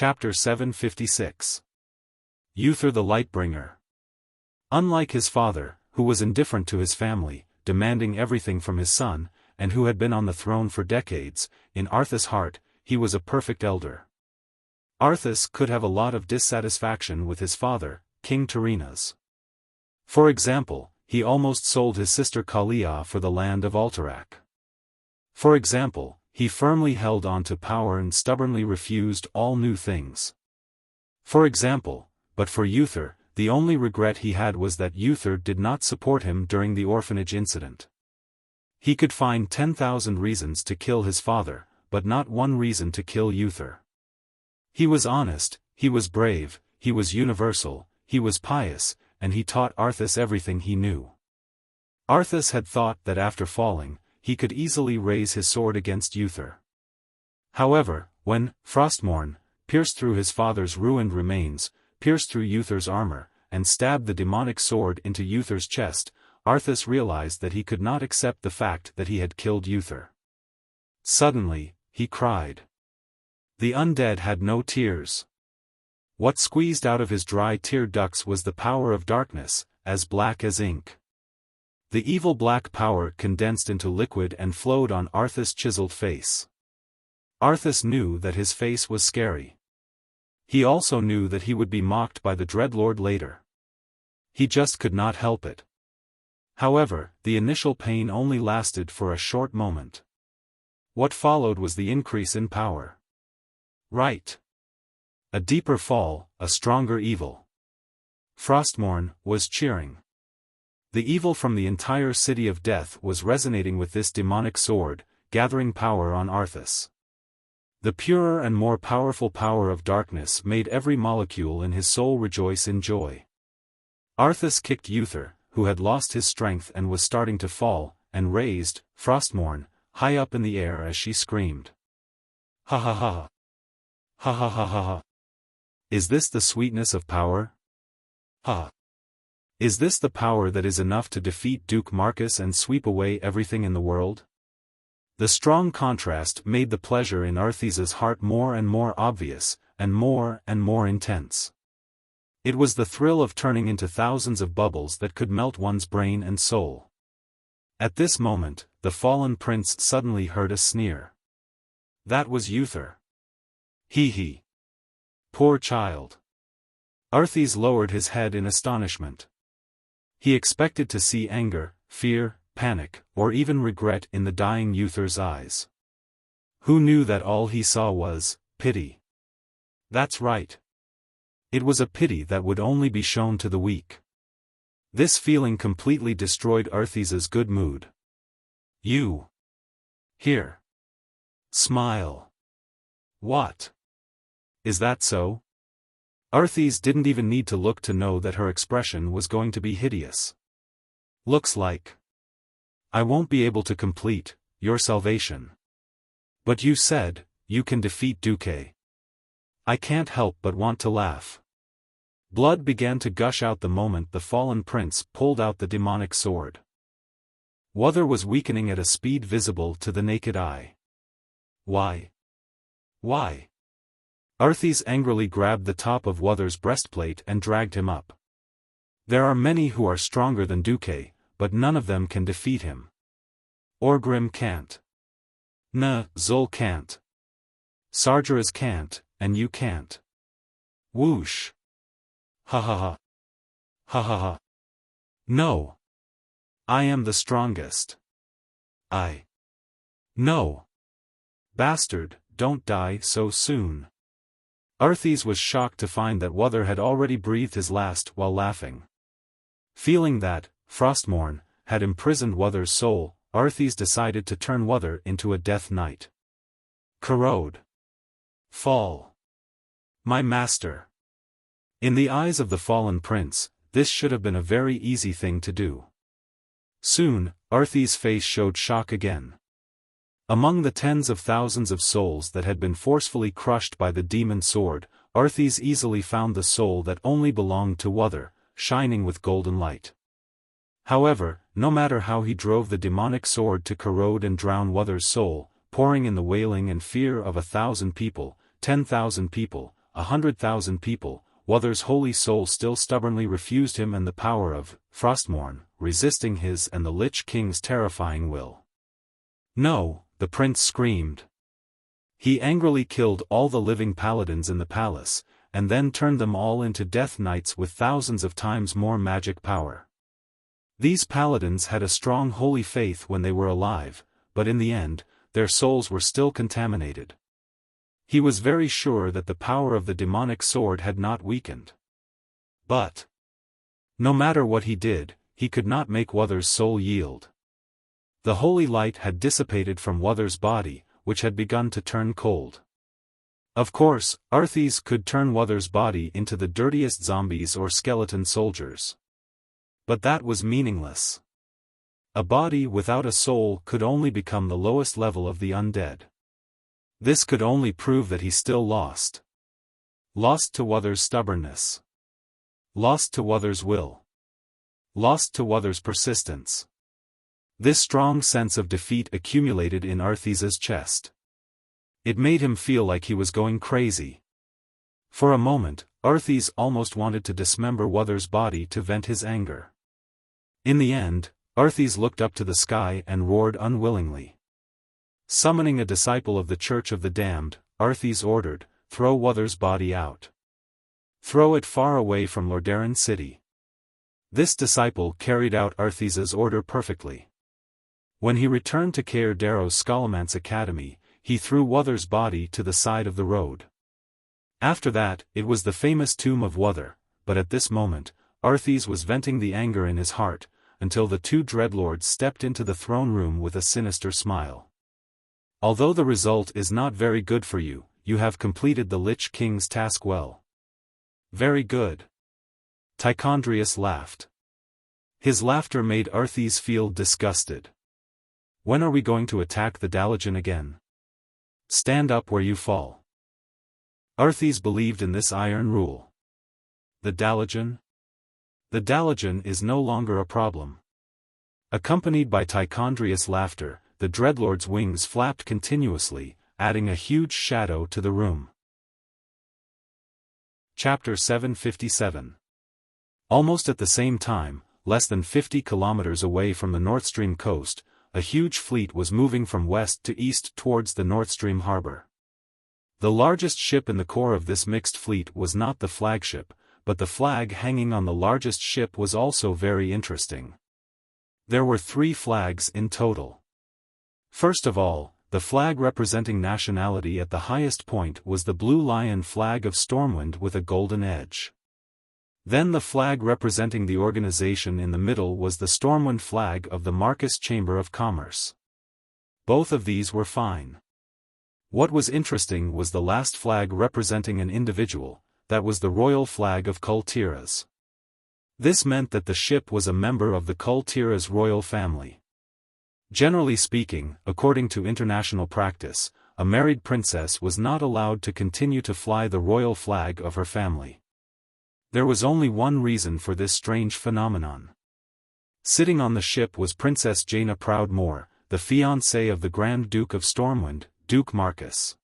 Chapter 756. Uther the Lightbringer. Unlike his father, who was indifferent to his family, demanding everything from his son, and who had been on the throne for decades, in Arthas' heart, he was a perfect elder. Arthas could have a lot of dissatisfaction with his father, King Terenas. For example, he almost sold his sister Kalia for the land of Alterac. For example, he firmly held on to power and stubbornly refused all new things. For example, but for Uther, the only regret he had was that Uther did not support him during the orphanage incident. He could find 10,000 reasons to kill his father, but not one reason to kill Uther. He was honest, he was brave, he was universal, he was pious, and he taught Arthas everything he knew. Arthas had thought that after falling, he could easily raise his sword against Uther. However, when Frostmourne pierced through his father's ruined remains, pierced through Uther's armor, and stabbed the demonic sword into Uther's chest, Arthas realized that he could not accept the fact that he had killed Uther. Suddenly, he cried. The undead had no tears. What squeezed out of his dry tear ducts was the power of darkness, as black as ink. The evil black power condensed into liquid and flowed on Arthas' chiseled face. Arthas knew that his face was scary. He also knew that he would be mocked by the Dreadlord later. He just could not help it. However, the initial pain only lasted for a short moment. What followed was the increase in power. Right. A deeper fall, a stronger evil. Frostmourne was cheering. The evil from the entire city of death was resonating with this demonic sword, gathering power on Arthas. The purer and more powerful power of darkness made every molecule in his soul rejoice in joy. Arthas kicked Uther, who had lost his strength and was starting to fall, and raised Frostmourne high up in the air as she screamed. Ha ha ha. Ha ha ha ha ha. Is this the sweetness of power? Ha. Is this the power that is enough to defeat Duke Marcus and sweep away everything in the world? The strong contrast made the pleasure in Arthas' heart more and more obvious, and more intense. It was the thrill of turning into thousands of bubbles that could melt one's brain and soul. At this moment, the fallen prince suddenly heard a sneer. That was Uther. He. Poor child. Arthas lowered his head in astonishment. He expected to see anger, fear, panic, or even regret in the dying Uther's eyes. Who knew that all he saw was pity? That's right. It was a pity that would only be shown to the weak. This feeling completely destroyed Arthas' good mood. You. Here. Smile. What? Is that so? Arthas didn't even need to look to know that her expression was going to be hideous. Looks like I won't be able to complete your salvation. But you said you can defeat Duque. I can't help but want to laugh. Blood began to gush out the moment the fallen prince pulled out the demonic sword. Wuthor was weakening at a speed visible to the naked eye. Why? Why? Arthas angrily grabbed the top of Wuthor's breastplate and dragged him up. There are many who are stronger than Duque, but none of them can defeat him. Orgrim can't. Zul can't. Sargeras can't, and you can't. Whoosh. Ha ha ha. Ha ha ha. No. I am the strongest. No. Bastard, don't die so soon. Arthas was shocked to find that Wuthor had already breathed his last while laughing. Feeling that Frostmourne had imprisoned Wuthor's soul, Arthas decided to turn Wuthor into a death knight. Corrode. Fall. My master. In the eyes of the fallen prince, this should have been a very easy thing to do. Soon, Arthas' face showed shock again. Among the tens of thousands of souls that had been forcefully crushed by the demon sword, Arthas easily found the soul that only belonged to Wuthor, shining with golden light. However, no matter how he drove the demonic sword to corrode and drown Wuthor's soul, pouring in the wailing and fear of 1,000 people, 10,000 people, 100,000 people, Wuther's holy soul still stubbornly refused him and the power of Frostmourne, resisting his and the Lich King's terrifying will. No, the prince screamed. He angrily killed all the living paladins in the palace, and then turned them all into Death Knights with thousands of times more magic power. These paladins had a strong holy faith when they were alive, but in the end, their souls were still contaminated. He was very sure that the power of the demonic sword had not weakened. But no matter what he did, he could not make Wuther's soul yield. The holy light had dissipated from Wuther's body, which had begun to turn cold. Of course, Arthas could turn Wuther's body into the dirtiest zombies or skeleton soldiers. But that was meaningless. A body without a soul could only become the lowest level of the undead. This could only prove that he still lost. Lost to Wuther's stubbornness. Lost to Wuther's will. Lost to Wuther's persistence. This strong sense of defeat accumulated in Arthas's chest. It made him feel like he was going crazy. For a moment, Arthas almost wanted to dismember Wuther's body to vent his anger. In the end, Arthas looked up to the sky and roared unwillingly. Summoning a disciple of the Church of the Damned, Arthas ordered, "Throw Wuther's body out. Throw it far away from Lordaeron city." This disciple carried out Arthas's order perfectly. When he returned to Caer Darrow's Scholomance Academy, he threw Wuther's body to the side of the road. After that, it was the famous tomb of Wuther, but at this moment, Arthas was venting the anger in his heart, until the two dreadlords stepped into the throne room with a sinister smile. "Although the result is not very good for you, you have completed the Lich King's task well." "Very good." Tichondrius laughed. His laughter made Arthas feel disgusted. "When are we going to attack the Dalajan again? Stand up where you fall." Arthas believed in this iron rule. The Dalajan? The Dalajan is no longer a problem. Accompanied by Tichondrius' laughter, the dreadlord's wings flapped continuously, adding a huge shadow to the room. Chapter 757. Almost at the same time, less than 50 kilometers away from the North Stream coast, a huge fleet was moving from west to east towards the North Stream harbor. The largest ship in the core of this mixed fleet was not the flagship, but the flag hanging on the largest ship was also very interesting. There were 3 flags in total. First of all, the flag representing nationality at the highest point was the Blue Lion flag of Stormwind with a golden edge. Then the flag representing the organization in the middle was the Stormwind flag of the Marcus Chamber of Commerce. Both of these were fine. What was interesting was the last flag representing an individual, that was the royal flag of Kul Tiras. This meant that the ship was a member of the Kul Tiras royal family. Generally speaking, according to international practice, a married princess was not allowed to continue to fly the royal flag of her family. There was only one reason for this strange phenomenon. Sitting on the ship was Princess Jaina Proudmoore, the fiancée of the Grand Duke of Stormwind, Duke Marcus.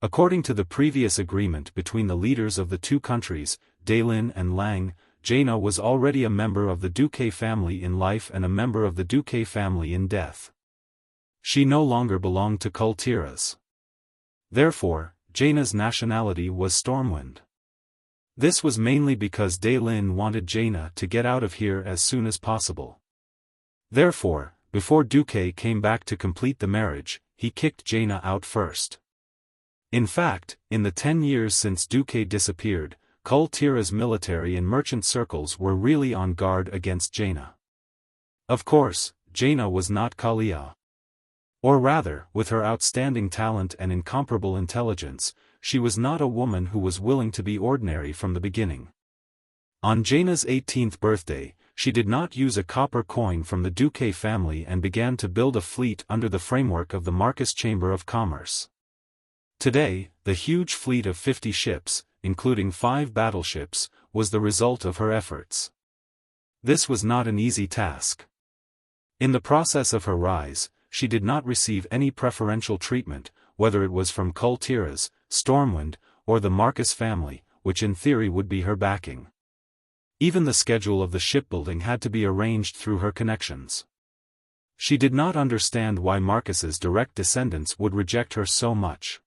According to the previous agreement between the leaders of the two countries, Daelin and Lang, Jaina was already a member of the Duque family in life and a member of the Duque family in death. She no longer belonged to Kul Tiras. Therefore, Jaina's nationality was Stormwind. This was mainly because Daelin wanted Jaina to get out of here as soon as possible. Therefore, before Duque came back to complete the marriage, he kicked Jaina out first. In fact, in the 10 years since Duque disappeared, Kul Tiras military and merchant circles were really on guard against Jaina. Of course, Jaina was not Kalia. Or rather, with her outstanding talent and incomparable intelligence, she was not a woman who was willing to be ordinary from the beginning. On Jaina's 18th birthday, she did not use a copper coin from the Duque family and began to build a fleet under the framework of the Marcus Chamber of Commerce. Today, the huge fleet of 50 ships, including 5 battleships, was the result of her efforts. This was not an easy task. In the process of her rise, she did not receive any preferential treatment, whether it was from Kul Tiras, Stormwind, or the Marcus family, which in theory would be her backing. Even the schedule of the shipbuilding had to be arranged through her connections. She did not understand why Marcus's direct descendants would reject her so much.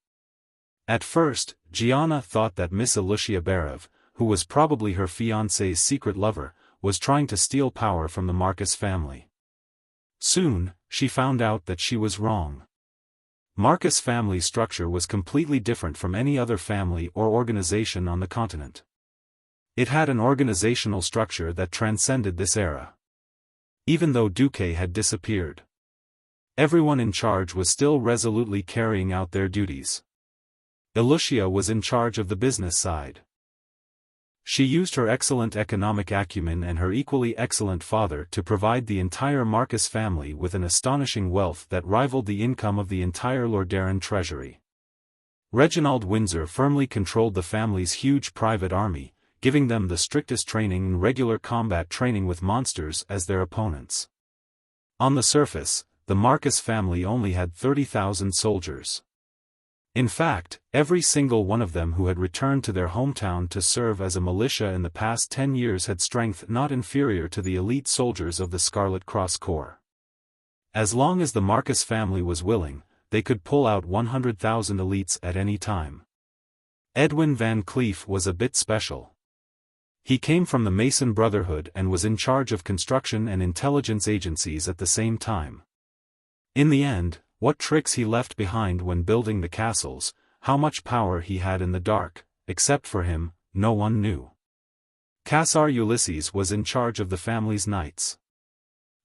At first, Gianna thought that Miss Alicia Barev, who was probably her fiancé's secret lover, was trying to steal power from the Marcus family. Soon, she found out that she was wrong. Marcus family structure was completely different from any other family or organization on the continent. It had an organizational structure that transcended this era. Even though Duque had disappeared, everyone in charge was still resolutely carrying out their duties. Alicia was in charge of the business side. She used her excellent economic acumen and her equally excellent father to provide the entire Marcus family with an astonishing wealth that rivaled the income of the entire Lordaeron treasury. Reginald Windsor firmly controlled the family's huge private army, giving them the strictest training and regular combat training with monsters as their opponents. On the surface, the Marcus family only had 30,000 soldiers. In fact, every single one of them who had returned to their hometown to serve as a militia in the past 10 years had strength not inferior to the elite soldiers of the Scarlet Cross Corps. As long as the Marcus family was willing, they could pull out 100,000 elites at any time. Edwin Van Cleef was a bit special. He came from the Mason Brotherhood and was in charge of construction and intelligence agencies at the same time. In the end, what tricks he left behind when building the castles, how much power he had in the dark, except for him, no one knew. Cassar Ulysses was in charge of the family's knights.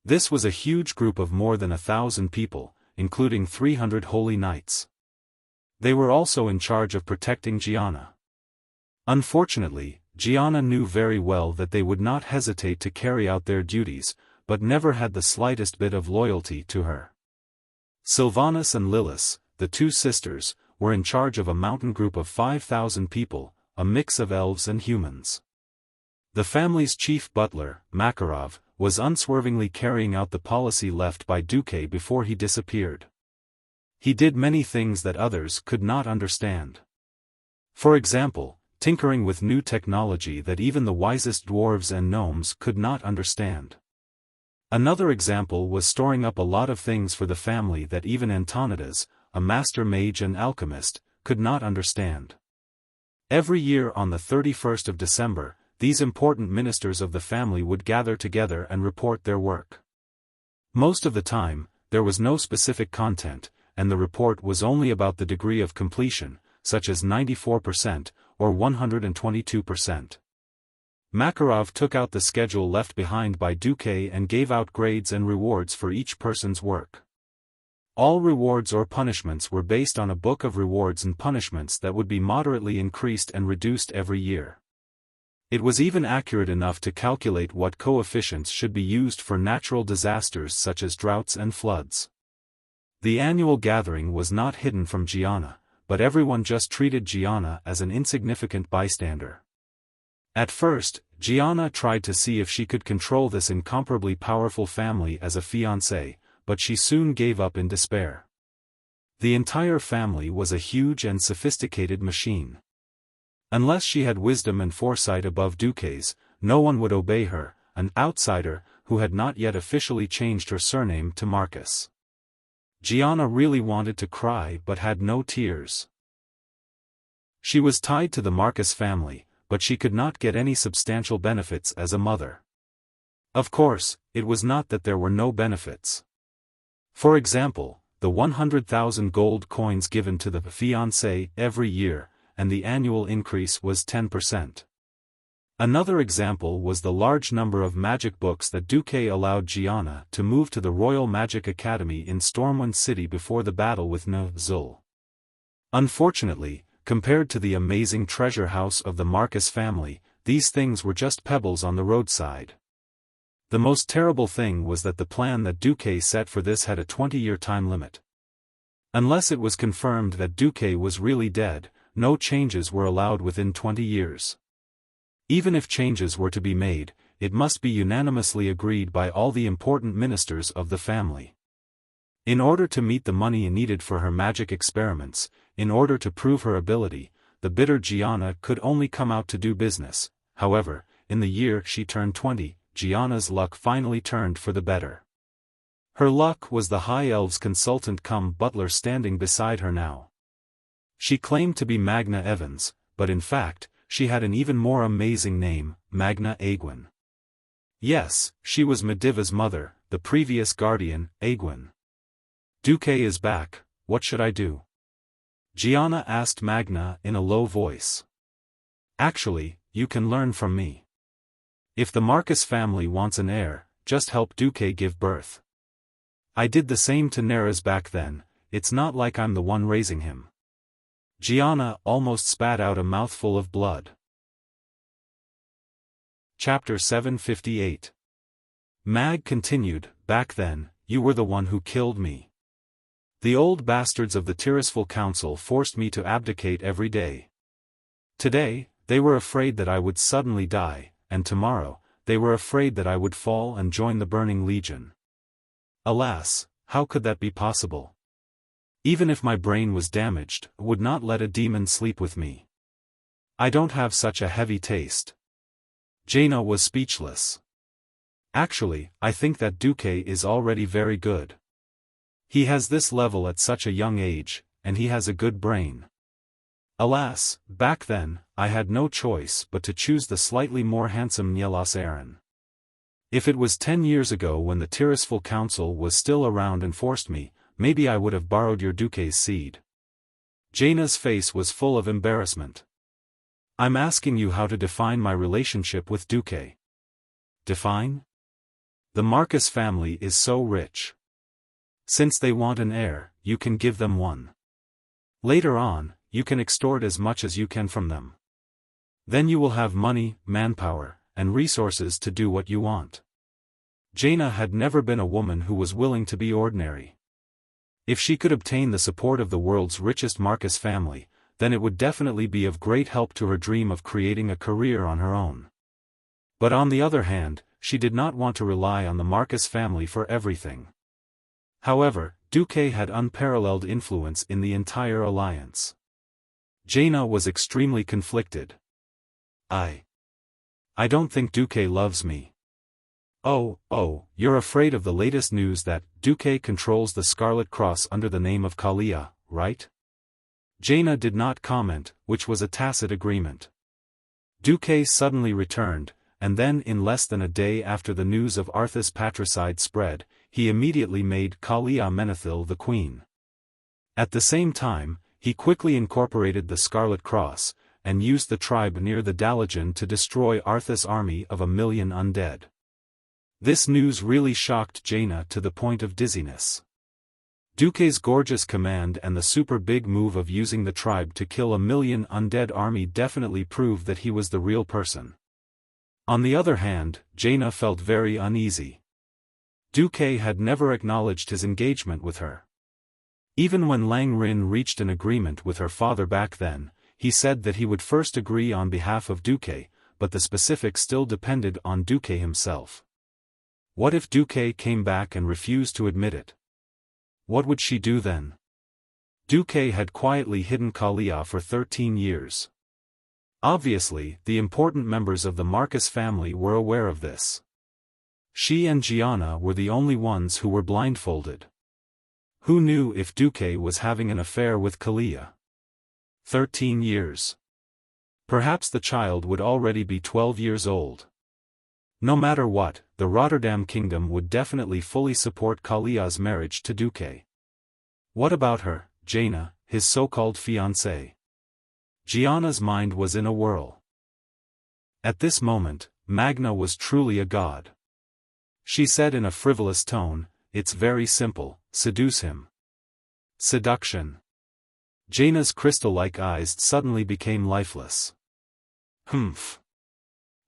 This was a huge group of more than 1,000 people, including 300 holy knights. They were also in charge of protecting Gianna. Unfortunately, Gianna knew very well that they would not hesitate to carry out their duties, but never had the slightest bit of loyalty to her. Sylvanus and Lilith, the two sisters, were in charge of a mountain group of 5,000 people, a mix of elves and humans. The family's chief butler, Makarov, was unswervingly carrying out the policy left by Duque before he disappeared. He did many things that others could not understand. For example, tinkering with new technology that even the wisest dwarves and gnomes could not understand. Another example was storing up a lot of things for the family that even Antonidas, a master mage and alchemist, could not understand. Every year on the 31st of December, these important ministers of the family would gather together and report their work. Most of the time, there was no specific content, and the report was only about the degree of completion, such as 94% or 122%. Makarov took out the schedule left behind by Duque and gave out grades and rewards for each person's work. All rewards or punishments were based on a book of rewards and punishments that would be moderately increased and reduced every year. It was even accurate enough to calculate what coefficients should be used for natural disasters such as droughts and floods. The annual gathering was not hidden from Gianna, but everyone just treated Gianna as an insignificant bystander. At first, Gianna tried to see if she could control this incomparably powerful family as a fiancée, but she soon gave up in despair. The entire family was a huge and sophisticated machine. Unless she had wisdom and foresight above Duque's, no one would obey her, an outsider who had not yet officially changed her surname to Marcus. Gianna really wanted to cry but had no tears. She was tied to the Marcus family, but she could not get any substantial benefits as a mother. Of course, it was not that there were no benefits. For example, the 100,000 gold coins given to the fiancé every year, and the annual increase was 10%. Another example was the large number of magic books that Duque allowed Gianna to move to the Royal Magic Academy in Stormwind City before the battle with Zul. Unfortunately, compared to the amazing treasure house of the Marcus family, these things were just pebbles on the roadside. The most terrible thing was that the plan that Duque set for this had a 20-year time limit. Unless it was confirmed that Duque was really dead, no changes were allowed within 20 years. Even if changes were to be made, it must be unanimously agreed by all the important ministers of the family. In order to meet the money needed for her magic experiments, in order to prove her ability, the bitter Gianna could only come out to do business. However, in the year she turned 20, Gianna's luck finally turned for the better. Her luck was the High Elves consultant cum butler standing beside her now. She claimed to be Magna Evans, but in fact, she had an even more amazing name, Magna Aegwin. Yes, she was Mediva's mother, the previous guardian, Aegwin. Duque is back, what should I do? Gianna asked Magna in a low voice. Actually, you can learn from me. If the Marcus family wants an heir, just help Duque give birth. I did the same to Neres back then, it's not like I'm the one raising him. Gianna almost spat out a mouthful of blood. Chapter 758. Mag continued, back then, you were the one who killed me. The old bastards of the Tirisful Council forced me to abdicate every day. Today, they were afraid that I would suddenly die, and tomorrow, they were afraid that I would fall and join the Burning Legion. Alas, how could that be possible? Even if my brain was damaged, I would not let a demon sleep with me. I don't have such a heavy taste. Jaina was speechless. Actually, I think that Duque is already very good. He has this level at such a young age, and he has a good brain. Alas, back then, I had no choice but to choose the slightly more handsome Nielas Aaron. If it was 10 years ago when the Tirisful Council was still around and forced me, maybe I would have borrowed your Duque's seed. Jaina's face was full of embarrassment. I'm asking you how to define my relationship with Duque. Define? The Marcus family is so rich. Since they want an heir, you can give them one. Later on, you can extort as much as you can from them. Then you will have money, manpower, and resources to do what you want. Jaina had never been a woman who was willing to be ordinary. If she could obtain the support of the world's richest Marcus family, then it would definitely be of great help to her dream of creating a career on her own. But on the other hand, she did not want to rely on the Marcus family for everything. However, Duque had unparalleled influence in the entire alliance. Jaina was extremely conflicted. I don't think Duque loves me. Oh, you're afraid of the latest news that Duque controls the Scarlet Cross under the name of Kalia, right? Jaina did not comment, which was a tacit agreement. Duque suddenly returned, and then in less than a day after the news of Arthas' patricide spread, he immediately made Kalia Menethil the queen. At the same time, he quickly incorporated the Scarlet Cross, and used the tribe near the Dalajan to destroy Arthas' army of 1,000,000 undead. This news really shocked Jaina to the point of dizziness. Duque's gorgeous command and the super big move of using the tribe to kill 1,000,000 undead army definitely proved that he was the real person. On the other hand, Jaina felt very uneasy. Duque had never acknowledged his engagement with her. Even when Lang Rin reached an agreement with her father back then, he said that he would first agree on behalf of Duque, but the specifics still depended on Duque himself. What if Duque came back and refused to admit it? What would she do then? Duque had quietly hidden Kalia for 13 years. Obviously, the important members of the Marcus family were aware of this. She and Gianna were the only ones who were blindfolded. Who knew if Duque was having an affair with Kalia? 13 years. Perhaps the child would already be 12 years old. No matter what, the Rotterdam Kingdom would definitely fully support Kalia's marriage to Duque. What about her, Jaina, his so-called fiancée? Gianna's mind was in a whirl. At this moment, Magna was truly a god. She said in a frivolous tone, "It's very simple, seduce him." Seduction. Jaina's crystal-like eyes suddenly became lifeless. Humph.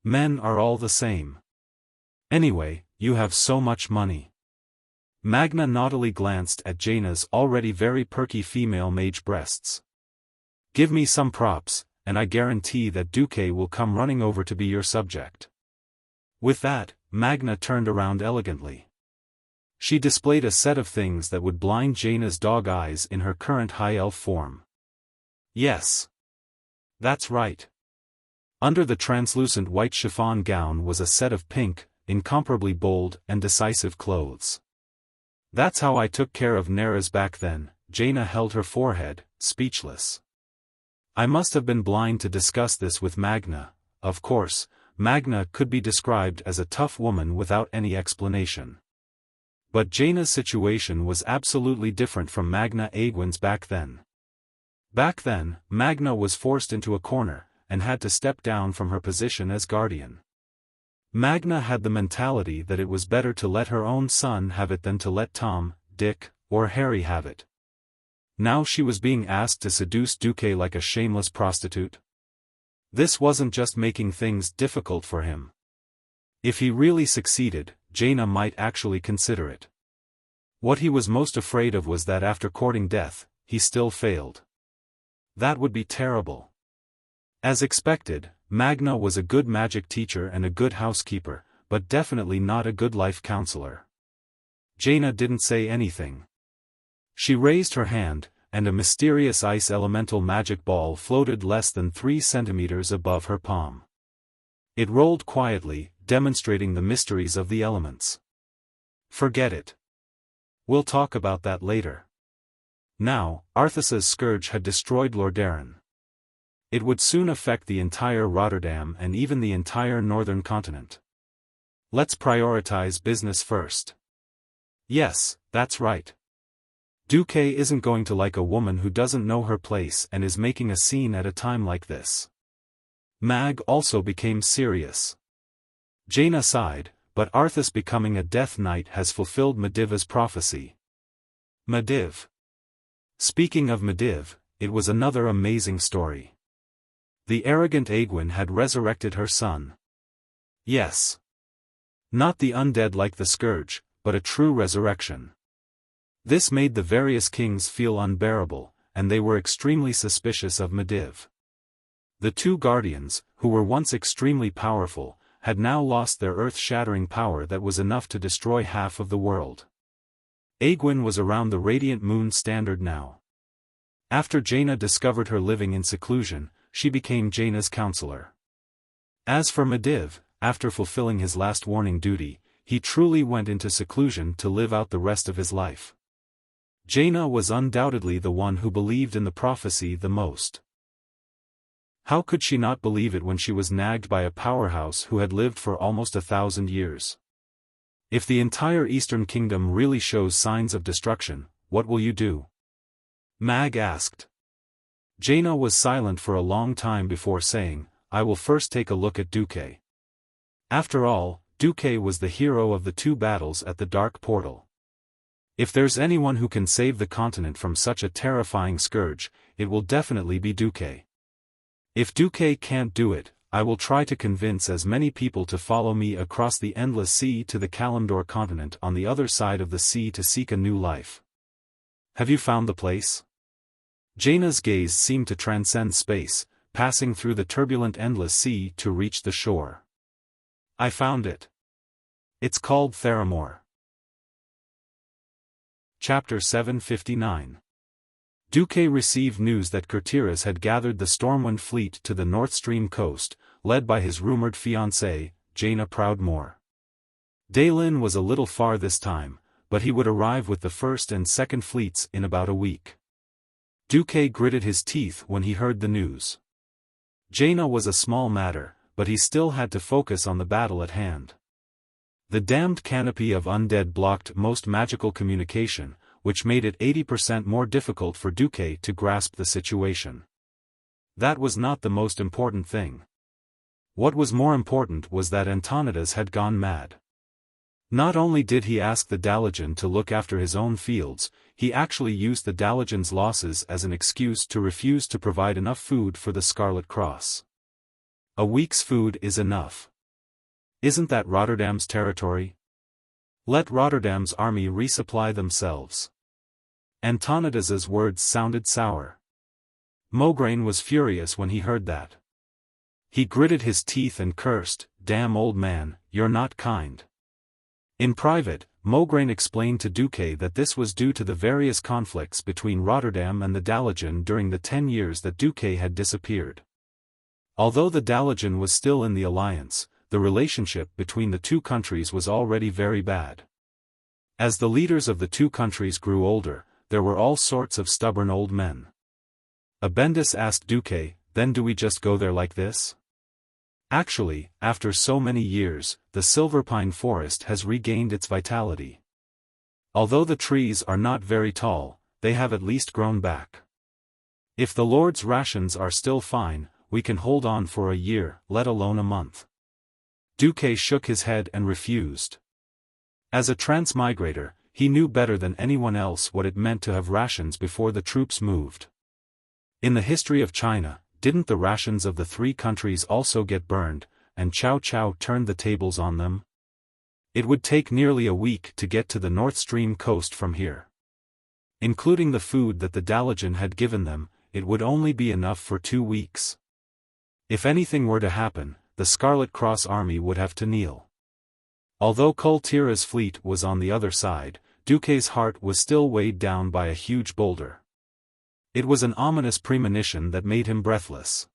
Men are all the same. Anyway, you have so much money. Magna naughtily glanced at Jaina's already very perky female mage breasts. Give me some props, and I guarantee that Duque will come running over to be your subject. With that, Magna turned around elegantly. She displayed a set of things that would blind Jaina's dog eyes in her current high elf form. Yes. That's right. Under the translucent white chiffon gown was a set of pink, incomparably bold and decisive clothes. That's how I took care of Neras back then. Jaina held her forehead, speechless. I must have been blind to discuss this with Magna. Of course, Magna could be described as a tough woman without any explanation. But Jaina's situation was absolutely different from Magna Aegwyn's back then. Back then, Magna was forced into a corner, and had to step down from her position as guardian. Magna had the mentality that it was better to let her own son have it than to let Tom, Dick, or Harry have it. Now she was being asked to seduce Duque like a shameless prostitute. This wasn't just making things difficult for him. If he really succeeded, Jaina might actually consider it. What he was most afraid of was that after courting death, he still failed. That would be terrible. As expected, Magna was a good magic teacher and a good housekeeper, but definitely not a good life counselor. Jaina didn't say anything. She raised her hand, and a mysterious ice elemental magic ball floated less than 3 centimeters above her palm. It rolled quietly, demonstrating the mysteries of the elements. Forget it. We'll talk about that later. Now, Arthas's scourge had destroyed Lordaeron. It would soon affect the entire Rotterdam and even the entire northern continent. Let's prioritize business first. Yes, that's right. Duque isn't going to like a woman who doesn't know her place and is making a scene at a time like this. Mag also became serious. Jaina sighed, but Arthas becoming a Death Knight has fulfilled Medivh's prophecy. Medivh. Speaking of Medivh, it was another amazing story. The arrogant Aegwyn had resurrected her son. Yes. Not the undead like the Scourge, but a true resurrection. This made the various kings feel unbearable, and they were extremely suspicious of Medivh. The 2 guardians, who were once extremely powerful, had now lost their earth-shattering power that was enough to destroy half of the world. Aegwyn was around the radiant moon standard now. After Jaina discovered her living in seclusion, she became Jaina's counselor. As for Medivh, after fulfilling his last warning duty, he truly went into seclusion to live out the rest of his life. Jaina was undoubtedly the one who believed in the prophecy the most. How could she not believe it when she was nagged by a powerhouse who had lived for almost 1,000 years? If the entire Eastern Kingdom really shows signs of destruction, what will you do? Mag asked. Jaina was silent for a long time before saying, I will first take a look at Duque. After all, Duque was the hero of the 2 battles at the Dark Portal. If there's anyone who can save the continent from such a terrifying scourge, it will definitely be Duque. If Duque can't do it, I will try to convince as many people to follow me across the endless sea to the Kalimdor continent on the other side of the sea to seek a new life. Have you found the place? Jaina's gaze seemed to transcend space, passing through the turbulent endless sea to reach the shore. I found it. It's called Theramore. Chapter 759. Duque received news that Kurtiras had gathered the Stormwind fleet to the North Stream coast, led by his rumored fiancée, Jaina Proudmoore. Daelin was a little far this time, but he would arrive with the first and second fleets in about a week. Duque gritted his teeth when he heard the news. Jaina was a small matter, but he still had to focus on the battle at hand. The damned canopy of undead blocked most magical communication, which made it 80% more difficult for Duque to grasp the situation. That was not the most important thing. What was more important was that Antonidas had gone mad. Not only did he ask the Dalajan to look after his own fields, he actually used the Dalajan's losses as an excuse to refuse to provide enough food for the Scarlet Cross. A week's food is enough. Isn't that Rotterdam's territory? Let Rotterdam's army resupply themselves. Antonidas's words sounded sour. Mograine was furious when he heard that. He gritted his teeth and cursed, "Damn old man, you're not kind." In private, Mograine explained to Duque that this was due to the various conflicts between Rotterdam and the Dalajan during the 10 years that Duque had disappeared. Although the Dalijan was still in the alliance, the relationship between the two countries was already very bad. As the leaders of the two countries grew older, there were all sorts of stubborn old men. Bendis asked Duque, "Then do we just go there like this?" Actually, after so many years, the silverpine forest has regained its vitality. Although the trees are not very tall, they have at least grown back. If the Lord's rations are still fine, we can hold on for a year, let alone a month. Duque shook his head and refused. As a transmigrator, he knew better than anyone else what it meant to have rations before the troops moved. In the history of China, didn't the rations of the three countries also get burned, and Cao Cao turned the tables on them? It would take nearly a week to get to the North Stream coast from here. Including the food that the Dalijan had given them, it would only be enough for 2 weeks. If anything were to happen, the Scarlet Cross army would have to kneel. Although Kultira's fleet was on the other side, Duque's heart was still weighed down by a huge boulder. It was an ominous premonition that made him breathless.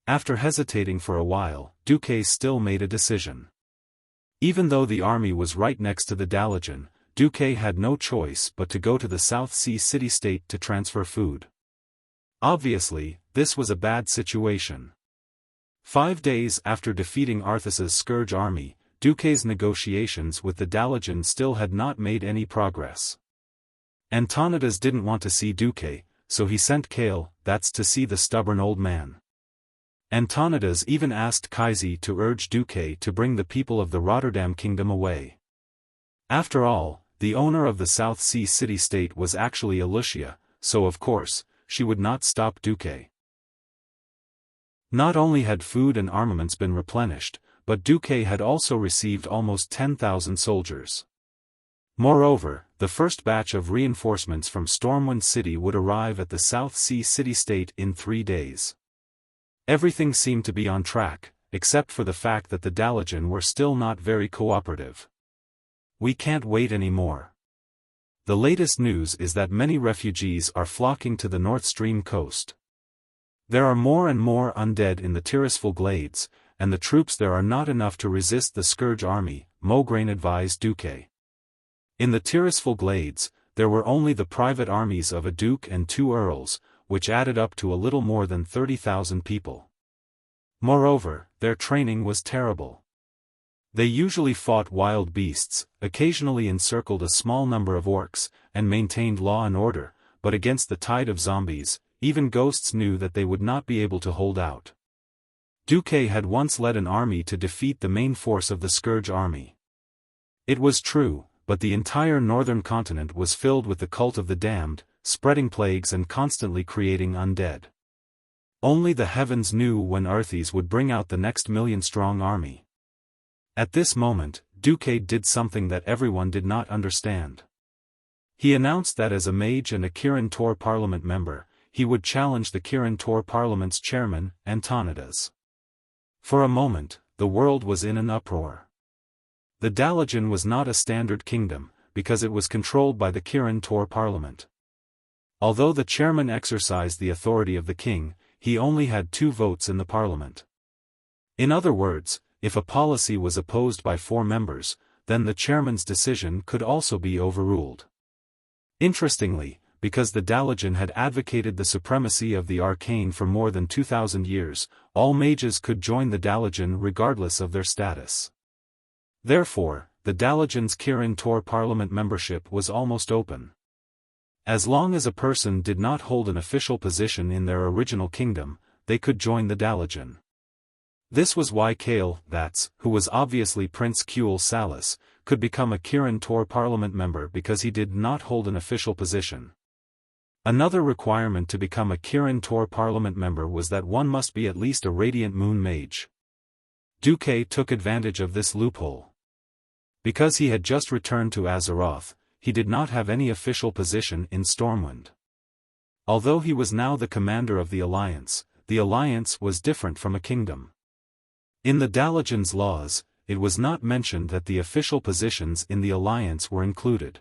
After hesitating for a while, Duque still made a decision. Even though the army was right next to the Dalijan, Duque had no choice but to go to the South Sea city-state to transfer food. Obviously, this was a bad situation. 5 days after defeating Arthas's Scourge army, Duque's negotiations with the Dalijan still had not made any progress. Antonidas didn't want to see Duque, so he sent Kale, that's to see the stubborn old man. Antonidas even asked Kaisi to urge Duque to bring the people of the Rotterdam kingdom away. After all, the owner of the South Sea city-state was actually Wuxia, so of course, she would not stop Duque. Not only had food and armaments been replenished, but Duque had also received almost 10,000 soldiers. Moreover, the first batch of reinforcements from Stormwind City would arrive at the South Sea city-state in 3 days. Everything seemed to be on track, except for the fact that the Dalijan were still not very cooperative. "We can't wait anymore. The latest news is that many refugees are flocking to the North Stream coast. There are more and more undead in the Tirisful Glades, and the troops there are not enough to resist the Scourge army," Mograine advised Duque. In the Tirisful Glades, there were only the private armies of a duke and 2 earls, which added up to a little more than 30,000 people. Moreover, their training was terrible. They usually fought wild beasts, occasionally encircled a small number of orcs, and maintained law and order, but against the tide of zombies, even ghosts knew that they would not be able to hold out. Duque had once led an army to defeat the main force of the Scourge army. It was true, but the entire northern continent was filled with the cult of the damned, spreading plagues and constantly creating undead. Only the heavens knew when Arthas would bring out the next million-strong army. At this moment, Duque did something that everyone did not understand. He announced that as a mage and a Kirin Tor parliament member, he would challenge the Kirin Tor parliament's chairman, Antonidas. For a moment, the world was in an uproar. The Dalijan was not a standard kingdom, because it was controlled by the Kirin Tor parliament. Although the chairman exercised the authority of the king, he only had 2 votes in the parliament. In other words, if a policy was opposed by 4 members, then the chairman's decision could also be overruled. Interestingly, because the Dalijan had advocated the supremacy of the arcane for more than 2,000 years, all mages could join the Dalijan regardless of their status. Therefore, the Dalijan's Kirin Tor parliament membership was almost open. As long as a person did not hold an official position in their original kingdom, they could join the Dalijan. This was why Kale, who was obviously Prince Kuel Salas, could become a Kirin Tor parliament member because he did not hold an official position. Another requirement to become a Kirin Tor parliament member was that one must be at least a Radiant Moon mage. Duque took advantage of this loophole. Because he had just returned to Azeroth, he did not have any official position in Stormwind. Although he was now the commander of the Alliance was different from a kingdom. In the Dalijan's laws, it was not mentioned that the official positions in the Alliance were included.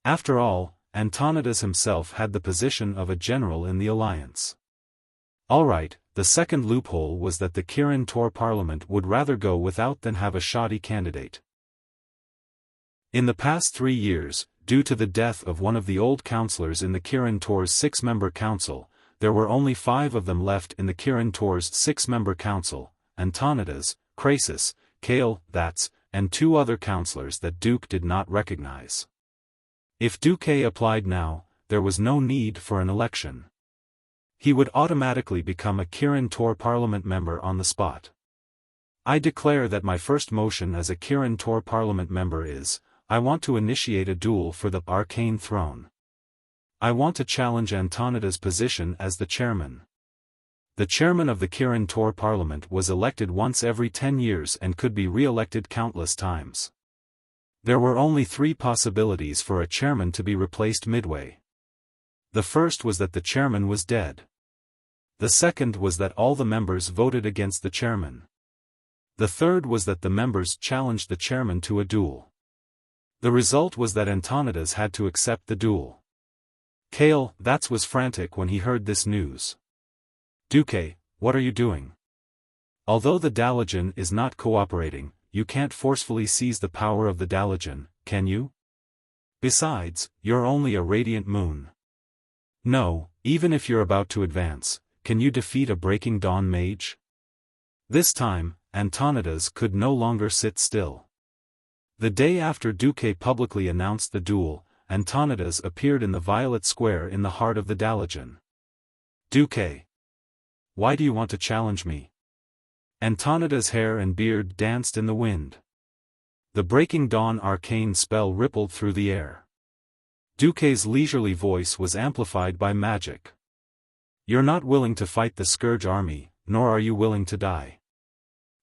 After all, Antonidas himself had the position of a general in the Alliance. Alright, The second loophole was that the Kirin Tor parliament would rather go without than have a shoddy candidate. In the past 3 years, due to the death of one of the old councillors in the Kirin Tor's 6-member council, there were only 5 of them left in the Kirin Tor's 6-member council: Antonidas, Crasus, Kale, That's, and 2 other councillors that Duke did not recognize. If Duque applied now, there was no need for an election. He would automatically become a Kirin Tor Parliament member on the spot. I declare that my first motion as a Kirin Tor Parliament member is, I want to initiate a duel for the arcane throne. I want to challenge Antonida's position as the chairman. The chairman of the Kirin Tor Parliament was elected once every 10 years and could be re-elected countless times. There were only 3 possibilities for a chairman to be replaced midway. The first was that the chairman was dead. The second was that all the members voted against the chairman. The third was that the members challenged the chairman to a duel. The result was that Antonidas had to accept the duel. Kale, That's was frantic when he heard this news. Duque, what are you doing? Although the Dalajan is not cooperating, you can't forcefully seize the power of the Dalajan, can you? Besides, you're only a radiant moon. No, even if you're about to advance, can you defeat a Breaking Dawn mage? This time, Antonidas could no longer sit still. The day after Duque publicly announced the duel, Antonidas appeared in the Violet Square in the heart of the Dalajan. Duque, why do you want to challenge me? Antonida's hair and beard danced in the wind. The Breaking Dawn arcane spell rippled through the air. Duque's leisurely voice was amplified by magic. You're not willing to fight the Scourge army, nor are you willing to die.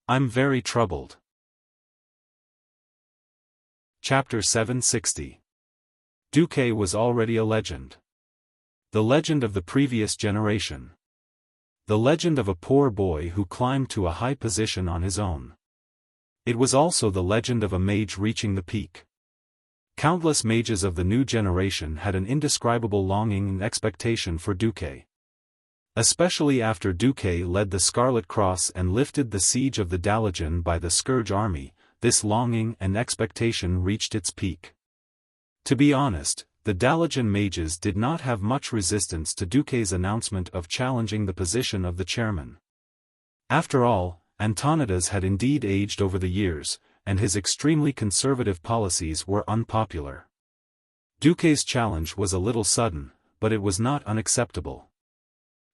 I'm very troubled. Chapter 760. Duque was already a legend. The legend of the previous generation. The legend of a poor boy who climbed to a high position on his own. It was also the legend of a mage reaching the peak. Countless mages of the new generation had an indescribable longing and expectation for Duque. Especially after Duque led the Scarlet Cross and lifted the siege of the Dalajan by the Scourge army, this longing and expectation reached its peak. To be honest, the Dalajan mages did not have much resistance to Duque's announcement of challenging the position of the chairman. After all, Antonidas had indeed aged over the years, and his extremely conservative policies were unpopular. Duque's challenge was a little sudden, but it was not unacceptable.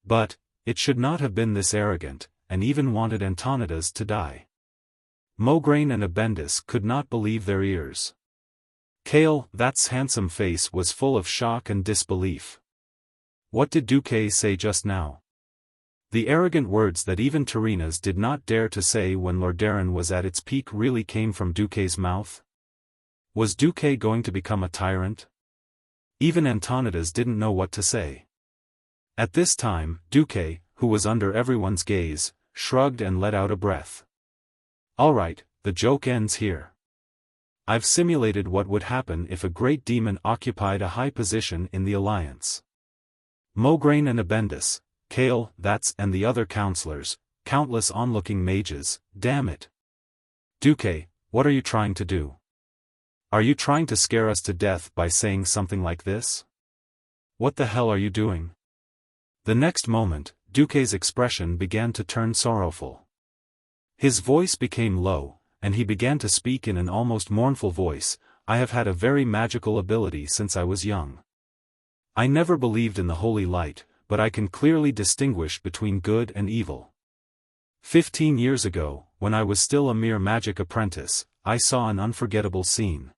But, it should not have been this arrogant, and even wanted Antonidas to die. Mograine and Abendis could not believe their ears. Kale, That's handsome face was full of shock and disbelief. What did Duque say just now? The arrogant words that even Terinas did not dare to say when Lordaeron was at its peak really came from Duque's mouth? Was Duque going to become a tyrant? Even Antonidas didn't know what to say. At this time, Duque, who was under everyone's gaze, shrugged and let out a breath. All right, the joke ends here. I've simulated what would happen if a great demon occupied a high position in the alliance. Mograine and Abendis, Kale, That's and the other counselors, countless onlooking mages, damn it. Duque, what are you trying to do? Are you trying to scare us to death by saying something like this? What the hell are you doing? The next moment, Duque's expression began to turn sorrowful. His voice became low, and he began to speak in an almost mournful voice. I have had a very magical ability since I was young. I never believed in the holy light, but I can clearly distinguish between good and evil. 15 years ago, when I was still a mere magic apprentice, I saw an unforgettable scene.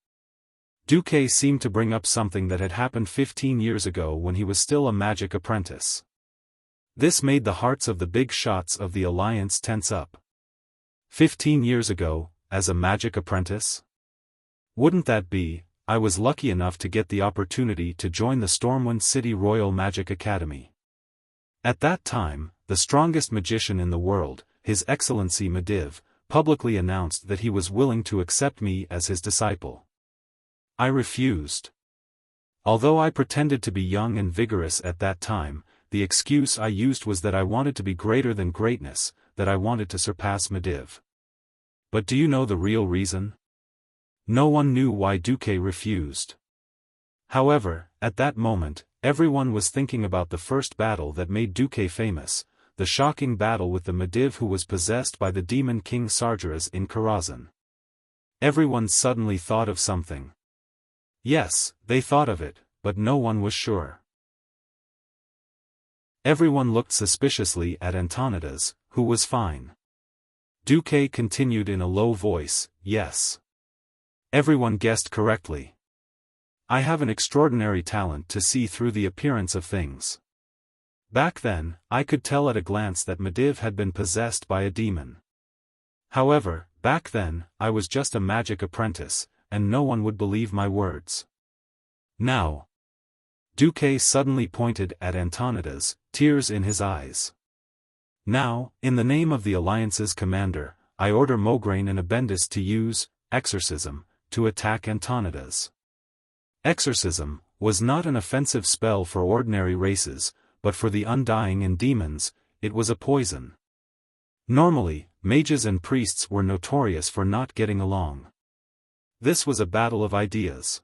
Duque seemed to bring up something that had happened 15 years ago when he was still a magic apprentice. This made the hearts of the big shots of the Alliance tense up. 15 years ago, as a magic apprentice? Wouldn't that be, I was lucky enough to get the opportunity to join the Stormwind City Royal Magic Academy. At that time, the strongest magician in the world, His Excellency Mediv, publicly announced that he was willing to accept me as his disciple. I refused. Although I pretended to be young and vigorous at that time, the excuse I used was that I wanted to be greater than greatness, that I wanted to surpass Medivh. But do you know the real reason? No one knew why Duque refused. However, at that moment, everyone was thinking about the first battle that made Duque famous, the shocking battle with the Medivh who was possessed by the demon king Sargeras in Karazhan. Everyone suddenly thought of something. Yes, they thought of it, but no one was sure. Everyone looked suspiciously at Antonidas, who was fine. Duque continued in a low voice, yes. Everyone guessed correctly. I have an extraordinary talent to see through the appearance of things. Back then, I could tell at a glance that Medivh had been possessed by a demon. However, back then, I was just a magic apprentice, and no one would believe my words. Now. Duque suddenly pointed at Antonidas, tears in his eyes. Now, in the name of the Alliance's commander, I order Mograine and Abendis to use exorcism to attack Antonidas. Exorcism was not an offensive spell for ordinary races, but for the undying and demons, it was a poison. Normally, mages and priests were notorious for not getting along. This was a battle of ideas.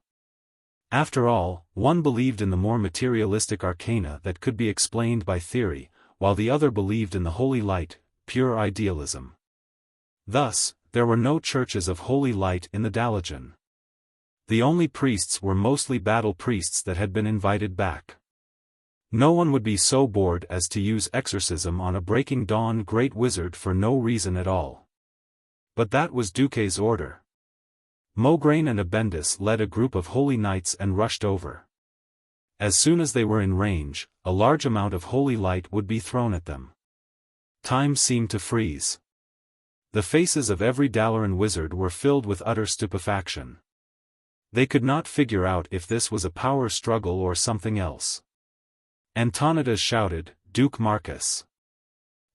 After all, one believed in the more materialistic arcana that could be explained by theory, while the other believed in the holy light, pure idealism. Thus, there were no churches of holy light in the Dalajan. The only priests were mostly battle priests that had been invited back. No one would be so bored as to use exorcism on a Breaking Dawn great wizard for no reason at all. But that was Duque's order. Mograine and Abendis led a group of holy knights and rushed over. As soon as they were in range, a large amount of holy light would be thrown at them. Time seemed to freeze. The faces of every Dalaran wizard were filled with utter stupefaction. They could not figure out if this was a power struggle or something else. Antonidas shouted, Duke Marcus.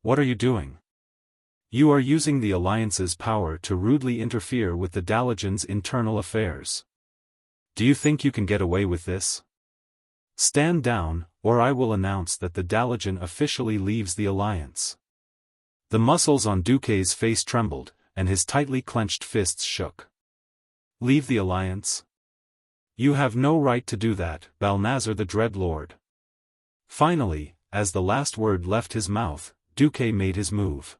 What are you doing? You are using the Alliance's power to rudely interfere with the Dalajan's internal affairs. Do you think you can get away with this? Stand down, or I will announce that the Dalajan officially leaves the Alliance. The muscles on Duque's face trembled, and his tightly clenched fists shook. Leave the Alliance? You have no right to do that, Balnazar the Dread Lord. Finally, as the last word left his mouth, Duque made his move.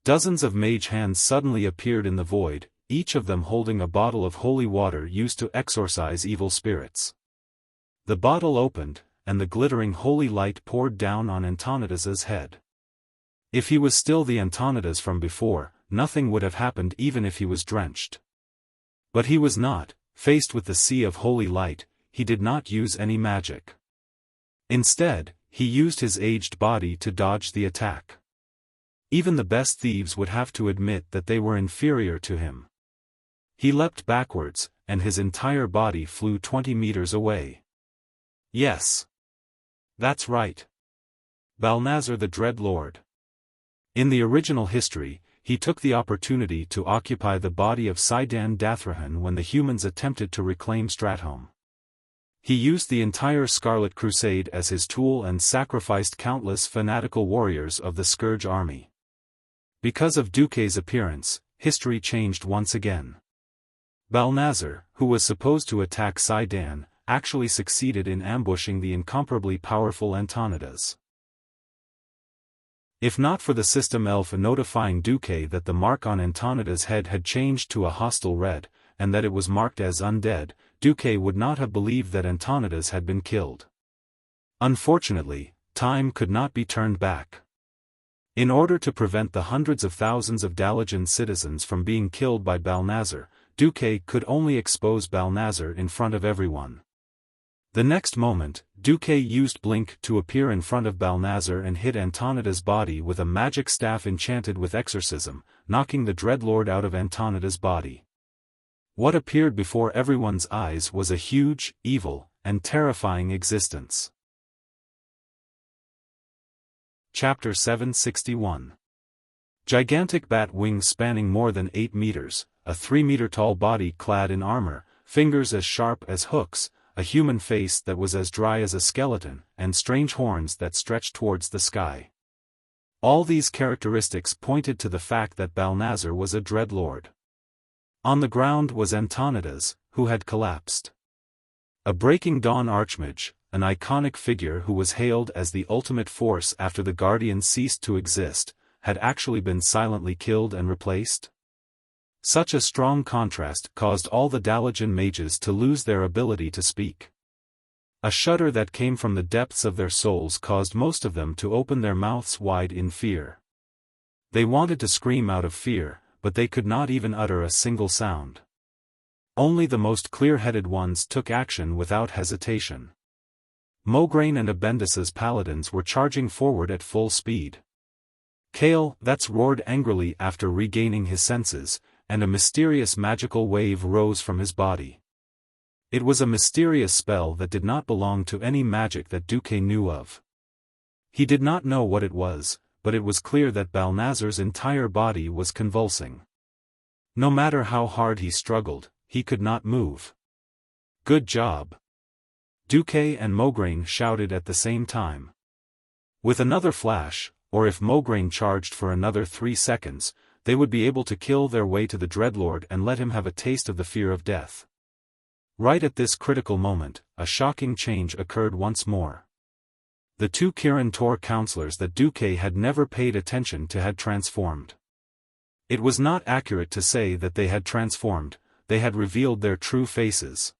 Dozens of mage hands suddenly appeared in the void, each of them holding a bottle of holy water used to exorcise evil spirits. The bottle opened, and the glittering holy light poured down on Antonidas's head. If he was still the Antonidas from before, nothing would have happened even if he was drenched. But he was not. Faced with the sea of holy light, he did not use any magic. Instead, he used his aged body to dodge the attack. Even the best thieves would have to admit that they were inferior to him. He leapt backwards, and his entire body flew 20 meters away. Yes. That's right. Balnazar the Dread Lord. In the original history, he took the opportunity to occupy the body of Saidan Dathrahan when the humans attempted to reclaim Stratholme. He used the entire Scarlet Crusade as his tool and sacrificed countless fanatical warriors of the Scourge army. Because of Duque's appearance, history changed once again. Balnazar, who was supposed to attack Saidan, actually succeeded in ambushing the incomparably powerful Antonidas. If not for the system elf notifying Duque that the mark on Antonidas' head had changed to a hostile red, and that it was marked as undead, Duque would not have believed that Antonidas had been killed. Unfortunately, time could not be turned back. In order to prevent the hundreds of thousands of Dalajan citizens from being killed by Balnazar, Duque could only expose Balnazar in front of everyone. The next moment, Duque used Blink to appear in front of Balnazar and hit Antonidas' body with a magic staff enchanted with exorcism, knocking the Dreadlord out of Antonidas' body. What appeared before everyone's eyes was a huge, evil, and terrifying existence. Chapter 761. Gigantic bat wings spanning more than 8 meters, a 3-meter tall body clad in armor, fingers as sharp as hooks, a human face that was as dry as a skeleton, and strange horns that stretched towards the sky. All these characteristics pointed to the fact that Balnazar was a dreadlord. On the ground was Antonidas, who had collapsed. A Breaking Dawn Archmage, an iconic figure who was hailed as the ultimate force after the Guardians ceased to exist, had actually been silently killed and replaced. Such a strong contrast caused all the Dalajan mages to lose their ability to speak. A shudder that came from the depths of their souls caused most of them to open their mouths wide in fear. They wanted to scream out of fear, but they could not even utter a single sound. Only the most clear-headed ones took action without hesitation. Mograine and Abendis's paladins were charging forward at full speed. Kale, that's roared angrily after regaining his senses, and a mysterious magical wave rose from his body. It was a mysterious spell that did not belong to any magic that Duque knew of. He did not know what it was, but it was clear that Balnazar's entire body was convulsing. No matter how hard he struggled, he could not move. Good job! Duque and Mograine shouted at the same time. With another flash, or if Mograine charged for another 3 seconds, they would be able to kill their way to the Dreadlord and let him have a taste of the fear of death. Right at this critical moment, a shocking change occurred once more. The 2 Kirin Tor counselors that Duque had never paid attention to had transformed. It was not accurate to say that they had transformed, they had revealed their true faces.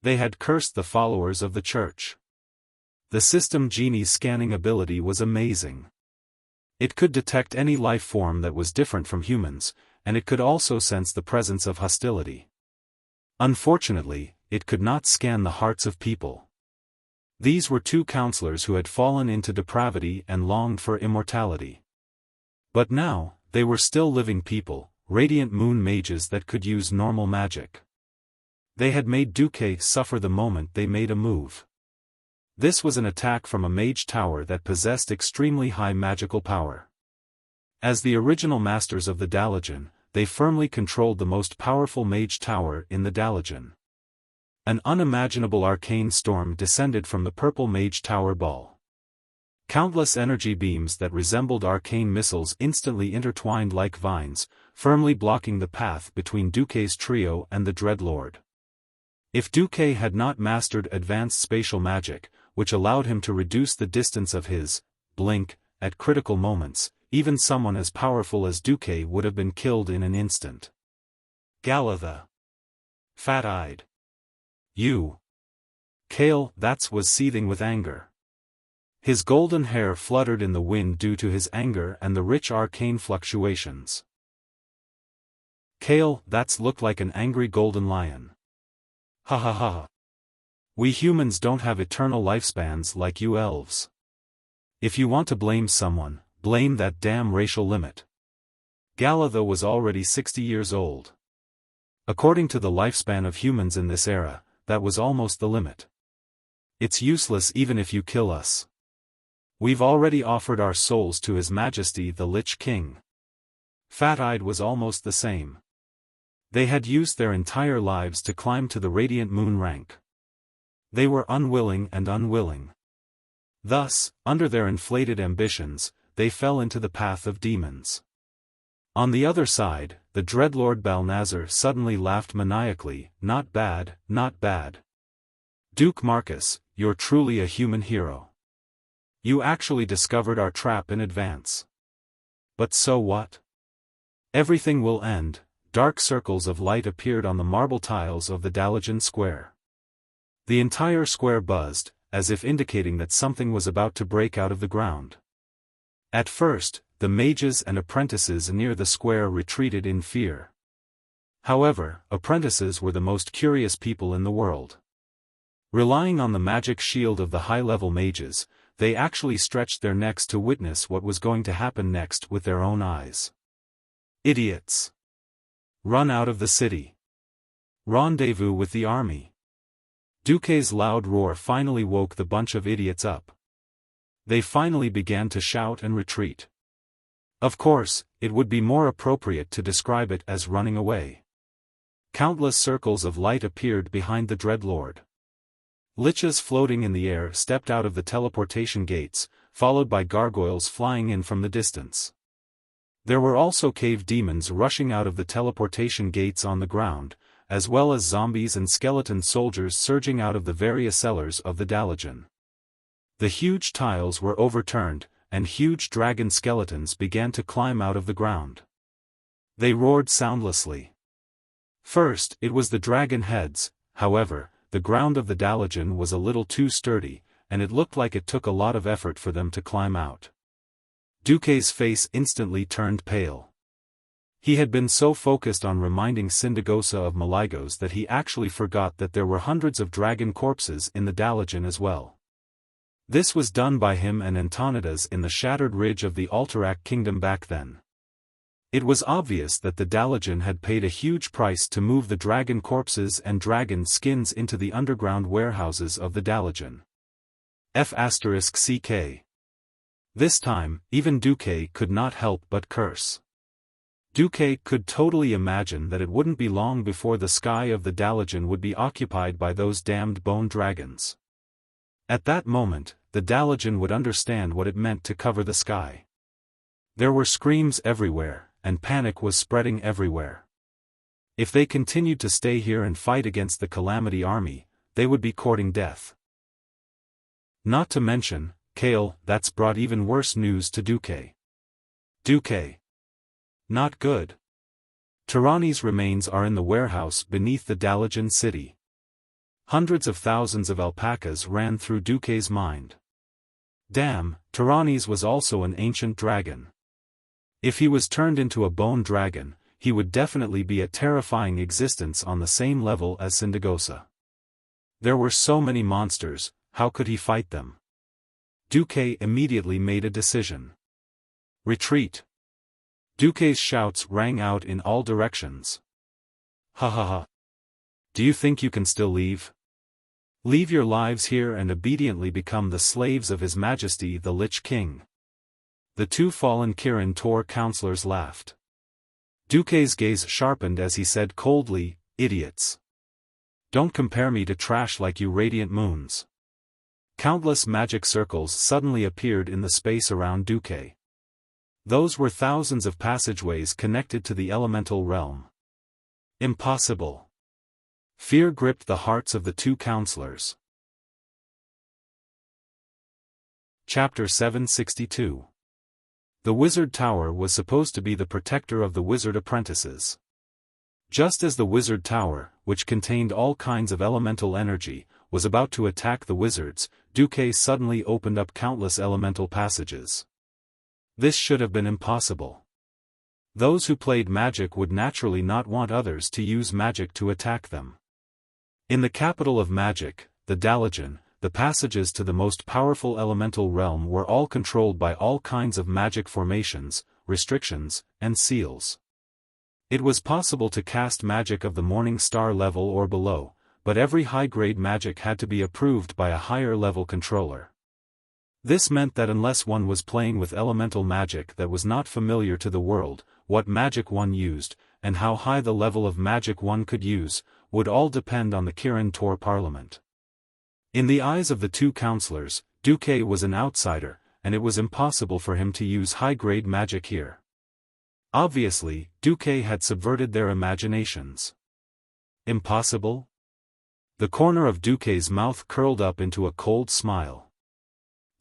They had cursed the followers of the Church. The system genie's scanning ability was amazing. It could detect any life form that was different from humans, and it could also sense the presence of hostility. Unfortunately, it could not scan the hearts of people. These were 2 counselors who had fallen into depravity and longed for immortality. But now, they were still living people, radiant moon mages that could use normal magic. They had made Duque suffer the moment they made a move. This was an attack from a mage tower that possessed extremely high magical power. As the original masters of the Dalajan, they firmly controlled the most powerful mage tower in the Dalajan. An unimaginable arcane storm descended from the purple mage tower ball. Countless energy beams that resembled arcane missiles instantly intertwined like vines, firmly blocking the path between Duque's trio and the Dreadlord. If Duque had not mastered advanced spatial magic, which allowed him to reduce the distance of his blink at critical moments, even someone as powerful as Duque would have been killed in an instant. Gala the fat-eyed. You. Kale, was seething with anger. His golden hair fluttered in the wind due to his anger and the rich arcane fluctuations. Kale, looked like an angry golden lion. Ha ha ha. We humans don't have eternal lifespans like you elves. If you want to blame someone, blame that damn racial limit. Galatha was already 60 years old. According to the lifespan of humans in this era, that was almost the limit. It's useless even if you kill us. We've already offered our souls to His Majesty the Lich King. Fat-eyed was almost the same. They had used their entire lives to climb to the Radiant Moon rank. They were unwilling and unwilling. Thus, under their inflated ambitions, they fell into the path of demons. On the other side, the Dreadlord Balnazar suddenly laughed maniacally. Not bad, not bad. Duke Marcus, you're truly a human hero. You actually discovered our trap in advance. But so what? Everything will end. Dark circles of light appeared on the marble tiles of the Dalajan Square. The entire square buzzed, as if indicating that something was about to break out of the ground. At first, the mages and apprentices near the square retreated in fear. However, apprentices were the most curious people in the world. Relying on the magic shield of the high-level mages, they actually stretched their necks to witness what was going to happen next with their own eyes. Idiots! Run out of the city. Rendezvous with the army. Duque's loud roar finally woke the bunch of idiots up. They finally began to shout and retreat. Of course, it would be more appropriate to describe it as running away. Countless circles of light appeared behind the Dreadlord. Liches floating in the air stepped out of the teleportation gates, followed by gargoyles flying in from the distance. There were also cave demons rushing out of the teleportation gates on the ground, as well as zombies and skeleton soldiers surging out of the various cellars of the Dalagen. The huge tiles were overturned, and huge dragon skeletons began to climb out of the ground. They roared soundlessly. First, it was the dragon heads. However, the ground of the Dalagen was a little too sturdy, and it looked like it took a lot of effort for them to climb out. Duque's face instantly turned pale. He had been so focused on reminding Sindagosa of Maligos that he actually forgot that there were hundreds of dragon corpses in the Dalagen as well. This was done by him and Antonidas in the shattered ridge of the Alterac kingdom back then. It was obvious that the Dalagen had paid a huge price to move the dragon corpses and dragon skins into the underground warehouses of the Dalagen. F***CK. This time, even Duque could not help but curse. Duque could totally imagine that it wouldn't be long before the sky of the Dalagen would be occupied by those damned bone dragons. At that moment, the Dalagen would understand what it meant to cover the sky. There were screams everywhere, and panic was spreading everywhere. If they continued to stay here and fight against the Calamity Army, they would be courting death. Not to mention, Kale, that's brought even worse news to Duque. Duque. Not good. Tirani's remains are in the warehouse beneath the Dalagen city. Hundreds of thousands of alpacas ran through Duque's mind. Damn, Tirani's was also an ancient dragon. If he was turned into a bone dragon, he would definitely be a terrifying existence on the same level as Sindagosa. There were so many monsters, how could he fight them? Duque immediately made a decision. Retreat. Duque's shouts rang out in all directions. Ha ha ha. Do you think you can still leave? Leave your lives here and obediently become the slaves of His Majesty the Lich King. The two fallen Kirin Tor counselors laughed. Duque's gaze sharpened as he said coldly, idiots. Don't compare me to trash like you radiant moons. Countless magic circles suddenly appeared in the space around Duque. Those were thousands of passageways connected to the elemental realm. Impossible. Fear gripped the hearts of the two counselors. Chapter 762. The Wizard Tower was supposed to be the protector of the wizard apprentices. Just as the Wizard Tower, which contained all kinds of elemental energy, was about to attack the wizards, Duque suddenly opened up countless elemental passages. This should have been impossible. Those who played magic would naturally not want others to use magic to attack them. In the capital of magic, the Dalagen, the passages to the most powerful elemental realm were all controlled by all kinds of magic formations, restrictions, and seals. It was possible to cast magic of the Morning Star level or below, but every high-grade magic had to be approved by a higher-level controller. This meant that unless one was playing with elemental magic that was not familiar to the world, what magic one used, and how high the level of magic one could use, would all depend on the Kirin Tor Parliament. In the eyes of the two counselors, Duque was an outsider, and it was impossible for him to use high-grade magic here. Obviously, Duque had subverted their imaginations. Impossible? The corner of Duque's mouth curled up into a cold smile.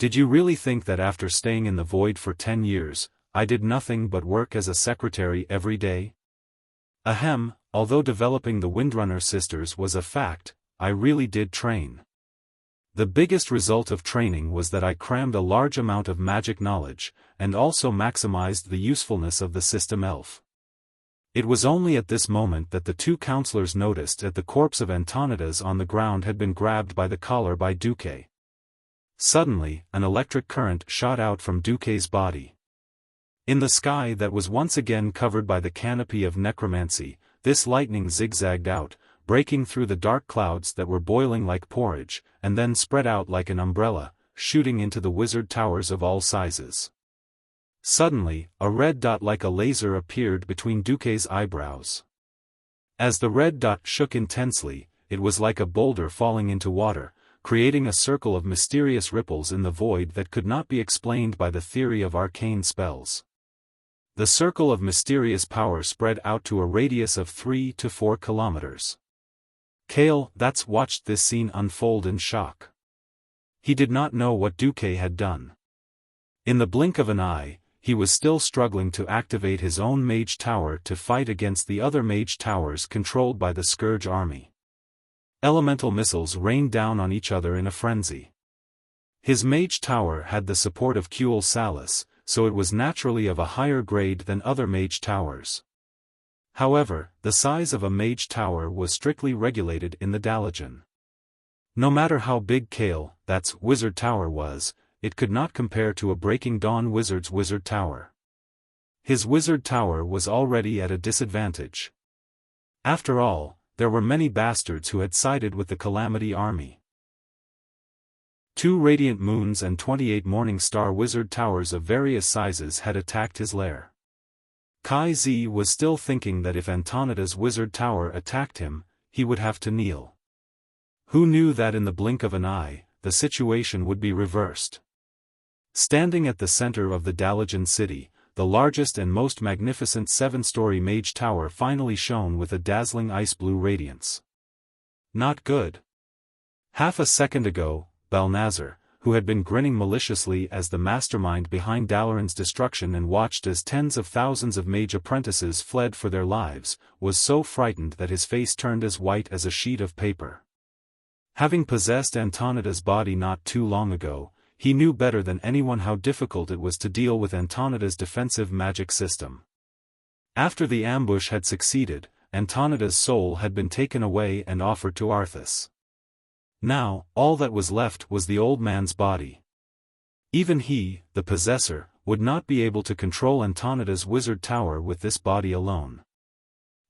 Did you really think that after staying in the void for 10 years, I did nothing but work as a secretary every day? Ahem, although developing the Windrunner sisters was a fact, I really did train. The biggest result of training was that I crammed a large amount of magic knowledge, and also maximized the usefulness of the system elf. It was only at this moment that the two counselors noticed that the corpse of Antonidas on the ground had been grabbed by the collar by Duque. Suddenly, an electric current shot out from Duque's body. In the sky that was once again covered by the canopy of necromancy, this lightning zigzagged out, breaking through the dark clouds that were boiling like porridge, and then spread out like an umbrella, shooting into the wizard towers of all sizes. Suddenly, a red dot like a laser appeared between Duque's eyebrows. As the red dot shook intensely, it was like a boulder falling into water, creating a circle of mysterious ripples in the void that could not be explained by the theory of arcane spells. The circle of mysterious power spread out to a radius of 3 to 4 kilometers. Kale watched this scene unfold in shock. He did not know what Duque had done. In the blink of an eye, he was still struggling to activate his own mage tower to fight against the other mage towers controlled by the Scourge army. Elemental missiles rained down on each other in a frenzy. His mage tower had the support of Kuel Salus, so it was naturally of a higher grade than other mage towers. However, the size of a mage tower was strictly regulated in the Dalajan. No matter how big Kale, wizard tower was, it could not compare to a Breaking Dawn wizard's wizard tower. His wizard tower was already at a disadvantage. After all, there were many bastards who had sided with the Calamity army. 2 Radiant Moons and 28 Morning Star wizard towers of various sizes had attacked his lair. Kai Zi was still thinking that if Antonida's wizard tower attacked him, he would have to kneel. Who knew that in the blink of an eye, the situation would be reversed? Standing at the center of the Dalajan city, the largest and most magnificent 7-story mage tower finally shone with a dazzling ice-blue radiance. Not good. Half a second ago, Balnazar, who had been grinning maliciously as the mastermind behind Dalaran's destruction and watched as tens of thousands of mage apprentices fled for their lives, was so frightened that his face turned as white as a sheet of paper. Having possessed Antonida's body not too long ago, he knew better than anyone how difficult it was to deal with Antonida's defensive magic system. After the ambush had succeeded, Antonida's soul had been taken away and offered to Arthas. Now, all that was left was the old man's body. Even he, the possessor, would not be able to control Antonida's wizard tower with this body alone.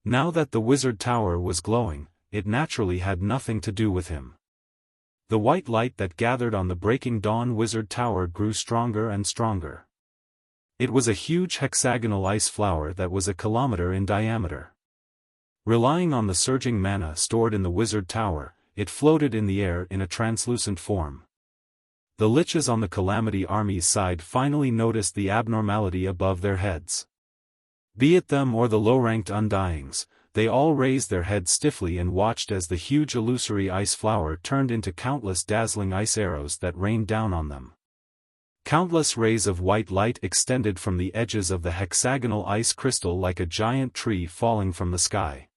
Now that the wizard tower was glowing, it naturally had nothing to do with him. The white light that gathered on the Breaking Dawn wizard tower grew stronger and stronger. It was a huge hexagonal ice flower that was a kilometer in diameter. Relying on the surging mana stored in the wizard tower, it floated in the air in a translucent form. The liches on the Calamity army's side finally noticed the abnormality above their heads. Be it them or the low-ranked Undyings, they all raised their heads stiffly and watched as the huge illusory ice flower turned into countless dazzling ice arrows that rained down on them. Countless rays of white light extended from the edges of the hexagonal ice crystal like a giant tree falling from the sky.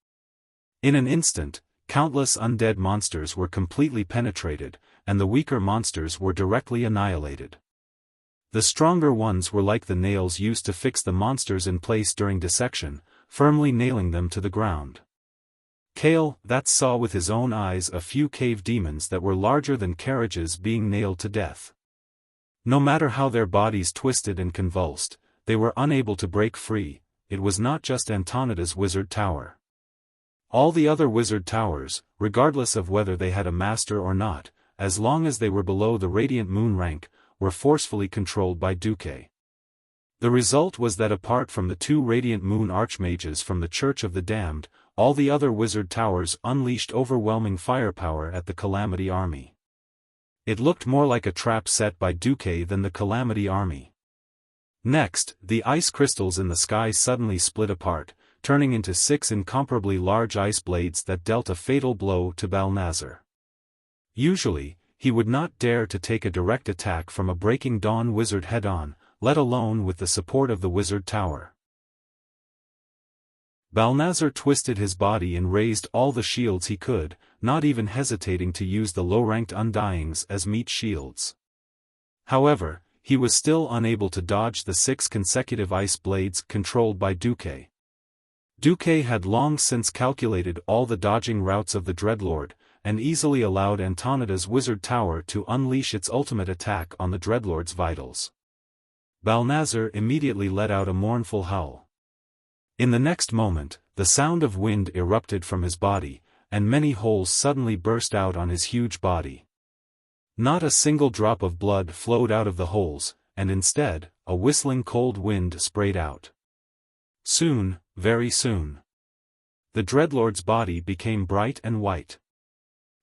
In an instant, countless undead monsters were completely penetrated, and the weaker monsters were directly annihilated. The stronger ones were like the nails used to fix the monsters in place during dissection, firmly nailing them to the ground. Kale saw with his own eyes a few cave demons that were larger than carriages being nailed to death. No matter how their bodies twisted and convulsed, they were unable to break free. It was not just Antonida's wizard tower. All the other wizard towers, regardless of whether they had a master or not, as long as they were below the Radiant Moon rank, were forcefully controlled by Duque. The result was that apart from the 2 Radiant Moon archmages from the Church of the Damned, all the other wizard towers unleashed overwhelming firepower at the Calamity army. It looked more like a trap set by Duque than the Calamity army. Next, the ice crystals in the sky suddenly split apart, turning into 6 incomparably large ice blades that dealt a fatal blow to Balnazar. Usually, he would not dare to take a direct attack from a Breaking Dawn wizard head-on, let alone with the support of the wizard tower. Balnazar twisted his body and raised all the shields he could, not even hesitating to use the low-ranked Undyings as meat shields. However, he was still unable to dodge the 6 consecutive ice blades controlled by Duque. Duque had long since calculated all the dodging routes of the Dreadlord, and easily allowed Antonida's wizard tower to unleash its ultimate attack on the Dreadlord's vitals. Balnazar immediately let out a mournful howl. In the next moment, the sound of wind erupted from his body, and many holes suddenly burst out on his huge body. Not a single drop of blood flowed out of the holes, and instead, a whistling cold wind sprayed out. Soon, very soon, the Dreadlord's body became bright and white.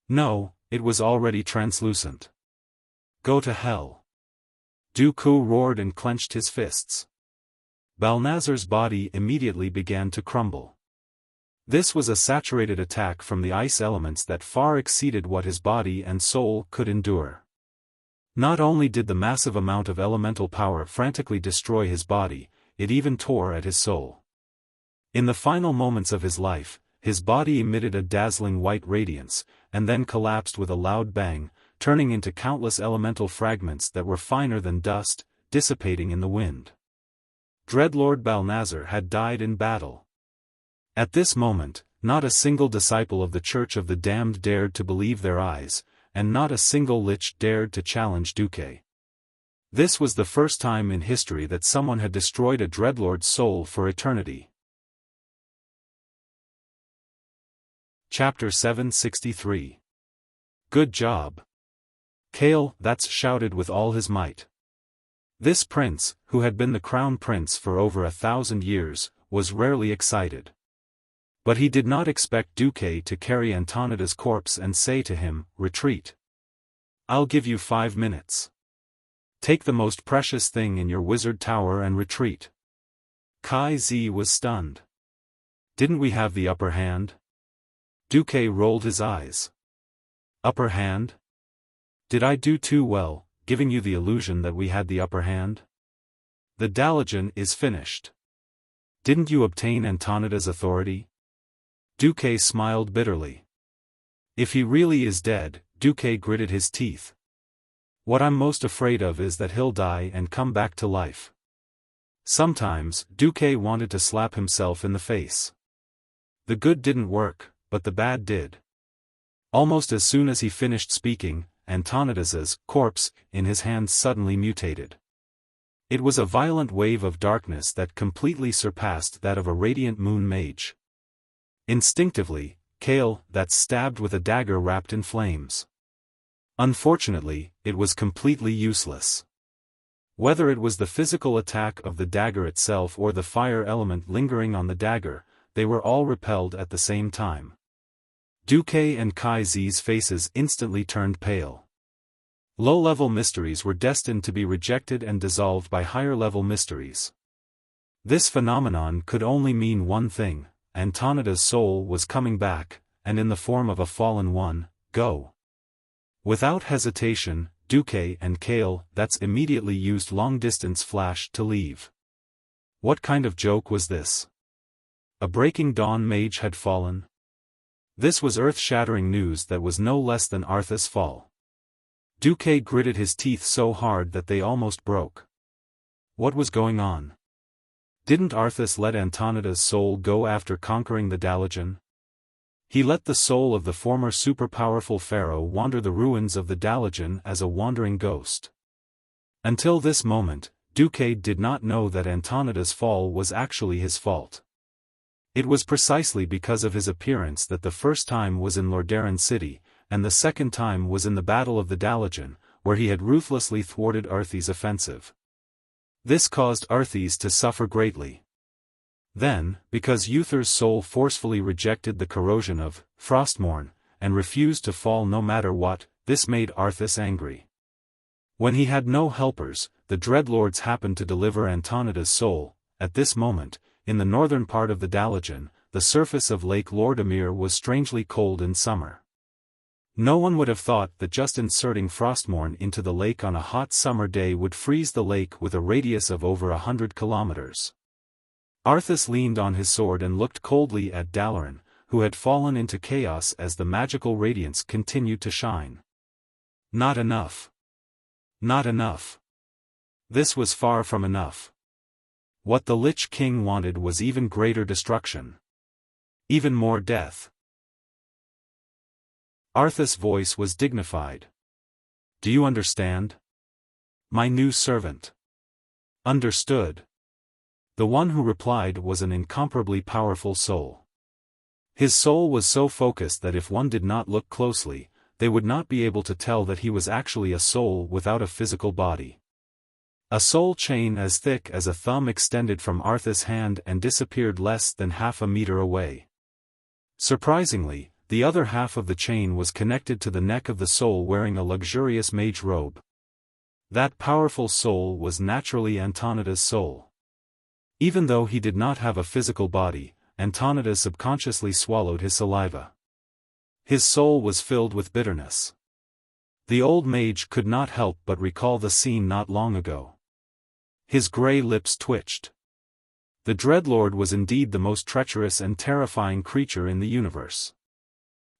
No, it was already translucent. Go to hell. Dooku roared and clenched his fists. Balnazar's body immediately began to crumble. This was a saturated attack from the ice elements that far exceeded what his body and soul could endure. Not only did the massive amount of elemental power frantically destroy his body, it even tore at his soul. In the final moments of his life, his body emitted a dazzling white radiance, and then collapsed with a loud bang, turning into countless elemental fragments that were finer than dust, dissipating in the wind. Dreadlord Balnazar had died in battle. At this moment, not a single disciple of the Church of the Damned dared to believe their eyes, and not a single lich dared to challenge Dooku. This was the first time in history that someone had destroyed a Dreadlord's soul for eternity. Chapter 763. Good job. Kale, that's shouted with all his might. This prince, who had been the crown prince for over 1,000 years, was rarely excited. But he did not expect Dooku to carry Antonida's corpse and say to him, "Retreat. I'll give you 5 minutes. Take the most precious thing in your wizard tower and retreat." Kai Zi was stunned. Didn't we have the upper hand? Dooku rolled his eyes. Upper hand? Did I do too well, giving you the illusion that we had the upper hand? The Dalajan is finished. Didn't you obtain Antonida's authority? Dooku smiled bitterly. If he really is dead, Dooku gritted his teeth. What I'm most afraid of is that he'll die and come back to life. Sometimes, Dooku wanted to slap himself in the face. The good didn't work, but the bad did. Almost as soon as he finished speaking, Antonida's corpse in his hands suddenly mutated. It was a violent wave of darkness that completely surpassed that of a radiant moon mage. Instinctively, Kale, that stabbed with a dagger wrapped in flames. Unfortunately, it was completely useless. Whether it was the physical attack of the dagger itself or the fire element lingering on the dagger, they were all repelled at the same time. Dooku and Kai Zi's faces instantly turned pale. Low-level mysteries were destined to be rejected and dissolved by higher-level mysteries. This phenomenon could only mean one thing: Antonida's soul was coming back, and in the form of a fallen one. Go. Without hesitation, Dooku and Kale that's immediately used long-distance flash to leave. What kind of joke was this? A Breaking Dawn mage had fallen? This was earth-shattering news that was no less than Arthas' fall. Dooku gritted his teeth so hard that they almost broke. What was going on? Didn't Arthas let Antonida's soul go after conquering the Dalajan? He let the soul of the former super-powerful pharaoh wander the ruins of the Dalajan as a wandering ghost. Until this moment, Dooku did not know that Antonida's fall was actually his fault. It was precisely because of his appearance that the first time was in Lordaeron City, and the second time was in the Battle of the Dalajan, where he had ruthlessly thwarted Arthas' offensive. This caused Arthas to suffer greatly. Then, because Uther's soul forcefully rejected the corrosion of Frostmourne, and refused to fall no matter what, this made Arthas angry. When he had no helpers, the Dreadlords happened to deliver Antonida's soul. At this moment, in the northern part of the Dalajan, the surface of Lake Lordamir was strangely cold in summer. No one would have thought that just inserting Frostmourne into the lake on a hot summer day would freeze the lake with a radius of over 100 kilometers. Arthas leaned on his sword and looked coldly at Dalaran, who had fallen into chaos as the magical radiance continued to shine. Not enough. Not enough. This was far from enough. What the Lich King wanted was even greater destruction. Even more death. Arthas' voice was dignified. Do you understand? My new servant. Understood. The one who replied was an incomparably powerful soul. His soul was so focused that if one did not look closely, they would not be able to tell that he was actually a soul without a physical body. A soul chain as thick as a thumb extended from Arthas' hand and disappeared less than half a meter away. Surprisingly, The other half of the chain was connected to the neck of the soul wearing a luxurious mage robe. That powerful soul was naturally Antonida's soul. Even though he did not have a physical body, Antonida subconsciously swallowed his saliva. His soul was filled with bitterness. The old mage could not help but recall the scene not long ago. His grey lips twitched. The Dreadlord was indeed the most treacherous and terrifying creature in the universe.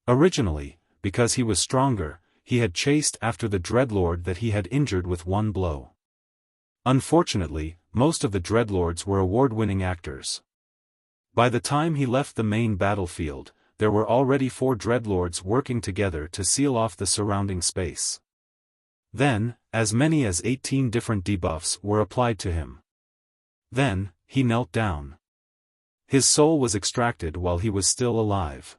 Originally, because he was stronger, he had chased after the Dreadlord that he had injured with one blow. Unfortunately, most of the Dreadlords were award-winning actors. By the time he left the main battlefield, there were already 4 Dreadlords working together to seal off the surrounding space. Then, as many as 18 different debuffs were applied to him. Then, he knelt down. His soul was extracted while he was still alive.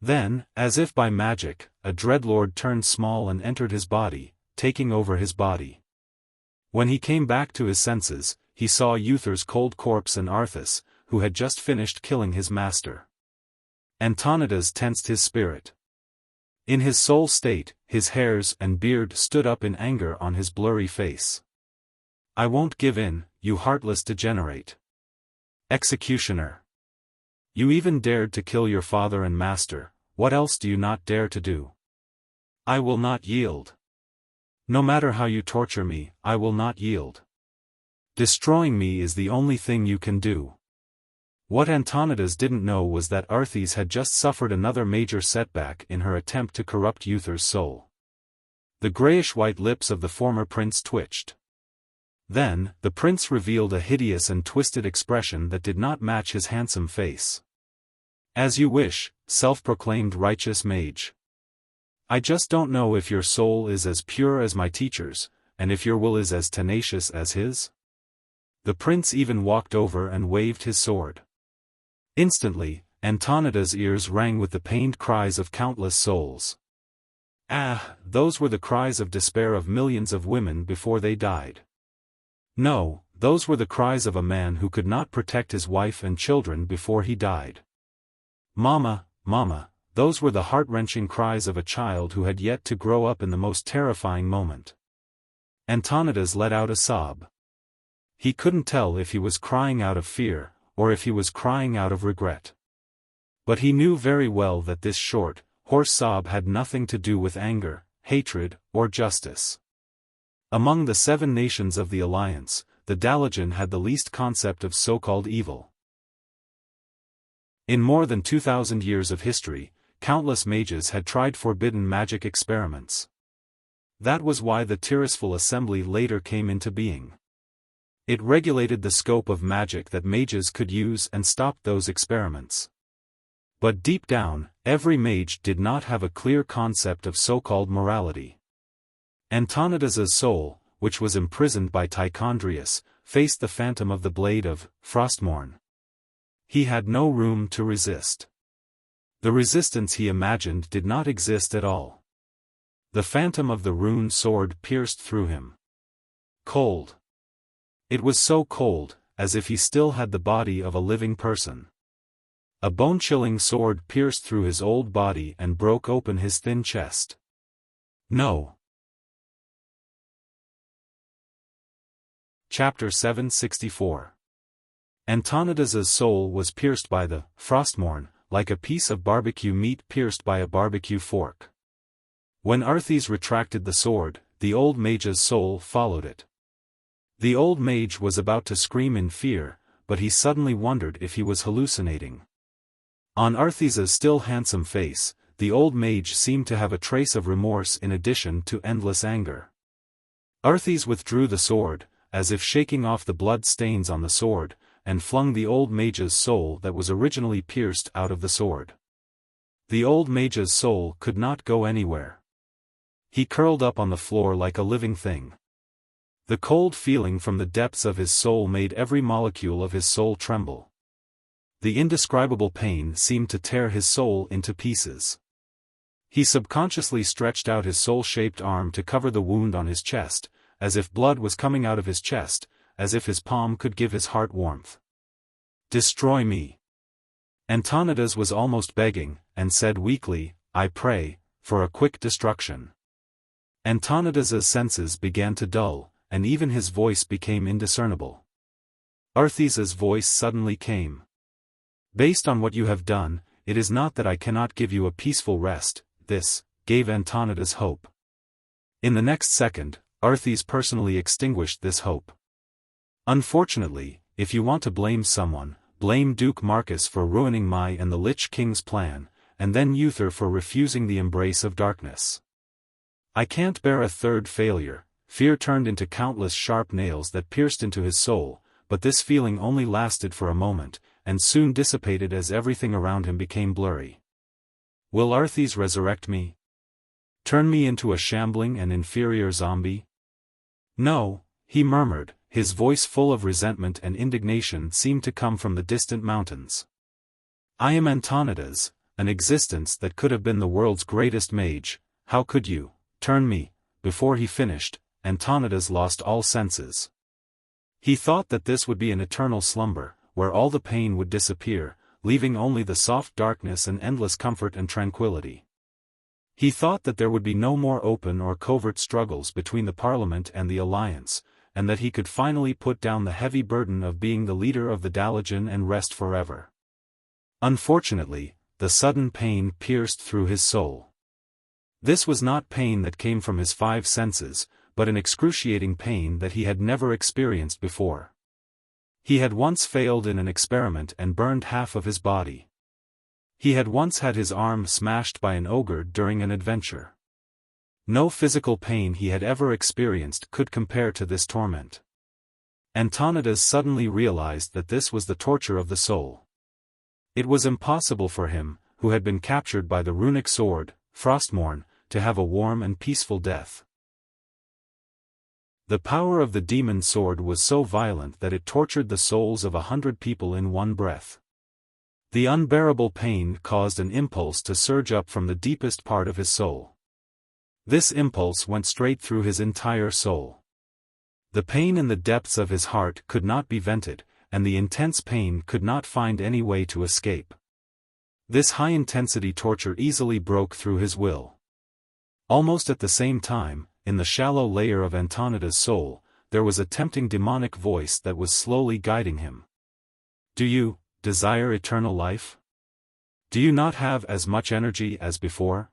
Then, as if by magic, a Dreadlord turned small and entered his body, taking over his body. When he came back to his senses, he saw Uther's cold corpse and Arthas, who had just finished killing his master. Antonidas tensed his spirit. In his soul state, his hairs and beard stood up in anger on his blurry face. "I won't give in, you heartless degenerate. Executioner. You even dared to kill your father and master, what else do you not dare to do? I will not yield. No matter how you torture me, I will not yield. Destroying me is the only thing you can do." What Antonidas didn't know was that Arthas had just suffered another major setback in her attempt to corrupt Uther's soul. The grayish-white lips of the former prince twitched. Then, the prince revealed a hideous and twisted expression that did not match his handsome face. "As you wish, self-proclaimed righteous mage. I just don't know if your soul is as pure as my teacher's, and if your will is as tenacious as his." The prince even walked over and waved his sword. Instantly, Antonida's ears rang with the pained cries of countless souls. Those were the cries of despair of millions of women before they died. No, those were the cries of a man who could not protect his wife and children before he died. "Mama, Mama," those were the heart-wrenching cries of a child who had yet to grow up in the most terrifying moment. Antonidas let out a sob. He couldn't tell if he was crying out of fear, or if he was crying out of regret. But he knew very well that this short, hoarse sob had nothing to do with anger, hatred, or justice. Among the 7 nations of the Alliance, the Dalajan had the least concept of so-called evil. In more than 2,000 years of history, countless mages had tried forbidden magic experiments. That was why the Tirisful Assembly later came into being. It regulated the scope of magic that mages could use and stopped those experiments. But deep down, every mage did not have a clear concept of so-called morality. Antonidas's soul, which was imprisoned by Tichondrius, faced the phantom of the blade of Frostmourne. He had no room to resist. The resistance he imagined did not exist at all. The phantom of the rune sword pierced through him. Cold. It was so cold, as if he still had the body of a living person. A bone-chilling sword pierced through his old body and broke open his thin chest. No. Chapter 764. Antonidas's soul was pierced by the Frostmourne, like a piece of barbecue meat pierced by a barbecue fork. When Arthas retracted the sword, the old mage's soul followed it. The old mage was about to scream in fear, but he suddenly wondered if he was hallucinating. On Arthas's still handsome face, the old mage seemed to have a trace of remorse in addition to endless anger. Arthas withdrew the sword, as if shaking off the blood stains on the sword, and flung the old mage's soul that was originally pierced out of the sword. The old mage's soul could not go anywhere. He curled up on the floor like a living thing. The cold feeling from the depths of his soul made every molecule of his soul tremble. The indescribable pain seemed to tear his soul into pieces. He subconsciously stretched out his soul-shaped arm to cover the wound on his chest, as if blood was coming out of his chest, as if his palm could give his heart warmth. "Destroy me." Antonidas was almost begging, and said weakly, "I pray, for a quick destruction." Antonidas's senses began to dull, and even his voice became indiscernible. Arthes's voice suddenly came. "Based on what you have done, it is not that I cannot give you a peaceful rest." This gave Antonidas hope. In the next second, Arthes personally extinguished this hope. "Unfortunately, if you want to blame someone, blame Duke Marcus for ruining my and the Lich King's plan, and then Uther for refusing the embrace of darkness. I can't bear a third failure." Fear turned into countless sharp nails that pierced into his soul, but this feeling only lasted for a moment, and soon dissipated as everything around him became blurry. "Will Arthes resurrect me? Turn me into a shambling and inferior zombie?" "No," he murmured, his voice full of resentment and indignation seemed to come from the distant mountains. "I am Antonidas, an existence that could have been the world's greatest mage. How could you turn me?" Before he finished, Antonidas lost all senses. He thought that this would be an eternal slumber, where all the pain would disappear, leaving only the soft darkness and endless comfort and tranquility. He thought that there would be no more open or covert struggles between the Parliament and the Alliance, and that he could finally put down the heavy burden of being the leader of the Dalajan and rest forever. Unfortunately, the sudden pain pierced through his soul. This was not pain that came from his five senses, but an excruciating pain that he had never experienced before. He had once failed in an experiment and burned half of his body. He had once had his arm smashed by an ogre during an adventure. No physical pain he had ever experienced could compare to this torment. Antonidas suddenly realized that this was the torture of the soul. It was impossible for him, who had been captured by the runic sword, Frostmourne, to have a warm and peaceful death. The power of the demon sword was so violent that it tortured the souls of 100 people in one breath. The unbearable pain caused an impulse to surge up from the deepest part of his soul. This impulse went straight through his entire soul. The pain in the depths of his heart could not be vented, and the intense pain could not find any way to escape. This high-intensity torture easily broke through his will. Almost at the same time, in the shallow layer of Antonidas' soul, there was a tempting demonic voice that was slowly guiding him. "Do you desire eternal life? Do you not have as much energy as before?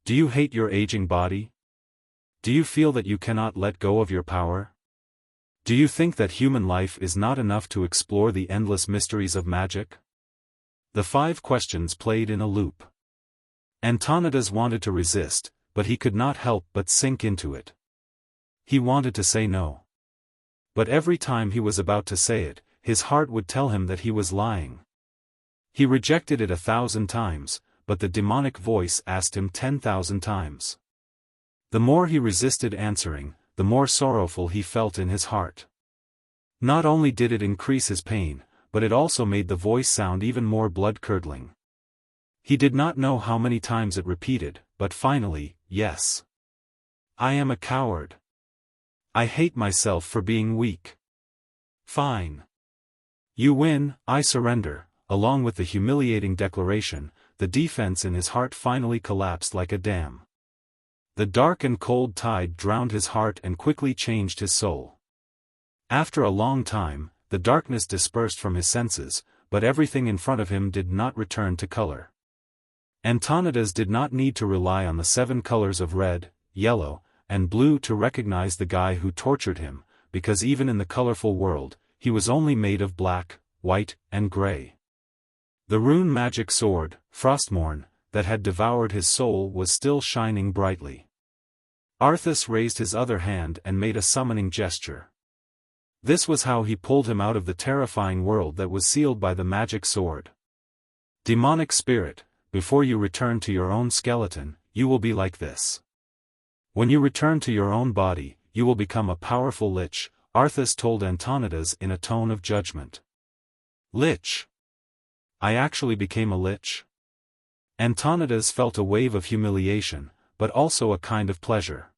Do you hate your aging body? Do you feel that you cannot let go of your power? Do you think that human life is not enough to explore the endless mysteries of magic?" The 5 questions played in a loop. Antonidas wanted to resist, but he could not help but sink into it. He wanted to say no. But every time he was about to say it, his heart would tell him that he was lying. He rejected it 1,000 times, but the demonic voice asked him 10,000 times. The more he resisted answering, the more sorrowful he felt in his heart. Not only did it increase his pain, but it also made the voice sound even more blood-curdling. He did not know how many times it repeated, but finally, "Yes. I am a coward. I hate myself for being weak. Fine. You win, I surrender." Along with the humiliating declaration, the defense in his heart finally collapsed like a dam. The dark and cold tide drowned his heart and quickly changed his soul. After a long time, the darkness dispersed from his senses, but everything in front of him did not return to color. Antonidas did not need to rely on the 7 colors of red, yellow, and blue to recognize the guy who tortured him, because even in the colorful world, he was only made of black, white, and gray. The rune magic sword, Frostmourne, that had devoured his soul was still shining brightly. Arthas raised his other hand and made a summoning gesture. This was how he pulled him out of the terrifying world that was sealed by the magic sword. "Demonic spirit, before you return to your own skeleton, you will be like this. When you return to your own body, you will become a powerful lich," Arthas told Antonidas in a tone of judgment. "Lich? I actually became a lich?" Antonidas felt a wave of humiliation, but also a kind of pleasure.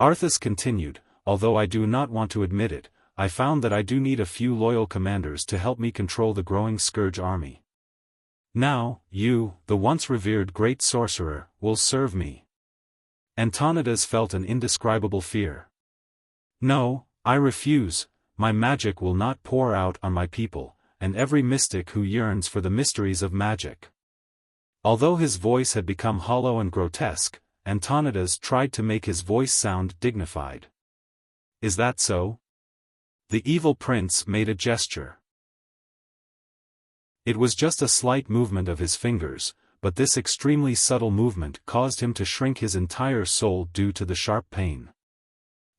Arthas continued, "Although I do not want to admit it, I found that I do need a few loyal commanders to help me control the growing Scourge army. Now, you, the once revered great sorcerer, will serve me. Antonidas felt an indescribable fear. No, I refuse, my magic will not pour out on my people, and every mystic who yearns for the mysteries of magic. Although his voice had become hollow and grotesque, Antonidas tried to make his voice sound dignified. Is that so? The evil prince made a gesture. It was just a slight movement of his fingers, but this extremely subtle movement caused him to shrink his entire soul due to the sharp pain.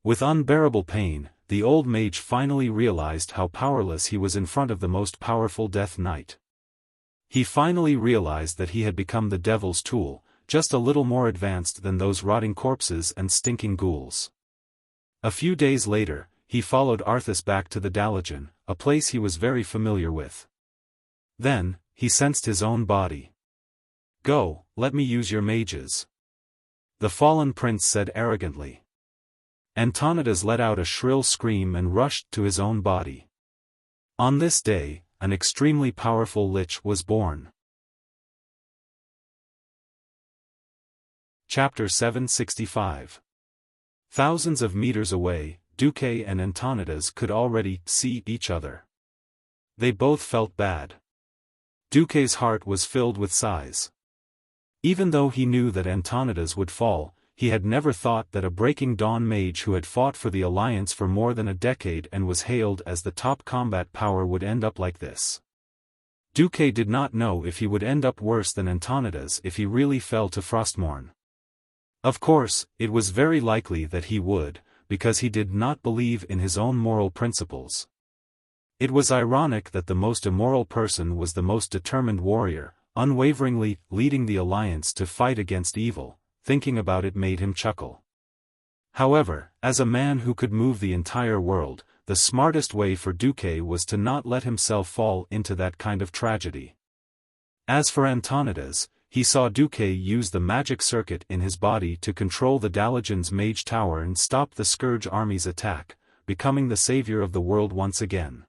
With unbearable pain, the old mage finally realized how powerless he was in front of the most powerful Death Knight. He finally realized that he had become the devil's tool, just a little more advanced than those rotting corpses and stinking ghouls. A few days later, he followed Arthas back to the Dalajan, a place he was very familiar with. Then, he sensed his own body. Go, let me use your mages. The fallen prince said arrogantly. Antonidas let out a shrill scream and rushed to his own body. On this day, an extremely powerful lich was born. Chapter 765. Thousands of meters away, Duque and Antonidas could already see each other. They both felt bad. Duque's heart was filled with sighs. Even though he knew that Antonidas would fall, he had never thought that a Breaking Dawn mage who had fought for the Alliance for more than a decade and was hailed as the top combat power would end up like this. Duque did not know if he would end up worse than Antonidas if he really fell to Frostmourne. Of course, it was very likely that he would, because he did not believe in his own moral principles. It was ironic that the most immoral person was the most determined warrior, unwaveringly leading the Alliance to fight against evil. Thinking about it made him chuckle. However, as a man who could move the entire world, the smartest way for Duque was to not let himself fall into that kind of tragedy. As for Antonidas, he saw Duque use the magic circuit in his body to control the Dalajan's mage tower and stop the Scourge army's attack, becoming the savior of the world once again.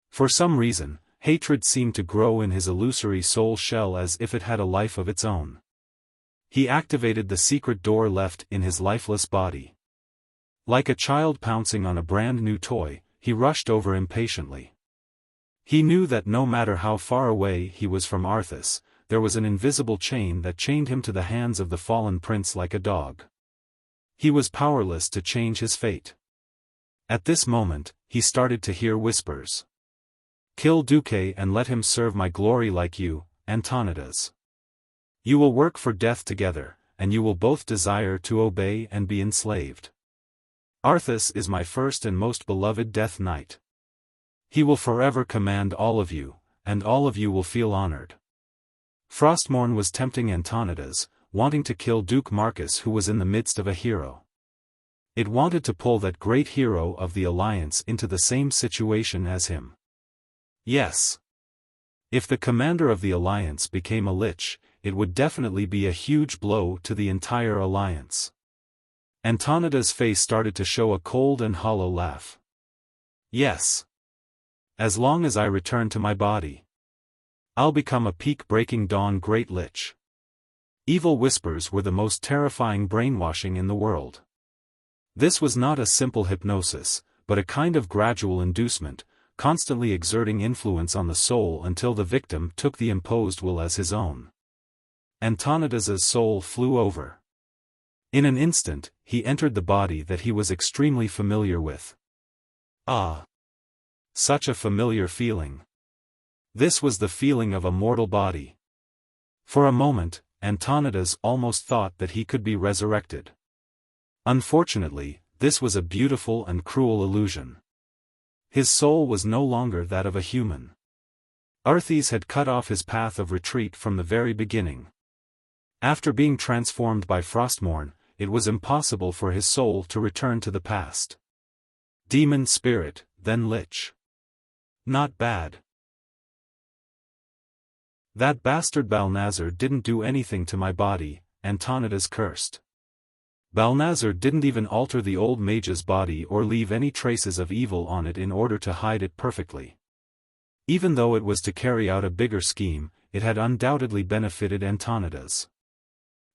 For some reason, hatred seemed to grow in his illusory soul shell as if it had a life of its own. He activated the secret door left in his lifeless body. Like a child pouncing on a brand new toy, he rushed over impatiently. He knew that no matter how far away he was from Arthas, there was an invisible chain that chained him to the hands of the fallen prince like a dog. He was powerless to change his fate. At this moment, he started to hear whispers. Kill Duque and let him serve my glory like you, Antonidas. You will work for death together, and you will both desire to obey and be enslaved. Arthas is my first and most beloved Death Knight. He will forever command all of you, and all of you will feel honored. Frostmourne was tempting Antonidas, wanting to kill Duke Marcus who was in the midst of a hero. It wanted to pull that great hero of the Alliance into the same situation as him. Yes. If the commander of the Alliance became a lich, it would definitely be a huge blow to the entire Alliance. Antonidas' face started to show a cold and hollow laugh. Yes. As long as I return to my body, I'll become a peak-breaking dawn great lich. Evil whispers were the most terrifying brainwashing in the world. This was not a simple hypnosis, but a kind of gradual inducement, constantly exerting influence on the soul until the victim took the imposed will as his own. Antonidas's soul flew over. In an instant, he entered the body that he was extremely familiar with. Ah! Such a familiar feeling. This was the feeling of a mortal body. For a moment, Antonidas almost thought that he could be resurrected. Unfortunately, this was a beautiful and cruel illusion. His soul was no longer that of a human. Arthas had cut off his path of retreat from the very beginning. After being transformed by Frostmourne, it was impossible for his soul to return to the past. Demon spirit, then lich. Not bad. That bastard Balnazar didn't do anything to my body, Antonidas cursed. Balnazar didn't even alter the old mage's body or leave any traces of evil on it in order to hide it perfectly. Even though it was to carry out a bigger scheme, it had undoubtedly benefited Antonidas.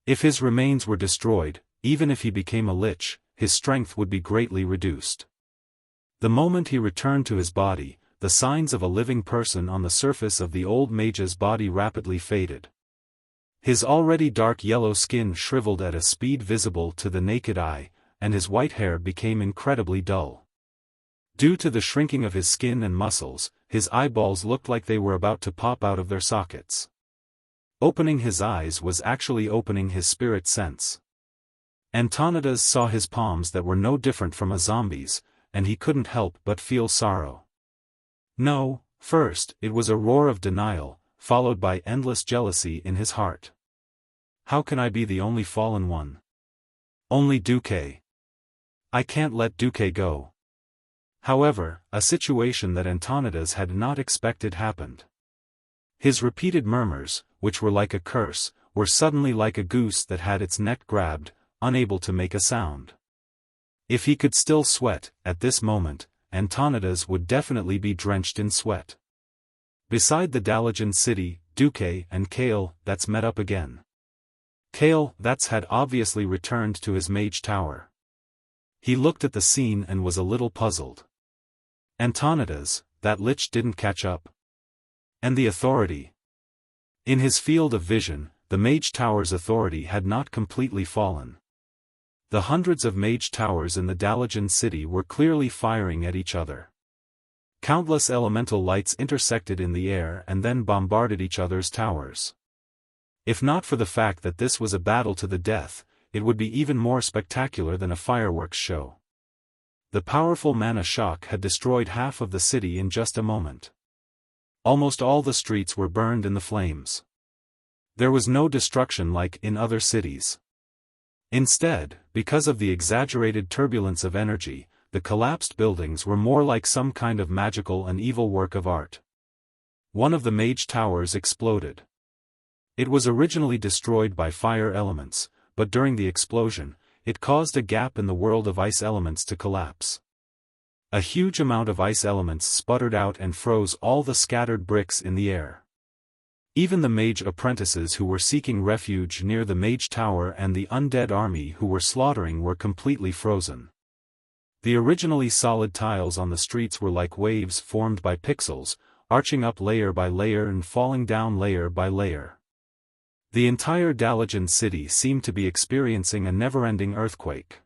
If his remains were destroyed, even if he became a lich, his strength would be greatly reduced. The moment he returned to his body, the signs of a living person on the surface of the old mage's body rapidly faded. His already dark yellow skin shriveled at a speed visible to the naked eye, and his white hair became incredibly dull. Due to the shrinking of his skin and muscles, his eyeballs looked like they were about to pop out of their sockets. Opening his eyes was actually opening his spirit sense. Antonidas saw his palms that were no different from a zombie's, and he couldn't help but feel sorrow. No, first, it was a roar of denial, followed by endless jealousy in his heart. How can I be the only fallen one? Only Duque. I can't let Duque go. However, a situation that Antonidas had not expected happened. His repeated murmurs, which were like a curse, were suddenly like a goose that had its neck grabbed, unable to make a sound. If he could still sweat, at this moment, Antonidas would definitely be drenched in sweat. Beside the Dalajan city, Duque and Kale, that's met up again. Kale, that's had obviously returned to his mage tower. He looked at the scene and was a little puzzled. Antonidas, that lich didn't catch up. And the authority. In his field of vision, the mage tower's authority had not completely fallen. The hundreds of mage towers in the Dalajan city were clearly firing at each other. Countless elemental lights intersected in the air and then bombarded each other's towers. If not for the fact that this was a battle to the death, it would be even more spectacular than a fireworks show. The powerful mana shock had destroyed half of the city in just a moment. Almost all the streets were burned in the flames. There was no destruction like in other cities. Instead, because of the exaggerated turbulence of energy, the collapsed buildings were more like some kind of magical and evil work of art. One of the mage towers exploded. It was originally destroyed by fire elements, but during the explosion, it caused a gap in the world of ice elements to collapse. A huge amount of ice elements sputtered out and froze all the scattered bricks in the air. Even the mage apprentices who were seeking refuge near the mage tower and the undead army who were slaughtering were completely frozen. The originally solid tiles on the streets were like waves formed by pixels, arching up layer by layer and falling down layer by layer. The entire Dalajan city seemed to be experiencing a never-ending earthquake.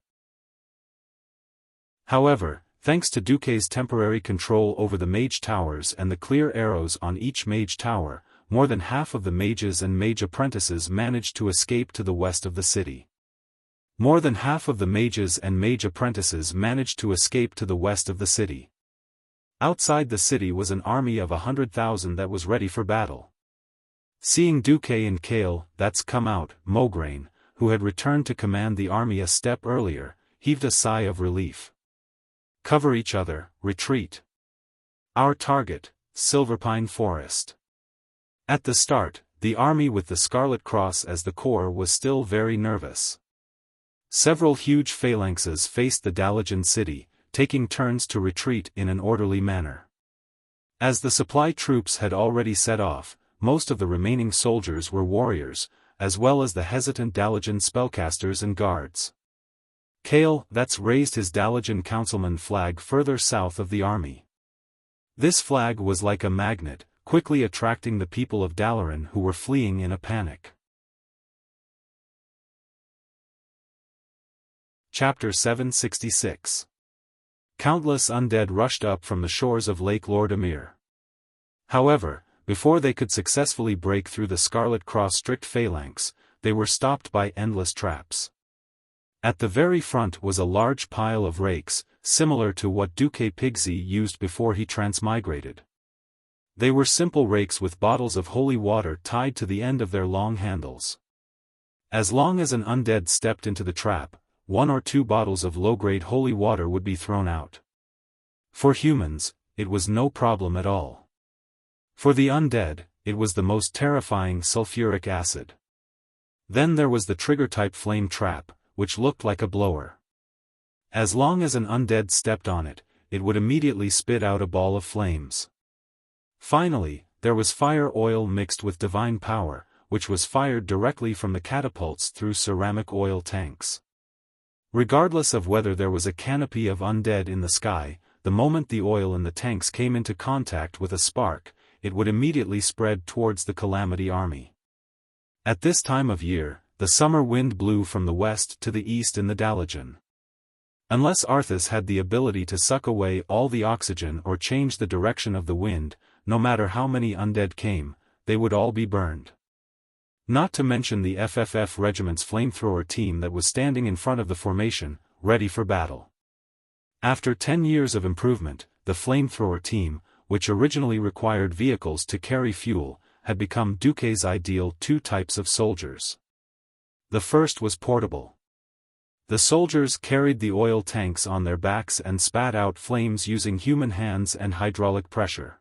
However, thanks to Duque's temporary control over the mage towers and the clear arrows on each mage tower, more than half of the mages and mage apprentices managed to escape to the west of the city. More than half of the mages and mage apprentices managed to escape to the west of the city. Outside the city was an army of 100,000 that was ready for battle. Seeing Duque and Kale, that's come out, Mograine, who had returned to command the army a step earlier, heaved a sigh of relief. Cover each other, retreat. Our target, Silverpine Forest. At the start, the army with the Scarlet Cross as the core was still very nervous. Several huge phalanxes faced the Dalajan city, taking turns to retreat in an orderly manner. As the supply troops had already set off, most of the remaining soldiers were warriors, as well as the hesitant Dalajan spellcasters and guards. Kale, that's raised his Dalajan councilman flag further south of the army. This flag was like a magnet, quickly attracting the people of Dalaran who were fleeing in a panic. Chapter 766. Countless undead rushed up from the shores of Lake Lord Amir. However, before they could successfully break through the Scarlet Cross strict phalanx, they were stopped by endless traps. At the very front was a large pile of rakes, similar to what Duque Pigsy used before he transmigrated. They were simple rakes with bottles of holy water tied to the end of their long handles. As long as an undead stepped into the trap, 1 or 2 bottles of low-grade holy water would be thrown out. For humans, it was no problem at all. For the undead, it was the most terrifying sulfuric acid. Then there was the trigger-type flame trap, which looked like a blower. As long as an undead stepped on it, it would immediately spit out a ball of flames. Finally, there was fire oil mixed with divine power, which was fired directly from the catapults through ceramic oil tanks. Regardless of whether there was a canopy of undead in the sky, the moment the oil in the tanks came into contact with a spark, it would immediately spread towards the Calamity army. At this time of year, the summer wind blew from the west to the east in the Dalajan. Unless Arthas had the ability to suck away all the oxygen or change the direction of the wind, no matter how many undead came, they would all be burned. Not to mention the FFF regiment's flamethrower team that was standing in front of the formation, ready for battle. After 10 years of improvement, the flamethrower team, which originally required vehicles to carry fuel, had become Duque's ideal two types of soldiers. The first was portable. The soldiers carried the oil tanks on their backs and spat out flames using human hands and hydraulic pressure.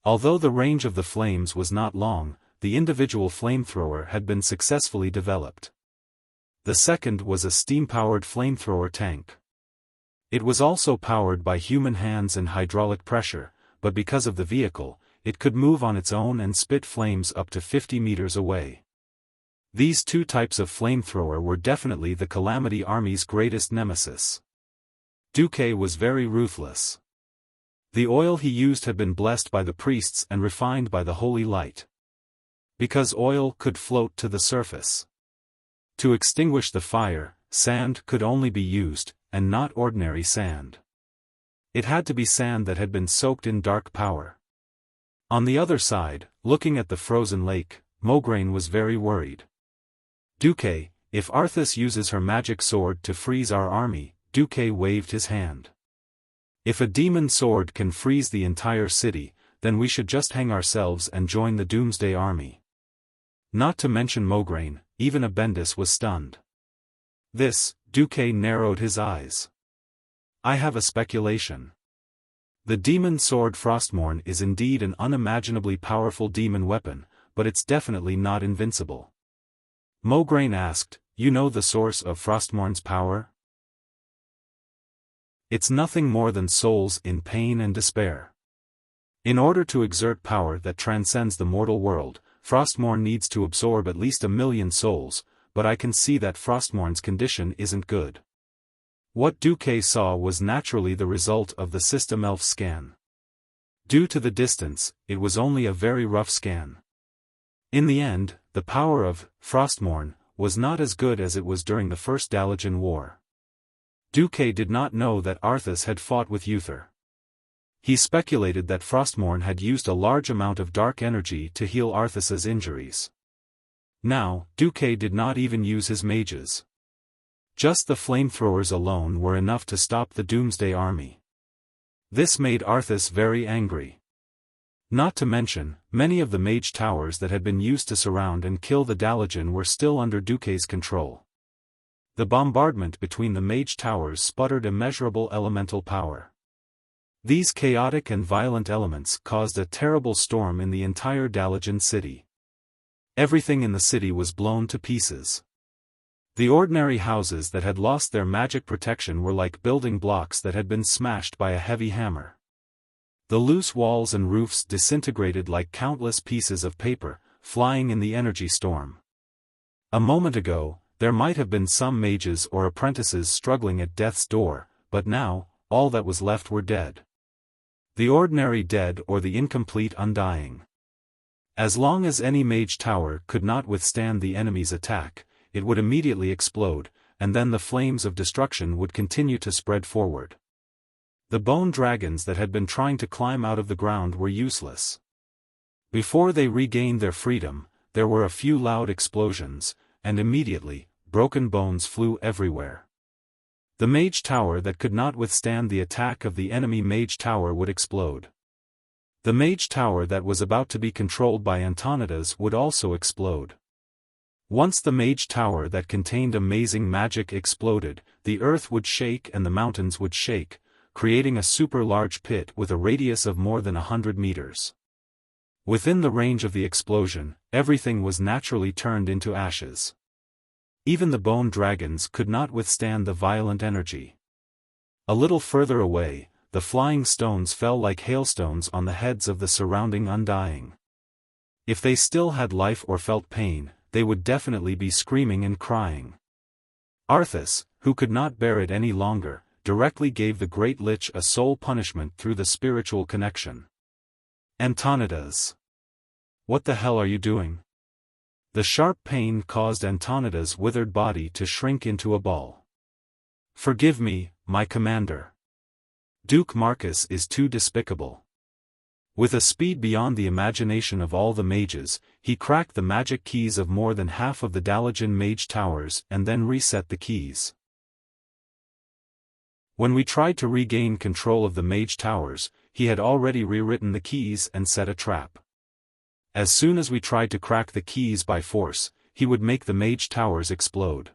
Although the range of the flames was not long, the individual flamethrower had been successfully developed. The second was a steam-powered flamethrower tank. It was also powered by human hands and hydraulic pressure, but because of the vehicle, it could move on its own and spit flames up to 50 meters away. These two types of flamethrower were definitely the Calamity Army's greatest nemesis. Duque was very ruthless. The oil he used had been blessed by the priests and refined by the holy light. Because oil could float to the surface. To extinguish the fire, sand could only be used, and not ordinary sand. It had to be sand that had been soaked in dark power. On the other side, looking at the frozen lake, Mograine was very worried. Duque, if Arthas uses her magic sword to freeze our army, Duque waved his hand. If a demon sword can freeze the entire city, then we should just hang ourselves and join the Doomsday army. Not to mention Mograine, even Abendis was stunned. This, Duque narrowed his eyes. I have a speculation. The demon sword Frostmourne is indeed an unimaginably powerful demon weapon, but it's definitely not invincible. Mograine asked, you know the source of Frostmourne's power? It's nothing more than souls in pain and despair. In order to exert power that transcends the mortal world, Frostmourne needs to absorb at least 1,000,000 souls, but I can see that Frostmourne's condition isn't good. What Duque saw was naturally the result of the System Elf scan. Due to the distance, it was only a very rough scan. In the end, the power of Frostmourne was not as good as it was during the First Dalajan War. Duque did not know that Arthas had fought with Uther. He speculated that Frostmourne had used a large amount of dark energy to heal Arthas's injuries. Now, Duque did not even use his mages. Just the flamethrowers alone were enough to stop the Doomsday army. This made Arthas very angry. Not to mention, many of the mage towers that had been used to surround and kill the Dalajan were still under Duque's control. The bombardment between the mage towers sputtered immeasurable elemental power. These chaotic and violent elements caused a terrible storm in the entire Dalajan city. Everything in the city was blown to pieces. The ordinary houses that had lost their magic protection were like building blocks that had been smashed by a heavy hammer. The loose walls and roofs disintegrated like countless pieces of paper, flying in the energy storm. A moment ago, there might have been some mages or apprentices struggling at death's door, but now, all that was left were dead. The ordinary dead or the incomplete undying. As long as any mage tower could not withstand the enemy's attack, it would immediately explode, and then the flames of destruction would continue to spread forward. The bone dragons that had been trying to climb out of the ground were useless. Before they regained their freedom, there were a few loud explosions, and immediately, broken bones flew everywhere. The mage tower that could not withstand the attack of the enemy mage tower would explode. The mage tower that was about to be controlled by Antonidas would also explode. Once the mage tower that contained amazing magic exploded, the earth would shake and the mountains would shake, creating a super large pit with a radius of more than 100 meters. Within the range of the explosion, everything was naturally turned into ashes. Even the bone dragons could not withstand the violent energy. A little further away, the flying stones fell like hailstones on the heads of the surrounding undying. If they still had life or felt pain, they would definitely be screaming and crying. Arthas, who could not bear it any longer, directly gave the Great Lich a soul punishment through the spiritual connection. Antonidas. What the hell are you doing? The sharp pain caused Antonidas' withered body to shrink into a ball. Forgive me, my commander. Duke Marcus is too despicable. With a speed beyond the imagination of all the mages, he cracked the magic keys of more than half of the Dalajan mage towers and then reset the keys. When we tried to regain control of the mage towers, he had already rewritten the keys and set a trap. As soon as we tried to crack the keys by force, he would make the mage towers explode.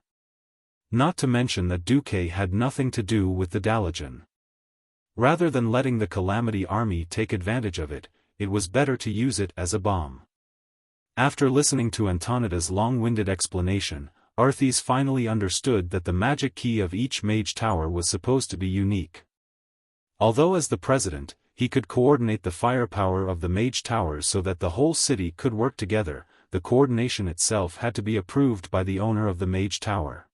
Not to mention that Duke had nothing to do with the Dalajan. Rather than letting the Calamity Army take advantage of it, it was better to use it as a bomb. After listening to Antonidas' long-winded explanation, Arthas finally understood that the magic key of each mage tower was supposed to be unique. Although as the president, he could coordinate the firepower of the mage towers so that the whole city could work together, the coordination itself had to be approved by the owner of the mage tower.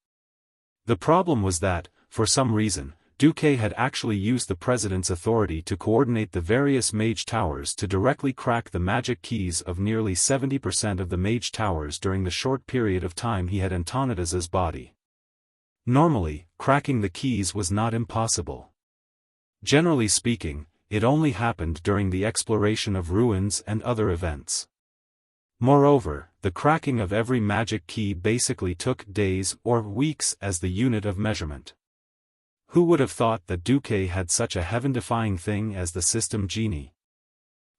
The problem was that, for some reason, Duque had actually used the president's authority to coordinate the various mage towers to directly crack the magic keys of nearly 70% of the mage towers during the short period of time he had Antonidas's body. Normally, cracking the keys was not impossible. Generally speaking, it only happened during the exploration of ruins and other events. Moreover, the cracking of every magic key basically took days or weeks as the unit of measurement. Who would have thought that Duque had such a heaven-defying thing as the system genie?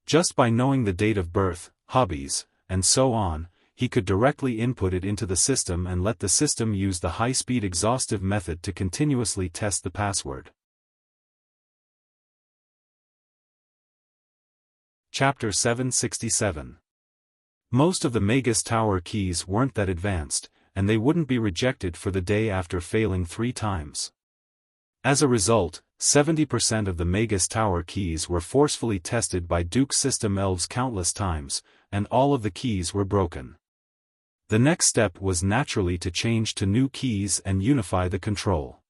Just by knowing the date of birth, hobbies, and so on, he could directly input it into the system and let the system use the high-speed exhaustive method to continuously test the password. Chapter 767. Most of the Magus Tower keys weren't that advanced, and they wouldn't be rejected for the day after failing 3 times. As a result, 70% of the Magus Tower keys were forcefully tested by Duke's system elves countless times, and all of the keys were broken. The next step was naturally to change to new keys and unify the control.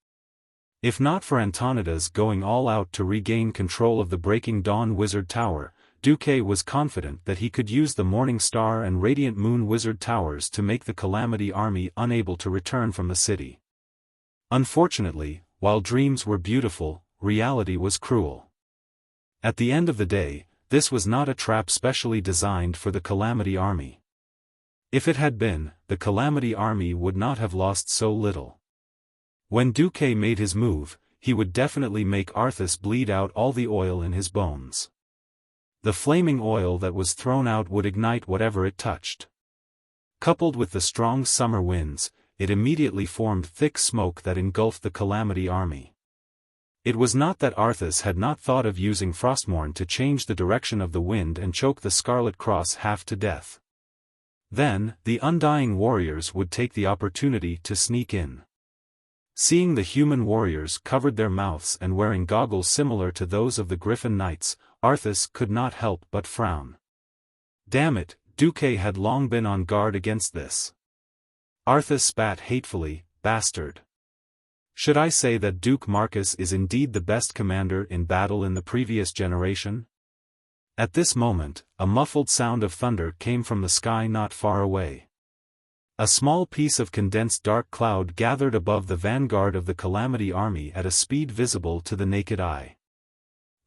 If not for Antonidas going all out to regain control of the Breaking Dawn Wizard Tower, Duque was confident that he could use the Morning Star and Radiant Moon Wizard Towers to make the Calamity Army unable to return from the city. Unfortunately, while dreams were beautiful, reality was cruel. At the end of the day, this was not a trap specially designed for the Calamity Army. If it had been, the Calamity Army would not have lost so little. When Duque made his move, he would definitely make Arthas bleed out all the oil in his bones. The flaming oil that was thrown out would ignite whatever it touched. Coupled with the strong summer winds, it immediately formed thick smoke that engulfed the Calamity Army. It was not that Arthas had not thought of using Frostmourne to change the direction of the wind and choke the Scarlet Cross half to death. Then, the Undying Warriors would take the opportunity to sneak in. Seeing the human warriors covered their mouths and wearing goggles similar to those of the Griffin Knights, Arthas could not help but frown. Damn it, Duque had long been on guard against this. Arthas spat hatefully, bastard. Should I say that Duke Marcus is indeed the best commander in battle in the previous generation? At this moment, a muffled sound of thunder came from the sky not far away. A small piece of condensed dark cloud gathered above the vanguard of the Calamity Army at a speed visible to the naked eye.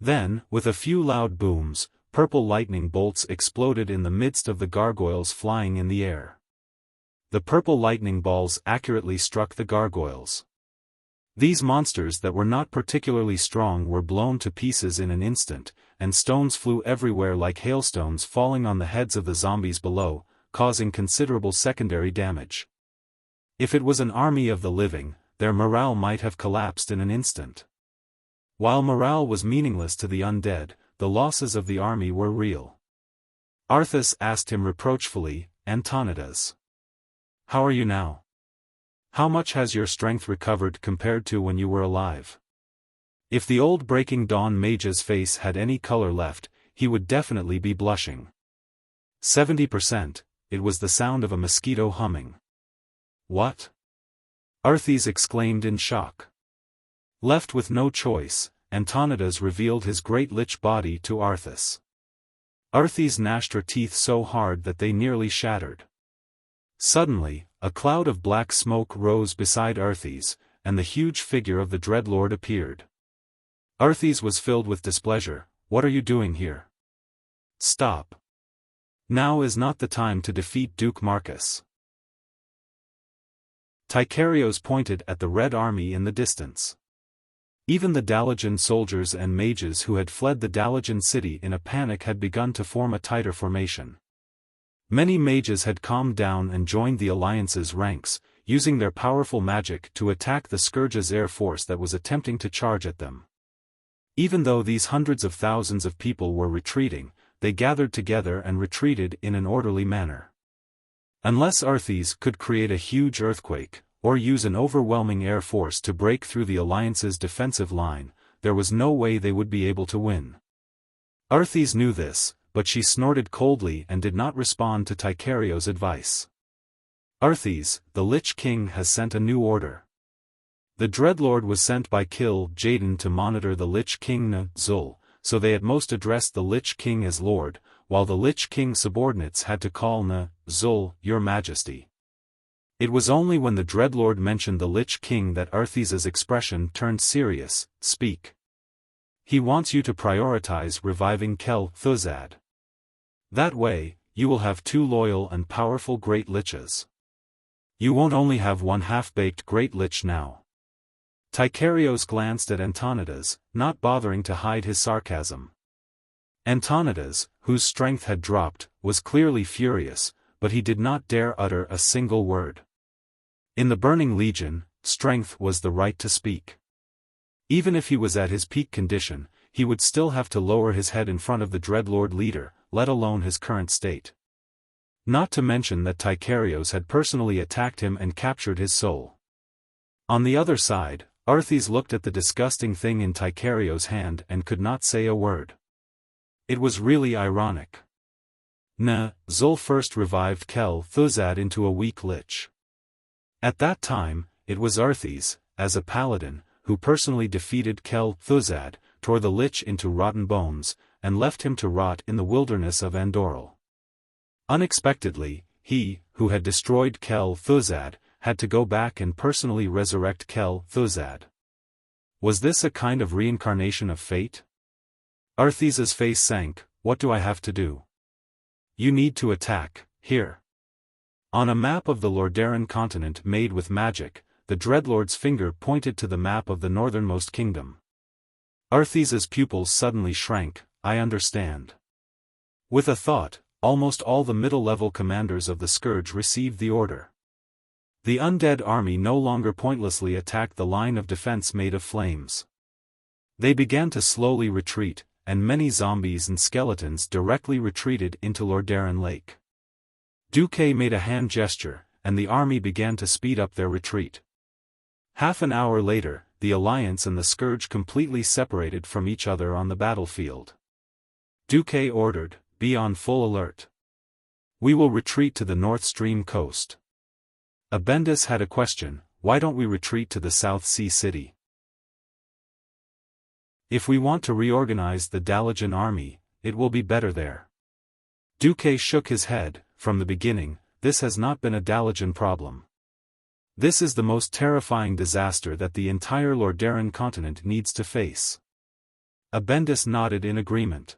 Then, with a few loud booms, purple lightning bolts exploded in the midst of the gargoyles flying in the air. The purple lightning balls accurately struck the gargoyles. These monsters that were not particularly strong were blown to pieces in an instant, and stones flew everywhere like hailstones falling on the heads of the zombies below, causing considerable secondary damage. If it was an army of the living, their morale might have collapsed in an instant. While morale was meaningless to the undead, the losses of the army were real. Arthas asked him reproachfully, "Antonidas, how are you now? How much has your strength recovered compared to when you were alive?" If the old Breaking Dawn mage's face had any color left, he would definitely be blushing. 70%, it was the sound of a mosquito humming. What? Arthas exclaimed in shock. Left with no choice, Antonidas revealed his great lich body to Arthas. Arthas gnashed her teeth so hard that they nearly shattered. Suddenly, a cloud of black smoke rose beside Arthas, and the huge figure of the Dreadlord appeared. Arthas was filled with displeasure. What are you doing here? Stop. Now is not the time to defeat Duke Marcus. Ticarios pointed at the Red Army in the distance. Even the Dalajan soldiers and mages who had fled the Dalajan city in a panic had begun to form a tighter formation. Many mages had calmed down and joined the Alliance's ranks, using their powerful magic to attack the Scourge's air force that was attempting to charge at them. Even though these hundreds of thousands of people were retreating, they gathered together and retreated in an orderly manner. Unless Arthas could create a huge earthquake, or use an overwhelming air force to break through the Alliance's defensive line, there was no way they would be able to win. Arthas knew this, but she snorted coldly and did not respond to Ticarios' advice. Arthas, the Lich King has sent a new order. The Dreadlord was sent by Kil Jaden to monitor the Lich King Zul, so they at most addressed the Lich King as Lord, while the Lich King's subordinates had to call Zul, Your Majesty. It was only when the Dreadlord mentioned the Lich King that Arthas's expression turned serious. Speak. He wants you to prioritize reviving Kel Thuzad. That way, you will have two loyal and powerful Great Liches. You won't only have one half-baked Great Lich now. Ticarios glanced at Antonidas, not bothering to hide his sarcasm. Antonidas, whose strength had dropped, was clearly furious, but he did not dare utter a single word. In the Burning Legion, strength was the right to speak. Even if he was at his peak condition, he would still have to lower his head in front of the Dreadlord leader, let alone his current state. Not to mention that Ticarios had personally attacked him and captured his soul. On the other side, Arthas looked at the disgusting thing in Ticarios' hand and could not say a word. It was really ironic. Zul first revived Kel Thuzad into a weak lich. At that time, it was Arthas, as a paladin, who personally defeated Kel Thuzad, tore the lich into rotten bones, and left him to rot in the wilderness of Andoril. Unexpectedly, he, who had destroyed Kel Thuzad, had to go back and personally resurrect Kel Thuzad. Was this a kind of reincarnation of fate? Arthas's face sank. What do I have to do? You need to attack, here. On a map of the Lordaeron continent made with magic, the Dreadlord's finger pointed to the map of the northernmost kingdom. Arthas's pupils suddenly shrank. I understand. With a thought, almost all the middle-level commanders of the Scourge received the order. The undead army no longer pointlessly attacked the line of defense made of flames. They began to slowly retreat, and many zombies and skeletons directly retreated into Lordaeron Lake. Duque made a hand gesture, and the army began to speed up their retreat. Half an hour later, the Alliance and the Scourge completely separated from each other on the battlefield. Duque ordered, be on full alert. We will retreat to the North Stream coast. Abendus had a question, why don't we retreat to the South Sea city? If we want to reorganize the Dalajan army, it will be better there. Duque shook his head. From the beginning, this has not been a Dalajan problem. This is the most terrifying disaster that the entire Lordaeron continent needs to face. Abendus nodded in agreement.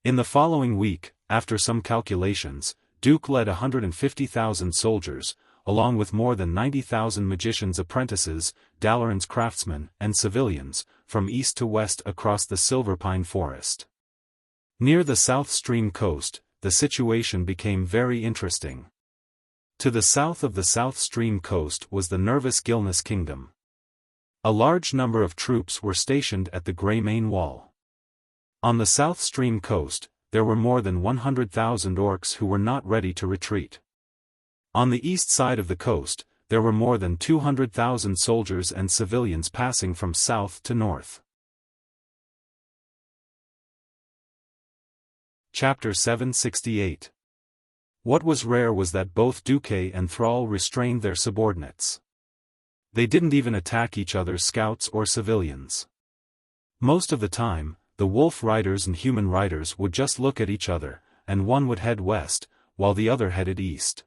In the following week, after some calculations, Duke led 150,000 soldiers, along with more than 90,000 magicians' apprentices, Dalaran's craftsmen, and civilians, from east to west across the Silverpine Forest. Near the South Stream coast, the situation became very interesting. To the south of the South Stream coast was the Nervous Gilness Kingdom. A large number of troops were stationed at the Greymane Wall. On the South Stream coast, there were more than 100,000 orcs who were not ready to retreat. On the east side of the coast, there were more than 200,000 soldiers and civilians passing from south to north. Chapter 768. What was rare was that both Duque and Thrall restrained their subordinates. They didn't even attack each other's scouts or civilians. Most of the time, the wolf riders and human riders would just look at each other, and one would head west, while the other headed east.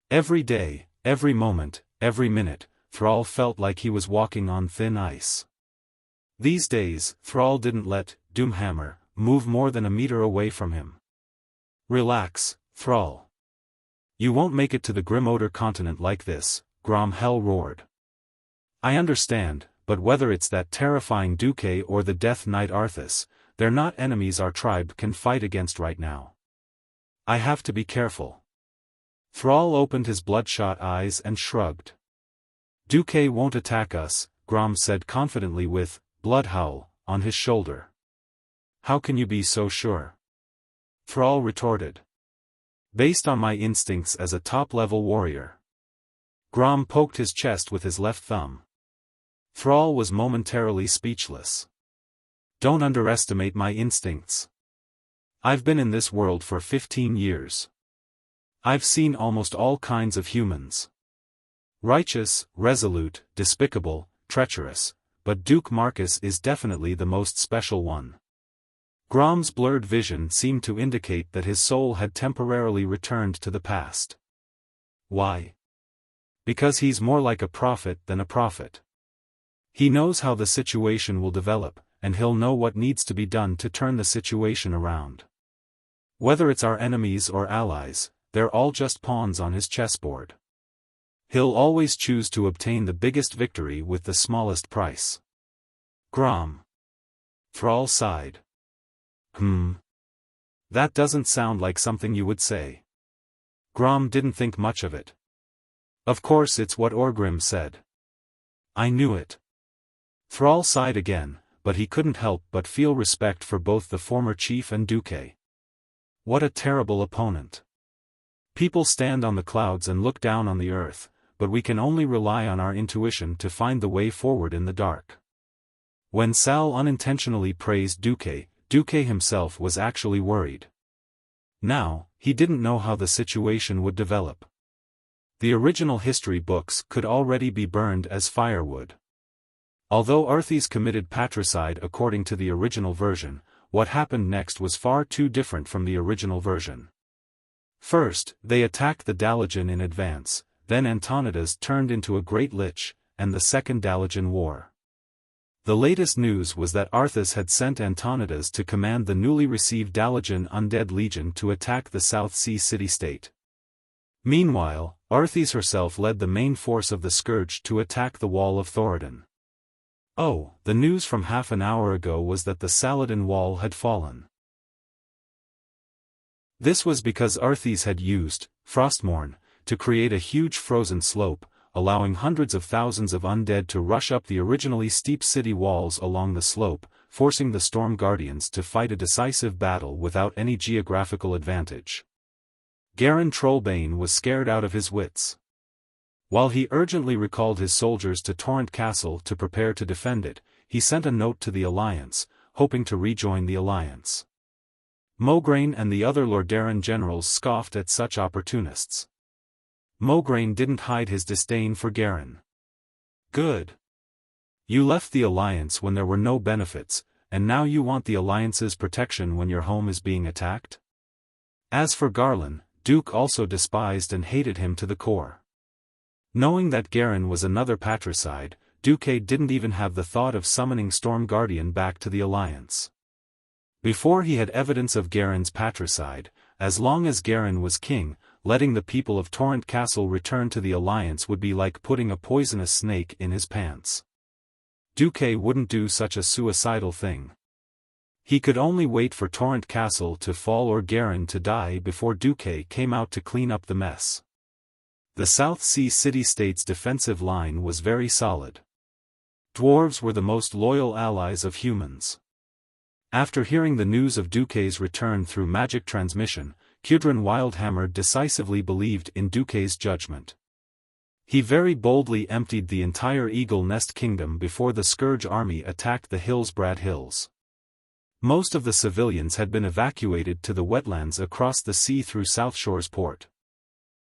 Every day, every moment, every minute, Thrall felt like he was walking on thin ice. These days, Thrall didn't let Doomhammer move more than a meter away from him. "Relax, Thrall. You won't make it to the Grimodor continent like this," Gromhell roared. "I understand, but whether it's that terrifying Duque or the Death Knight Arthas, they're not enemies our tribe can fight against right now. I have to be careful." Thrall opened his bloodshot eyes and shrugged. "Duque won't attack us," Grom said confidently with Bloodhowl on his shoulder. "How can you be so sure?" Thrall retorted. "Based on my instincts as a top-level warrior." Grom poked his chest with his left thumb. Thrall was momentarily speechless. "Don't underestimate my instincts. I've been in this world for 15 years. I've seen almost all kinds of humans. Righteous, resolute, despicable, treacherous, but Duke Marcus is definitely the most special one." Grom's blurred vision seemed to indicate that his soul had temporarily returned to the past. "Why?" "Because he's more like a prophet than a prophet. He knows how the situation will develop, and he'll know what needs to be done to turn the situation around. Whether it's our enemies or allies, they're all just pawns on his chessboard. He'll always choose to obtain the biggest victory with the smallest price." "Grom." Thrall sighed. That doesn't sound like something you would say." Grom didn't think much of it. "Of course it's what Orgrim said." "I knew it." Thrall sighed again, but he couldn't help but feel respect for both the former chief and Duque. What a terrible opponent. People stand on the clouds and look down on the earth, but we can only rely on our intuition to find the way forward in the dark. When Sal unintentionally praised Duque, Duque himself was actually worried. Now, he didn't know how the situation would develop. The original history books could already be burned as firewood. Although Arthas committed patricide according to the original version, what happened next was far too different from the original version. First, they attacked the Dalajan in advance, then Antonidas turned into a great lich, and the Second Dalajan War. The latest news was that Arthas had sent Antonidas to command the newly received Dalajan Undead Legion to attack the South Sea city-state. Meanwhile, Arthas herself led the main force of the Scourge to attack the Wall of Thoradin. Oh, the news from half an hour ago was that the Saladin Wall had fallen. This was because Arthas had used Frostmourne to create a huge frozen slope, allowing hundreds of thousands of undead to rush up the originally steep city walls along the slope, forcing the Storm Guardians to fight a decisive battle without any geographical advantage. Garen Trollbane was scared out of his wits. While he urgently recalled his soldiers to Torrent Castle to prepare to defend it, he sent a note to the Alliance, hoping to rejoin the Alliance. Mograine and the other Lordaeron generals scoffed at such opportunists. Mograine didn't hide his disdain for Garen. "Good. You left the Alliance when there were no benefits, and now you want the Alliance's protection when your home is being attacked?" As for Garland, Duke also despised and hated him to the core. Knowing that Garen was another patricide, Duque didn't even have the thought of summoning Storm Guardian back to the Alliance. Before he had evidence of Garen's patricide, as long as Garen was king, letting the people of Torrent Castle return to the Alliance would be like putting a poisonous snake in his pants. Duque wouldn't do such a suicidal thing. He could only wait for Torrent Castle to fall or Garen to die before Duque came out to clean up the mess. The South Sea city-state's defensive line was very solid. Dwarves were the most loyal allies of humans. After hearing the news of Duque's return through magic transmission, Kudrin Wildhammer decisively believed in Duque's judgment. He very boldly emptied the entire Eagle Nest Kingdom before the Scourge army attacked the Hillsbrad Hills. Most of the civilians had been evacuated to the wetlands across the sea through South Shore's port.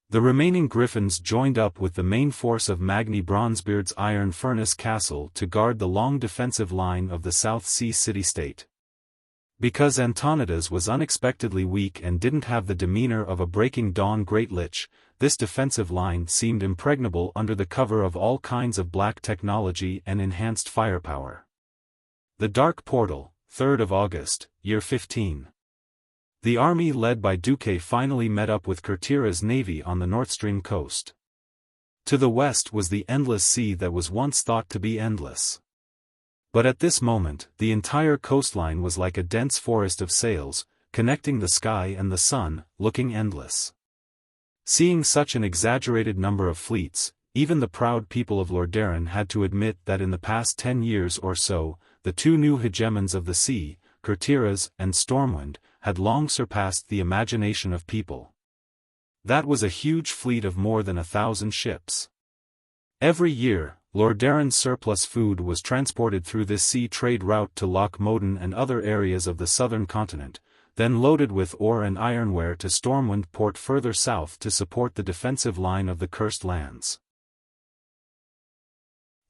The remaining griffins joined up with the main force of Magni Bronzebeard's Iron Furnace Castle to guard the long defensive line of the South Sea city-state. Because Antonidas was unexpectedly weak and didn't have the demeanor of a Breaking Dawn Great Lich, this defensive line seemed impregnable under the cover of all kinds of black technology and enhanced firepower. The Dark Portal, 3rd of August, Year 15. The army led by Duque finally met up with Kurtira's navy on the North Stream coast. To the west was the endless sea that was once thought to be endless. But at this moment, the entire coastline was like a dense forest of sails, connecting the sky and the sun, looking endless. Seeing such an exaggerated number of fleets, even the proud people of Lordaeron had to admit that in the past 10 years or so, the two new hegemons of the sea, Kurtira's and Stormwind, had long surpassed the imagination of people. That was a huge fleet of more than 1,000 ships. Every year, Lordaeron's surplus food was transported through this sea trade route to Loch Moden and other areas of the southern continent, then loaded with ore and ironware to Stormwind Port further south to support the defensive line of the Cursed Lands.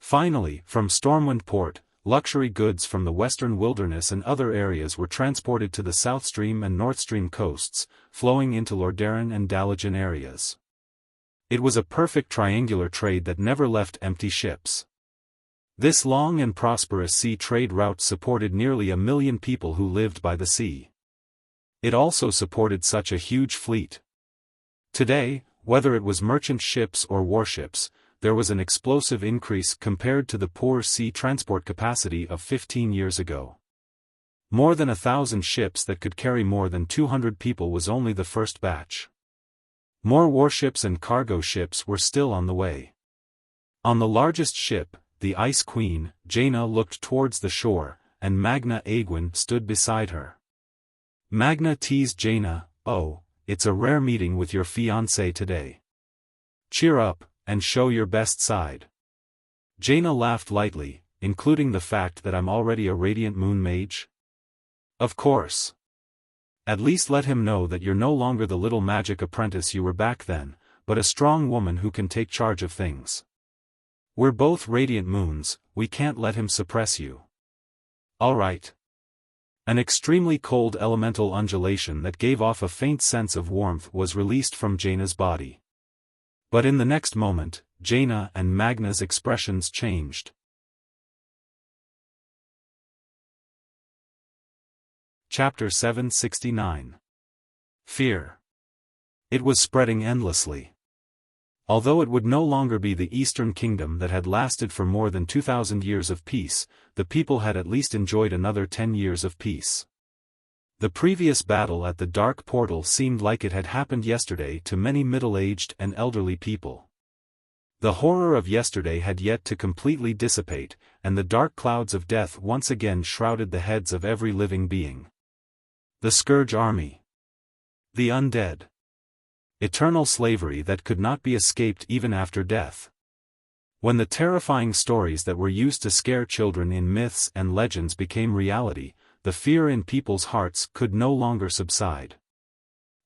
Finally, from Stormwind Port, luxury goods from the western wilderness and other areas were transported to the South Stream and North Stream coasts, flowing into Lordaeron and Dalagen areas. It was a perfect triangular trade that never left empty ships. This long and prosperous sea trade route supported nearly 1 million people who lived by the sea. It also supported such a huge fleet. Today, whether it was merchant ships or warships, there was an explosive increase compared to the poor sea transport capacity of 15 years ago. More than 1,000 ships that could carry more than 200 people was only the first batch. More warships and cargo ships were still on the way. On the largest ship, the Ice Queen, Jaina looked towards the shore, and Magna Aegwin stood beside her. Magna teased Jaina, "Oh, it's a rare meeting with your fiancé today. Cheer up, and show your best side." Jaina laughed lightly, including the fact that I'm already a Radiant Moon Mage. Of course. At least let him know that you're no longer the little magic apprentice you were back then, but a strong woman who can take charge of things. We're both Radiant Moons, we can't let him suppress you. All right. An extremely cold elemental undulation that gave off a faint sense of warmth was released from Jaina's body. But in the next moment, Jaina and Magna's expressions changed. Chapter 769. Fear. It was spreading endlessly. Although it would no longer be the Eastern Kingdom that had lasted for more than 2,000 years of peace, the people had at least enjoyed another 10 years of peace. The previous battle at the Dark Portal seemed like it had happened yesterday to many middle-aged and elderly people. The horror of yesterday had yet to completely dissipate, and the dark clouds of death once again shrouded the heads of every living being. The Scourge Army. The undead. Eternal slavery that could not be escaped even after death. When the terrifying stories that were used to scare children in myths and legends became reality, the fear in people's hearts could no longer subside.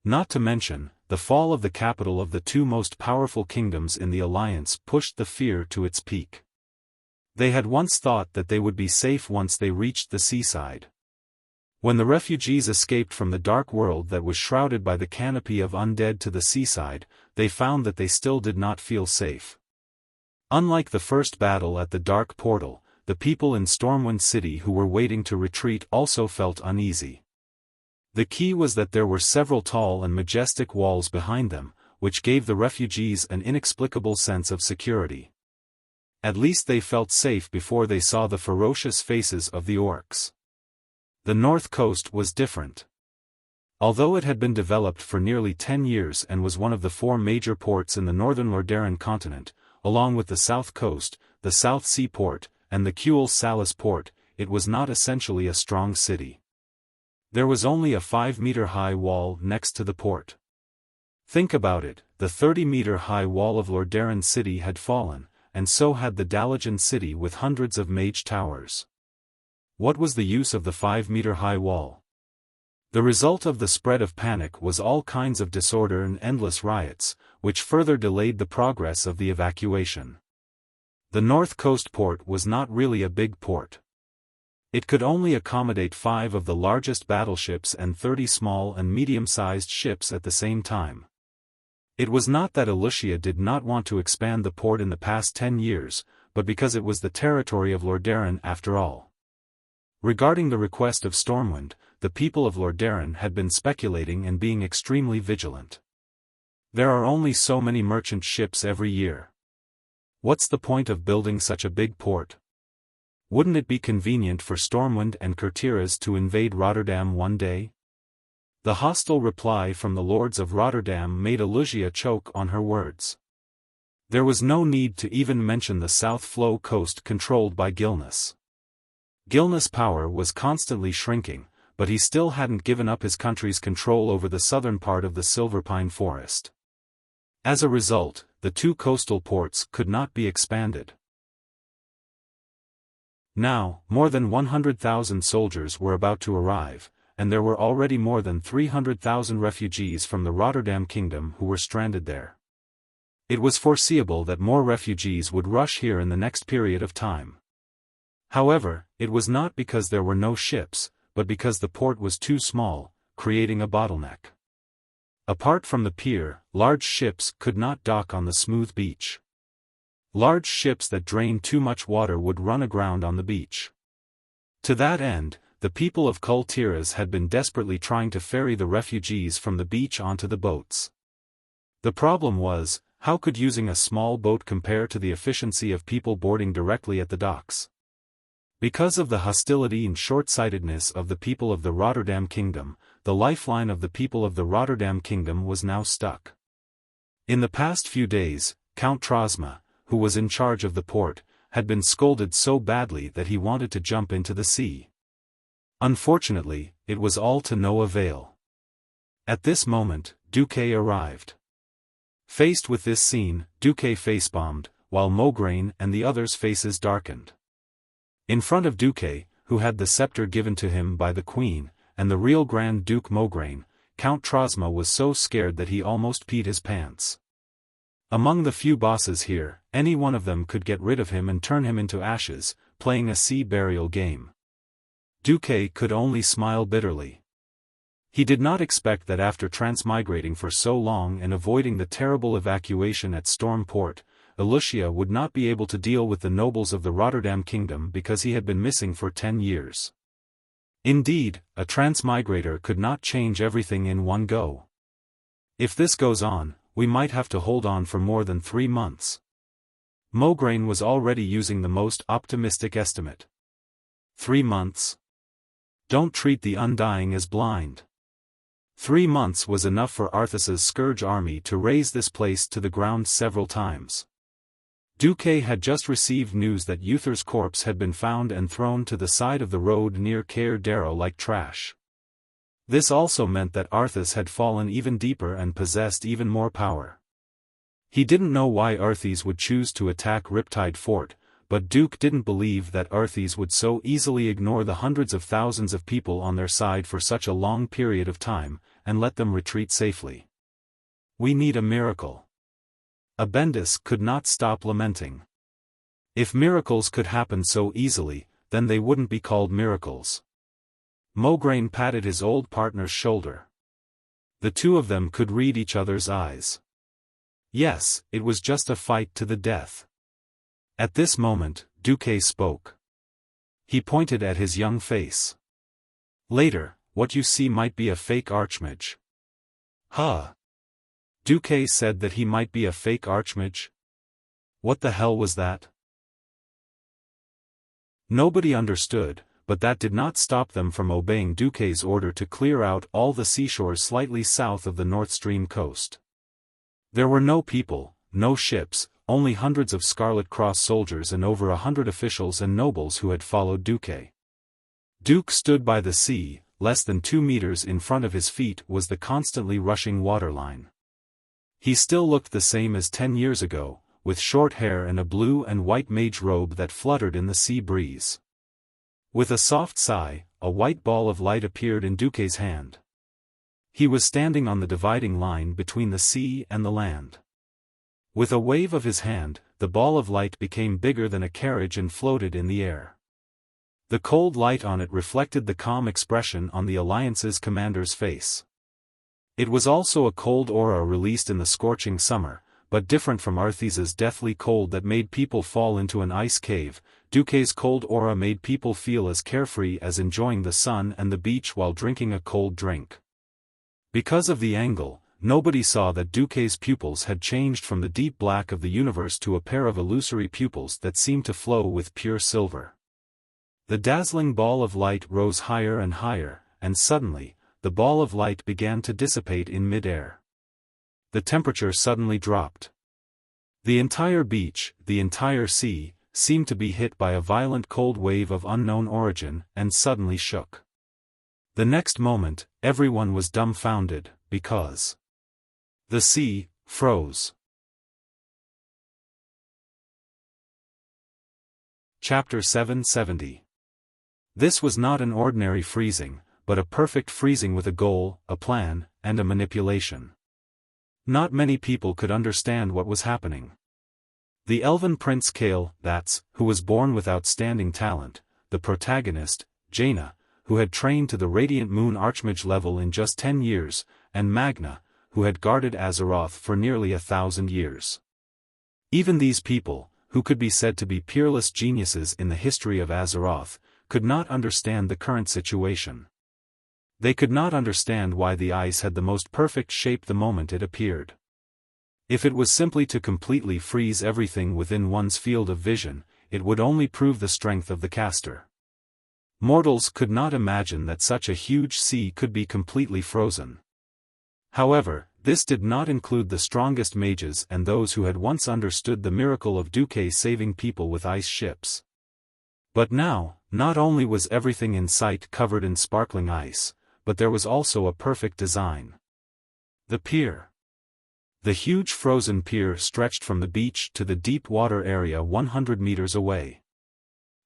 Not to mention, the fall of the capital of the two most powerful kingdoms in the alliance pushed the fear to its peak. They had once thought that they would be safe once they reached the seaside. When the refugees escaped from the dark world that was shrouded by the canopy of undead to the seaside, they found that they still did not feel safe. Unlike the first battle at the Dark Portal, the people in Stormwind City who were waiting to retreat also felt uneasy. The key was that there were several tall and majestic walls behind them, which gave the refugees an inexplicable sense of security. At least they felt safe before they saw the ferocious faces of the orcs. The north coast was different. Although it had been developed for nearly 10 years and was one of the 4 major ports in the northern Lordaeron continent, along with the south coast, the South Sea Port, and the Kuel Salis Port, it was not essentially a strong city. There was only a 5-meter-high wall next to the port. Think about it, the 30-meter-high wall of Lordaeron City had fallen, and so had the Dalagen City with hundreds of mage towers. What was the use of the 5-meter-high wall? The result of the spread of panic was all kinds of disorder and endless riots, which further delayed the progress of the evacuation. The North Coast port was not really a big port. It could only accommodate 5 of the largest battleships and 30 small and medium-sized ships at the same time. It was not that Wuxia did not want to expand the port in the past 10 years, but because it was the territory of Lordaeron after all. Regarding the request of Stormwind, the people of Lordaeron had been speculating and being extremely vigilant. There are only so many merchant ships every year. What's the point of building such a big port? Wouldn't it be convenient for Stormwind and Courtiers to invade Rotterdam one day? The hostile reply from the lords of Rotterdam made Wuxia choke on her words. There was no need to even mention the South Flow coast controlled by Gilnas. Gilnas' power was constantly shrinking, but he still hadn't given up his country's control over the southern part of the Silverpine Forest. As a result, the 2 coastal ports could not be expanded. Now, more than 100,000 soldiers were about to arrive, and there were already more than 300,000 refugees from the Rotterdam Kingdom who were stranded there. It was foreseeable that more refugees would rush here in the next period of time. However, it was not because there were no ships, but because the port was too small, creating a bottleneck. Apart from the pier, large ships could not dock on the smooth beach. Large ships that drained too much water would run aground on the beach. To that end, the people of Courtiers had been desperately trying to ferry the refugees from the beach onto the boats. The problem was, how could using a small boat compare to the efficiency of people boarding directly at the docks? Because of the hostility and short-sightedness of the people of the Rotterdam Kingdom, the lifeline of the people of the Rotterdam Kingdom was now stuck. In the past few days, Count Trosma, who was in charge of the port, had been scolded so badly that he wanted to jump into the sea. Unfortunately, it was all to no avail. At this moment, Duque arrived. Faced with this scene, Duque face-bombed, while Mograine and the others' faces darkened. In front of Duque, who had the scepter given to him by the Queen, and the real Grand Duke Mograine, Count Trosma was so scared that he almost peed his pants. Among the few bosses here, any one of them could get rid of him and turn him into ashes, playing a sea burial game. Duque could only smile bitterly. He did not expect that after transmigrating for so long and avoiding the terrible evacuation at Storm Port, Wuxia would not be able to deal with the nobles of the Rotterdam Kingdom because he had been missing for 10 years. Indeed, a transmigrator could not change everything in one go. If this goes on, we might have to hold on for more than 3 months. Mograine was already using the most optimistic estimate. 3 months? Don't treat the Undying as blind. 3 months was enough for Arthas's Scourge army to raze this place to the ground several times. Duque had just received news that Uther's corpse had been found and thrown to the side of the road near Cair Darrow like trash. This also meant that Arthas had fallen even deeper and possessed even more power. He didn't know why Arthas would choose to attack Riptide Fort, but Duke didn't believe that Arthas would so easily ignore the hundreds of thousands of people on their side for such a long period of time, and let them retreat safely. We need a miracle. Abendis could not stop lamenting. If miracles could happen so easily, then they wouldn't be called miracles. Mograine patted his old partner's shoulder. The two of them could read each other's eyes. Yes, it was just a fight to the death. At this moment, Duque spoke. He pointed at his young face. Later, what you see might be a fake archmage. Huh? Duque said that he might be a fake archmage? What the hell was that? Nobody understood, but that did not stop them from obeying Duque's order to clear out all the seashores slightly south of the North Stream coast. There were no people, no ships, only hundreds of Scarlet Cross soldiers and over 100 officials and nobles who had followed Duque. Duke stood by the sea, less than 2 meters in front of his feet was the constantly rushing waterline. He still looked the same as 10 years ago, with short hair and a blue and white mage robe that fluttered in the sea breeze. With a soft sigh, a white ball of light appeared in Duque's hand. He was standing on the dividing line between the sea and the land. With a wave of his hand, the ball of light became bigger than a carriage and floated in the air. The cold light on it reflected the calm expression on the Alliance's commander's face. It was also a cold aura released in the scorching summer, but different from Arthes's deathly cold that made people fall into an ice cave. Duque's cold aura made people feel as carefree as enjoying the sun and the beach while drinking a cold drink. Because of the angle, nobody saw that Duque's pupils had changed from the deep black of the universe to a pair of illusory pupils that seemed to flow with pure silver. The dazzling ball of light rose higher and higher, and suddenly, the ball of light began to dissipate in mid-air. The temperature suddenly dropped. The entire beach, the entire sea, seemed to be hit by a violent cold wave of unknown origin, and suddenly shook. The next moment, everyone was dumbfounded, because the sea froze. Chapter 770. This was not an ordinary freezing, but a perfect freezing with a goal, a plan, and a manipulation. Not many people could understand what was happening. The elven prince Kale, who was born with outstanding talent, the protagonist, Jaina, who had trained to the Radiant Moon Archmage level in just 10 years, and Magna, who had guarded Azeroth for nearly 1,000 years. Even these people, who could be said to be peerless geniuses in the history of Azeroth, could not understand the current situation. They could not understand why the ice had the most perfect shape the moment it appeared. If it was simply to completely freeze everything within one's field of vision, it would only prove the strength of the caster. Mortals could not imagine that such a huge sea could be completely frozen. However, this did not include the strongest mages and those who had once understood the miracle of Duque saving people with ice ships. But now, not only was everything in sight covered in sparkling ice, but there was also a perfect design. The pier. The huge frozen pier stretched from the beach to the deep water area 100 meters away.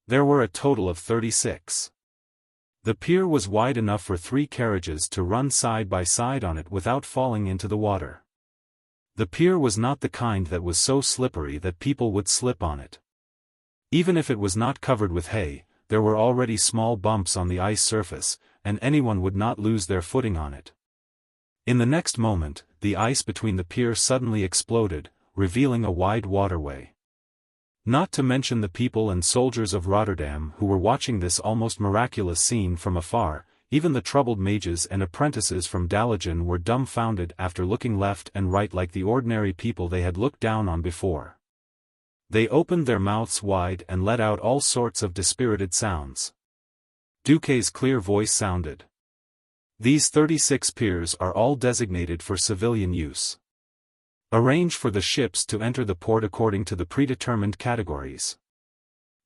There were a total of 36. The pier was wide enough for 3 carriages to run side by side on it without falling into the water. The pier was not the kind that was so slippery that people would slip on it. Even if it was not covered with hay, there were already small bumps on the ice surface, and anyone would not lose their footing on it. In the next moment, the ice between the pier suddenly exploded, revealing a wide waterway. Not to mention the people and soldiers of Rotterdam who were watching this almost miraculous scene from afar. Even the troubled mages and apprentices from Dalagen were dumbfounded after looking left and right like the ordinary people they had looked down on before. They opened their mouths wide and let out all sorts of dispirited sounds. Duque's clear voice sounded. These 36 piers are all designated for civilian use. Arrange for the ships to enter the port according to the predetermined categories.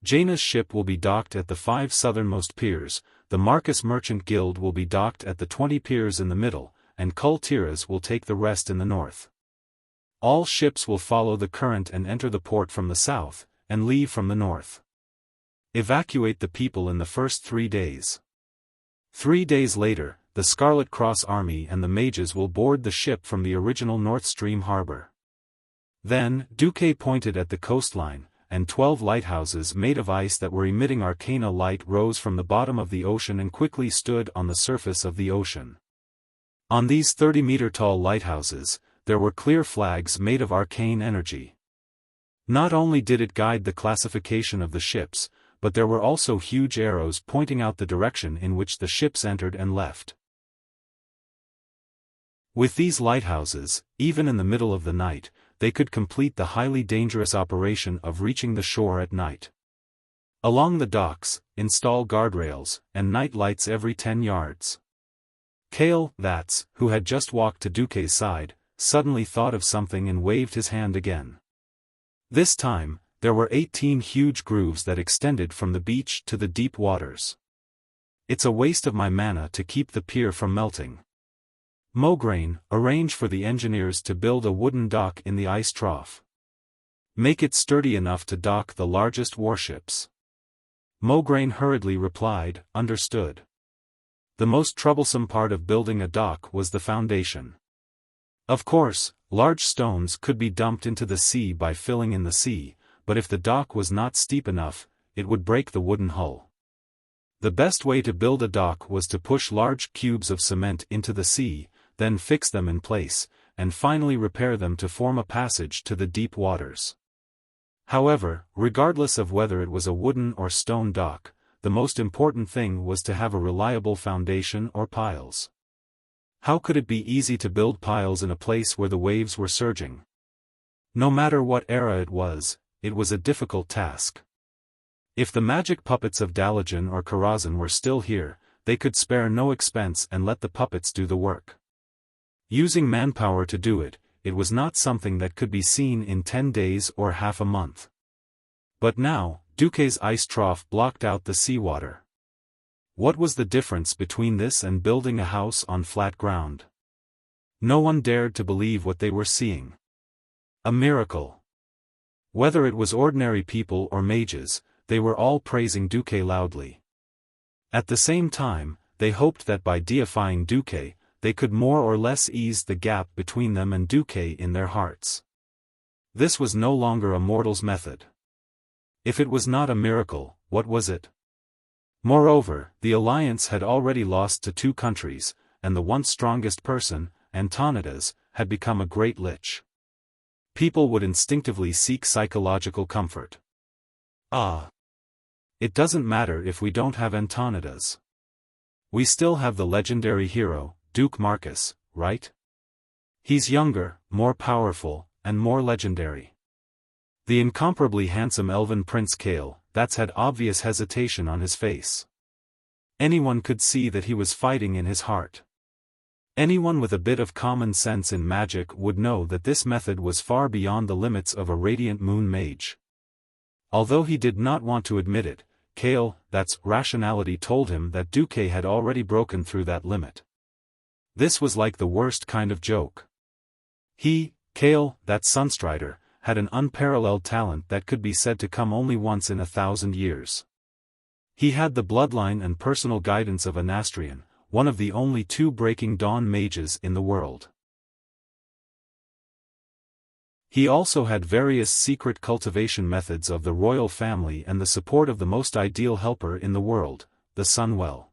Jaina's ship will be docked at the 5 southernmost piers, the Marcus Merchant Guild will be docked at the 20 piers in the middle, and Kul Tiras will take the rest in the north. All ships will follow the current and enter the port from the south, and leave from the north. Evacuate the people in the first 3 days. 3 days later, the Scarlet Cross Army and the mages will board the ship from the original North Stream harbor. Then, Duque pointed at the coastline, and 12 lighthouses made of ice that were emitting arcana light rose from the bottom of the ocean and quickly stood on the surface of the ocean. On these 30-meter-tall lighthouses, there were clear flags made of arcane energy. Not only did it guide the classification of the ships, but there were also huge arrows pointing out the direction in which the ships entered and left. With these lighthouses, even in the middle of the night, they could complete the highly dangerous operation of reaching the shore at night. Along the docks, install guardrails, and night lights every 10 yards. Kale, who had just walked to Duque's side, suddenly thought of something and waved his hand again. This time, there were 18 huge grooves that extended from the beach to the deep waters. It's a waste of my mana to keep the pier from melting. Mograine, arrange for the engineers to build a wooden dock in the ice trough. Make it sturdy enough to dock the largest warships. Mograine hurriedly replied, understood. The most troublesome part of building a dock was the foundation. Of course, large stones could be dumped into the sea by filling in the sea, but if the dock was not steep enough, it would break the wooden hull. The best way to build a dock was to push large cubes of cement into the sea, then fix them in place, and finally repair them to form a passage to the deep waters. However, regardless of whether it was a wooden or stone dock, the most important thing was to have a reliable foundation or piles. How could it be easy to build piles in a place where the waves were surging? No matter what era it was a difficult task. If the magic puppets of Dalajan or Karazhan were still here, they could spare no expense and let the puppets do the work. Using manpower to do it, it was not something that could be seen in 10 days or half a month. But now, Duque's ice trough blocked out the seawater. What was the difference between this and building a house on flat ground? No one dared to believe what they were seeing. A miracle. Whether it was ordinary people or mages, they were all praising Duque loudly. At the same time, they hoped that by deifying Duque, they could more or less ease the gap between them and Duque in their hearts. This was no longer a mortal's method. If it was not a miracle, what was it? Moreover, the alliance had already lost to 2 countries, and the once strongest person, Antonidas, had become a great lich. People would instinctively seek psychological comfort. It doesn't matter if we don't have Antonidas. We still have the legendary hero, Duke Marcus, right? He's younger, more powerful, and more legendary. The incomparably handsome elven Prince Kale, that's had obvious hesitation on his face. Anyone could see that he was fighting in his heart. Anyone with a bit of common sense in magic would know that this method was far beyond the limits of a radiant moon mage. Although he did not want to admit it, Kale, that's rationality told him that Duque had already broken through that limit. This was like the worst kind of joke. He, Kale, that Sunstrider, had an unparalleled talent that could be said to come only once in 1,000 years. He had the bloodline and personal guidance of Anastrian, one of the only 2 Breaking Dawn mages in the world. He also had various secret cultivation methods of the royal family and the support of the most ideal helper in the world, the Sunwell.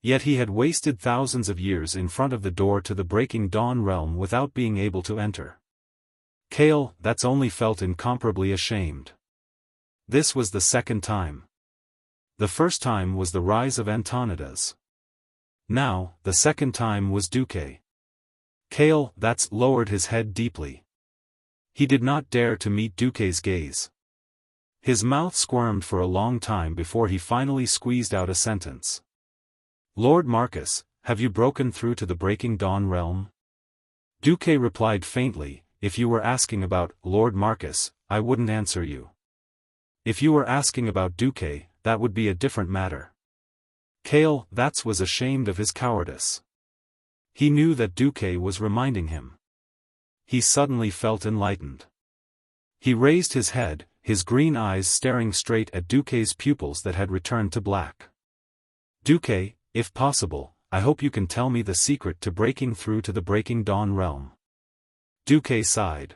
Yet he had wasted thousands of years in front of the door to the Breaking Dawn realm without being able to enter. Kale, that's only felt incomparably ashamed. This was the second time. The first time was the rise of Antonidas. Now, the second time was Duque. Kale, that's lowered his head deeply. He did not dare to meet Duque's gaze. His mouth squirmed for a long time before he finally squeezed out a sentence. Lord Marcus, have you broken through to the Breaking Dawn realm? Duque replied faintly, if you were asking about Lord Marcus, I wouldn't answer you. If you were asking about Duque, that would be a different matter. Kale, that's was ashamed of his cowardice. He knew that Duque was reminding him. He suddenly felt enlightened. He raised his head, his green eyes staring straight at Duque's pupils that had returned to black. Duque, if possible, I hope you can tell me the secret to breaking through to the Breaking Dawn realm. Duque sighed.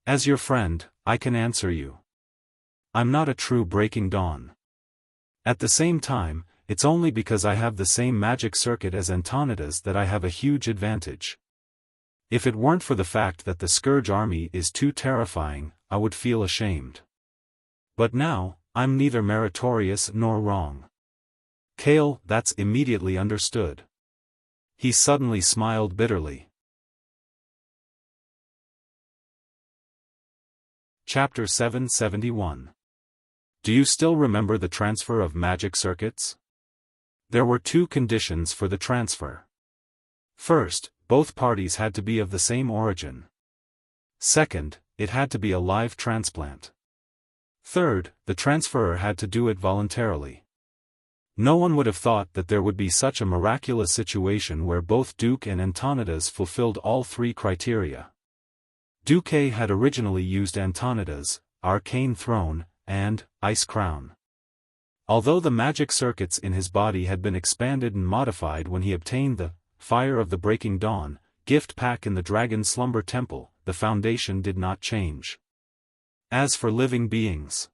As your friend, I can answer you. I'm not a true Breaking Dawn. At the same time, it's only because I have the same magic circuit as Antonidas that I have a huge advantage. If it weren't for the fact that the Scourge army is too terrifying, I would feel ashamed. But now, I'm neither meritorious nor wrong. Kale, that's immediately understood. He suddenly smiled bitterly. Chapter 771. Do you still remember the transfer of magic circuits? There were 2 conditions for the transfer. First, both parties had to be of the same origin. Second, it had to be a live transplant. Third, the transferor had to do it voluntarily. No one would have thought that there would be such a miraculous situation where both Duque and Antonidas fulfilled all 3 criteria. Duque had originally used Antonidas, Arcane Throne, and Ice Crown. Although the magic circuits in his body had been expanded and modified when he obtained the Fire of the Breaking Dawn gift pack in the Dragon Slumber Temple, the foundation did not change. As for living beings,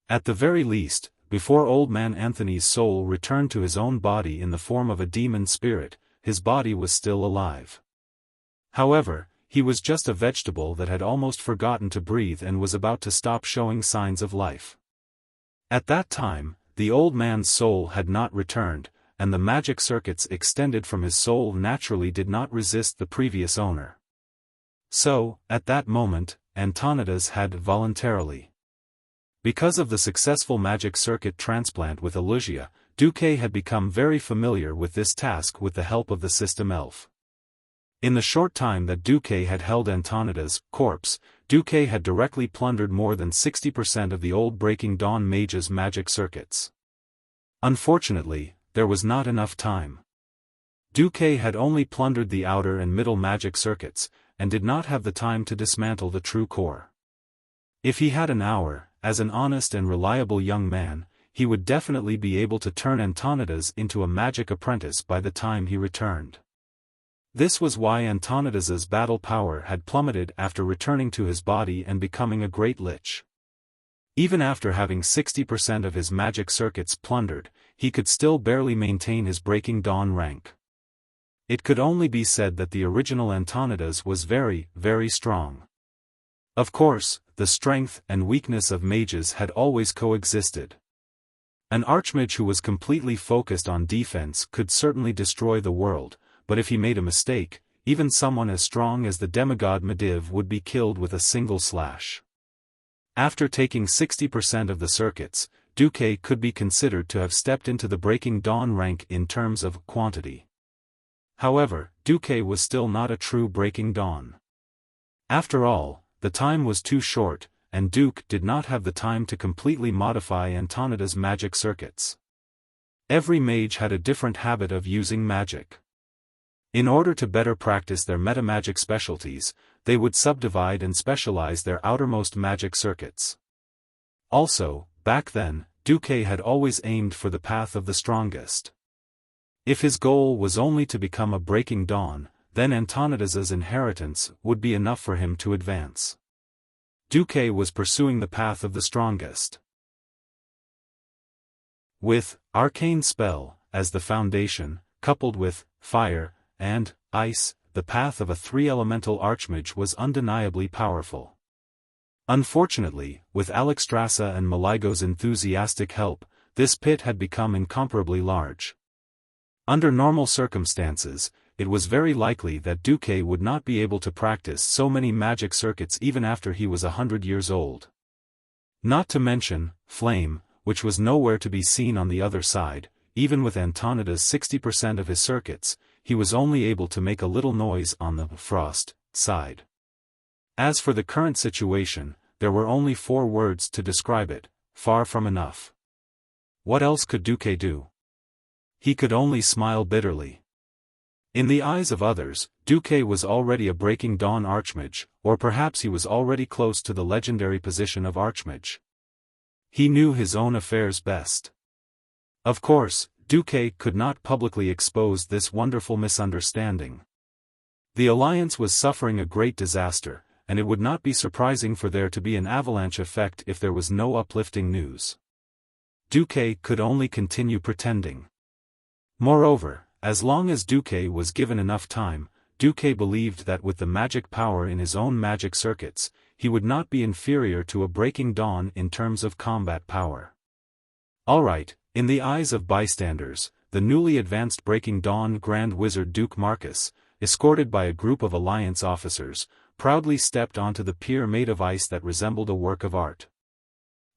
at the very least, before Old Man Anthony's soul returned to his own body in the form of a demon spirit, his body was still alive. However, he was just a vegetable that had almost forgotten to breathe and was about to stop showing signs of life. At that time, the old man's soul had not returned, and the magic circuits extended from his soul naturally did not resist the previous owner. So, at that moment, Antonidas had voluntarily. Because of the successful magic circuit transplant with Wuxia, Duque had become very familiar with this task with the help of the system elf. In the short time that Duque had held Antonidas' corpse, Duque had directly plundered more than 60% of the old Breaking Dawn mage's magic circuits. Unfortunately, there was not enough time. Duque had only plundered the outer and middle magic circuits, and did not have the time to dismantle the true core. If he had an hour, as an honest and reliable young man, he would definitely be able to turn Antonidas into a magic apprentice by the time he returned. This was why Antonidas's battle power had plummeted after returning to his body and becoming a great lich. Even after having 60% of his magic circuits plundered, he could still barely maintain his Breaking Dawn rank. It could only be said that the original Antonidas was very, very strong. Of course, the strength and weakness of mages had always coexisted. An archmage who was completely focused on defense could certainly destroy the world, but if he made a mistake, even someone as strong as the demigod Medivh would be killed with a single slash. After taking 60% of the circuits, Duque could be considered to have stepped into the Breaking Dawn rank in terms of quantity. However, Duque was still not a true Breaking Dawn. After all, the time was too short, and Duke did not have the time to completely modify Antonidas' magic circuits. Every mage had a different habit of using magic. In order to better practice their metamagic specialties, they would subdivide and specialize their outermost magic circuits. Also, back then, Duque had always aimed for the path of the strongest. If his goal was only to become a Breaking Dawn, then Antonidas's inheritance would be enough for him to advance. Duque was pursuing the path of the strongest. With Arcane Spell as the foundation, coupled with Fire and Ice, the path of a three-elemental archmage was undeniably powerful. Unfortunately, with Alexstrasza and Maligo's enthusiastic help, this pit had become incomparably large. Under normal circumstances, it was very likely that Duque would not be able to practice so many magic circuits even after he was 100 years old. Not to mention, Flame, which was nowhere to be seen on the other side. Even with Antonidas' 60% of his circuits, he was only able to make a little noise on the Frost side. As for the current situation, there were only 4 words to describe it: far from enough. What else could Duque do? He could only smile bitterly. In the eyes of others, Duque was already a Breaking Dawn archmage, or perhaps he was already close to the legendary position of archmage. He knew his own affairs best. Of course, Duque could not publicly expose this wonderful misunderstanding. The alliance was suffering a great disaster, and it would not be surprising for there to be an avalanche effect if there was no uplifting news. Duque could only continue pretending. Moreover, as long as Duque was given enough time, Duque believed that with the magic power in his own magic circuits, he would not be inferior to a Breaking Dawn in terms of combat power. Alright, in the eyes of bystanders, the newly advanced Breaking Dawn Grand Wizard Duke Marcus, escorted by a group of Alliance officers, proudly stepped onto the pier made of ice that resembled a work of art.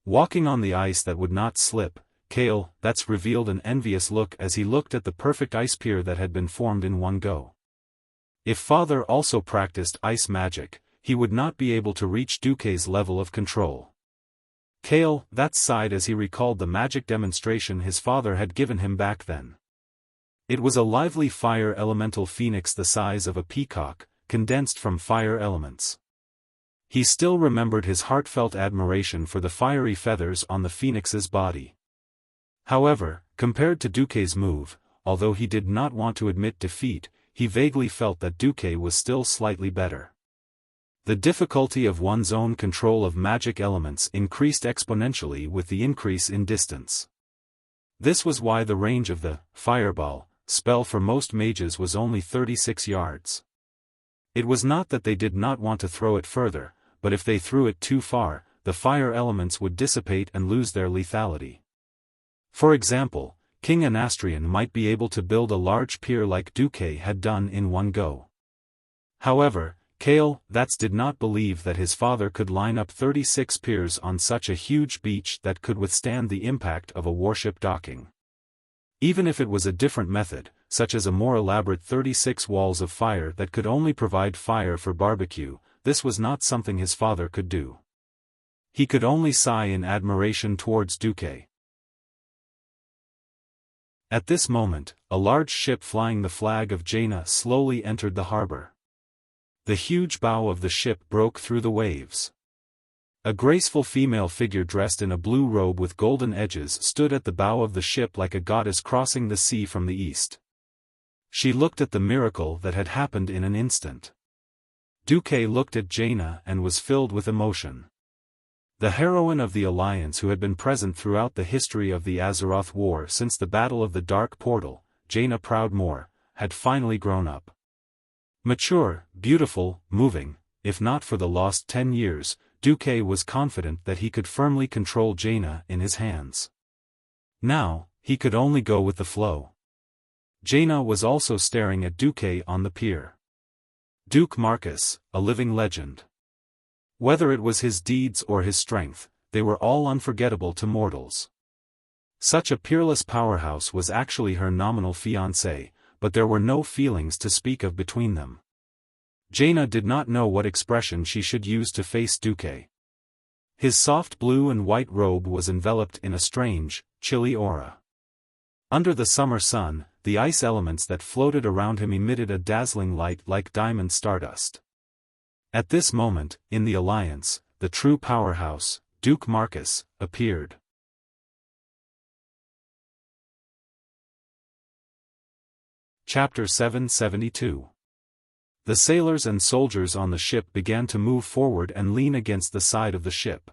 Walking on the ice that would not slip, Kale, that's revealed an envious look as he looked at the perfect ice pier that had been formed in one go. If Father also practiced ice magic, he would not be able to reach Duque's level of control. Kale, that sighed as he recalled the magic demonstration his father had given him back then. It was a lively fire elemental phoenix the size of a peacock, condensed from fire elements. He still remembered his heartfelt admiration for the fiery feathers on the phoenix's body. However, compared to Duque's move, although he did not want to admit defeat, he vaguely felt that Duque was still slightly better. The difficulty of one's own control of magic elements increased exponentially with the increase in distance. This was why the range of the fireball spell for most mages was only 36 yards. It was not that they did not want to throw it further, but if they threw it too far, the fire elements would dissipate and lose their lethality. For example, King Anastrian might be able to build a large pier like Duque had done in one go. However, Kale That's did not believe that his father could line up 36 piers on such a huge beach that could withstand the impact of a warship docking. Even if it was a different method, such as a more elaborate 36 walls of fire that could only provide fire for barbecue, this was not something his father could do. He could only sigh in admiration towards Duque. At this moment, a large ship flying the flag of Jaina slowly entered the harbor. The huge bow of the ship broke through the waves. A graceful female figure dressed in a blue robe with golden edges stood at the bow of the ship like a goddess crossing the sea from the east. She looked at the miracle that had happened in an instant. Duque looked at Jaina and was filled with emotion. The heroine of the Alliance who had been present throughout the history of the Azeroth War since the Battle of the Dark Portal, Jaina Proudmoore, had finally grown up. Mature, beautiful, moving, if not for the lost 10 years, Duque was confident that he could firmly control Jaina in his hands. Now, he could only go with the flow. Jaina was also staring at Duque on the pier. Duke Marcus, a living legend. Whether it was his deeds or his strength, they were all unforgettable to mortals. Such a peerless powerhouse was actually her nominal fiancé, but there were no feelings to speak of between them. Jaina did not know what expression she should use to face Duque. His soft blue and white robe was enveloped in a strange, chilly aura. Under the summer sun, the ice elements that floated around him emitted a dazzling light like diamond stardust. At this moment, in the Alliance, the true powerhouse, Duke Marcus, appeared. Chapter 772. The sailors and soldiers on the ship began to move forward and lean against the side of the ship.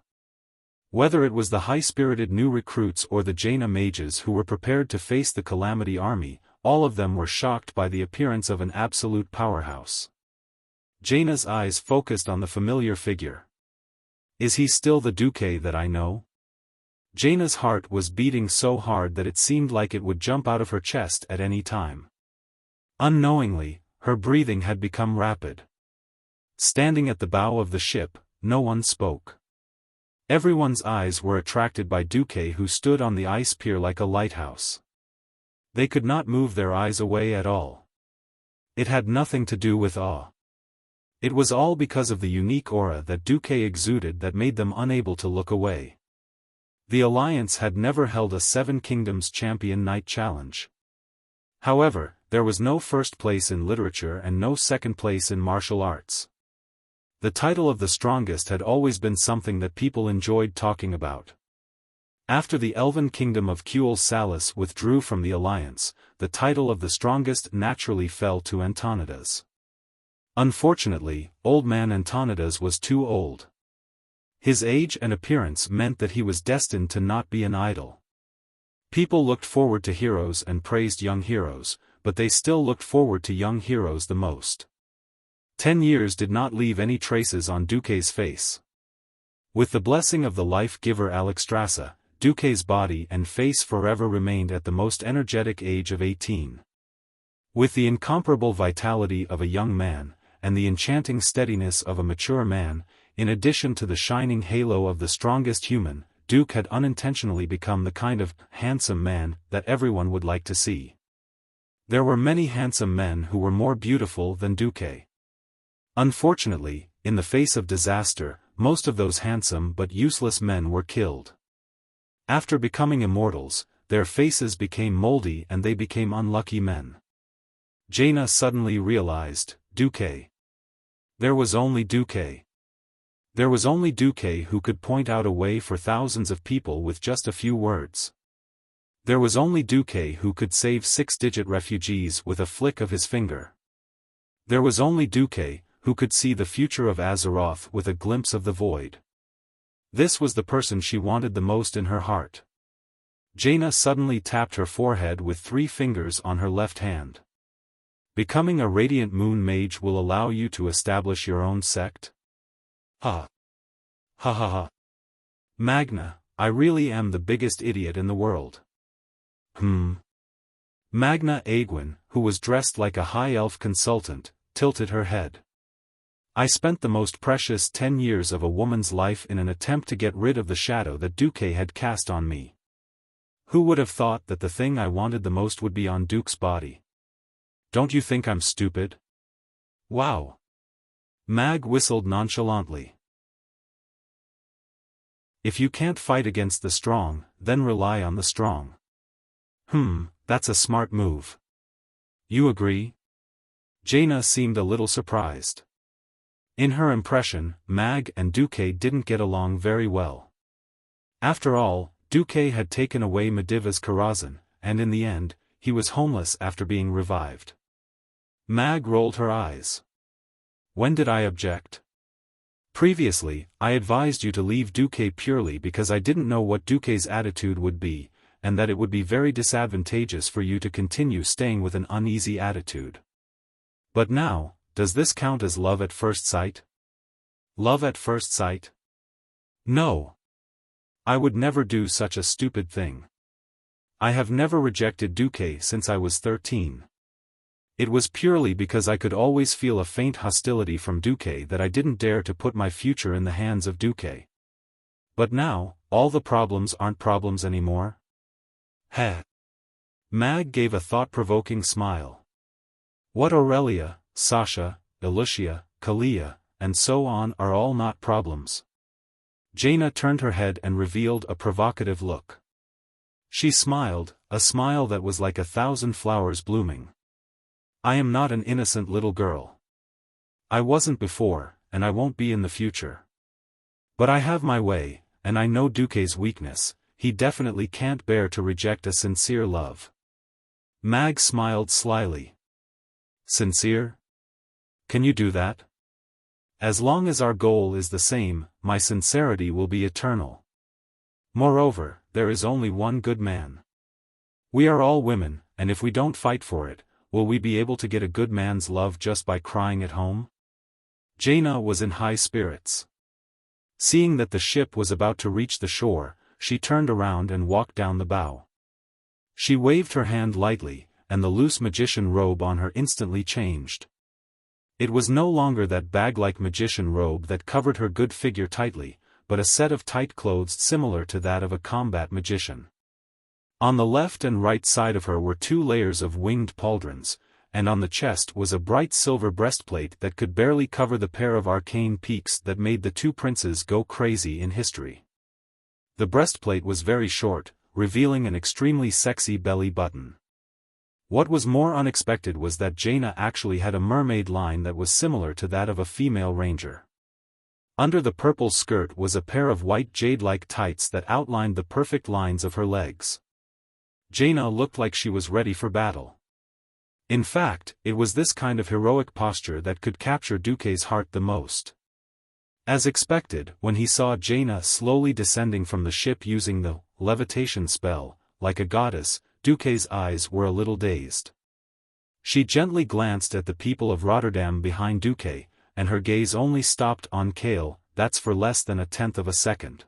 Whether it was the high-spirited new recruits or the Jaina mages who were prepared to face the Calamity army, all of them were shocked by the appearance of an absolute powerhouse. Jaina's eyes focused on the familiar figure. Is he still the Duque that I know? Jaina's heart was beating so hard that it seemed like it would jump out of her chest at any time. Unknowingly, her breathing had become rapid. Standing at the bow of the ship, no one spoke. Everyone's eyes were attracted by Duque, who stood on the ice pier like a lighthouse. They could not move their eyes away at all. It had nothing to do with awe. It was all because of the unique aura that Duque exuded that made them unable to look away. The Alliance had never held a Seven Kingdoms Champion Night Challenge. However, there was no first place in literature and no second place in martial arts. The title of the strongest had always been something that people enjoyed talking about. After the Elven Kingdom of Kuel Salis withdrew from the Alliance, the title of the strongest naturally fell to Antonidas. Unfortunately, Old Man Antonidas was too old. His age and appearance meant that he was destined to not be an idol. People looked forward to heroes and praised young heroes, but they still looked forward to young heroes the most. 10 years did not leave any traces on Duque's face. With the blessing of the life-giver Alexstrasza, Duque's body and face forever remained at the most energetic age of 18. With the incomparable vitality of a young man, and the enchanting steadiness of a mature man, in addition to the shining halo of the strongest human, Duque had unintentionally become the kind of handsome man that everyone would like to see. There were many handsome men who were more beautiful than Duque. Unfortunately, in the face of disaster, most of those handsome but useless men were killed. After becoming immortals, their faces became moldy and they became unlucky men. Jaina suddenly realized, Duque. There was only Duque. There was only Duque who could point out a way for thousands of people with just a few words. There was only Duque who could save six-digit refugees with a flick of his finger. There was only Duque who could see the future of Azeroth with a glimpse of the void. This was the person she wanted the most in her heart. Jaina suddenly tapped her forehead with 3 fingers on her left hand. Becoming a Radiant Moon Mage will allow you to establish your own sect? Ha. Ha ha ha. Magna, I really am the biggest idiot in the world. Magna Aegwin, who was dressed like a high elf consultant, tilted her head. I spent the most precious 10 years of a woman's life in an attempt to get rid of the shadow that Duque had cast on me. Who would have thought that the thing I wanted the most would be on Duke's body? Don't you think I'm stupid? Wow. Mag whistled nonchalantly. If you can't fight against the strong, then rely on the strong. That's a smart move. You agree? Jaina seemed a little surprised. In her impression, Mag and Duque didn't get along very well. After all, Duque had taken away Mediva's Karazhan, and in the end, he was homeless after being revived. Mag rolled her eyes. When did I object? Previously, I advised you to leave Duque purely because I didn't know what Duque's attitude would be, and that it would be very disadvantageous for you to continue staying with an uneasy attitude. But now, does this count as love at first sight? Love at first sight? No. I would never do such a stupid thing. I have never rejected Duque since I was 13. It was purely because I could always feel a faint hostility from Duque that I didn't dare to put my future in the hands of Duque. But now, all the problems aren't problems anymore. Heh. Mag gave a thought-provoking smile. What Aurelia, Sasha, Elucia, Kalia, and so on are all not problems. Jaina turned her head and revealed a provocative look. She smiled, a smile that was like 1,000 flowers blooming. I am not an innocent little girl. I wasn't before, and I won't be in the future. But I have my way, and I know Duque's weakness. He definitely can't bear to reject a sincere love. Mag smiled slyly. Sincere? Can you do that? As long as our goal is the same, my sincerity will be eternal. Moreover, there is only one good man. We are all women, and if we don't fight for it, will we be able to get a good man's love just by crying at home? Jaina was in high spirits. Seeing that the ship was about to reach the shore, she turned around and walked down the bow. She waved her hand lightly, and the loose magician robe on her instantly changed. It was no longer that bag-like magician robe that covered her good figure tightly, but a set of tight clothes similar to that of a combat magician. On the left and right side of her were 2 layers of winged pauldrons, and on the chest was a bright silver breastplate that could barely cover the pair of arcane peaks that made the 2 princes go crazy in history. The breastplate was very short, revealing an extremely sexy belly button. What was more unexpected was that Jaina actually had a mermaid line that was similar to that of a female ranger. Under the purple skirt was a pair of white jade-like tights that outlined the perfect lines of her legs. Jaina looked like she was ready for battle. In fact, it was this kind of heroic posture that could capture Duque's heart the most. As expected, when he saw Jaina slowly descending from the ship using the levitation spell, like a goddess, Duque's eyes were a little dazed. She gently glanced at the people of Rotterdam behind Duque, and her gaze only stopped on Kale. That's for less than 1/10 of a second.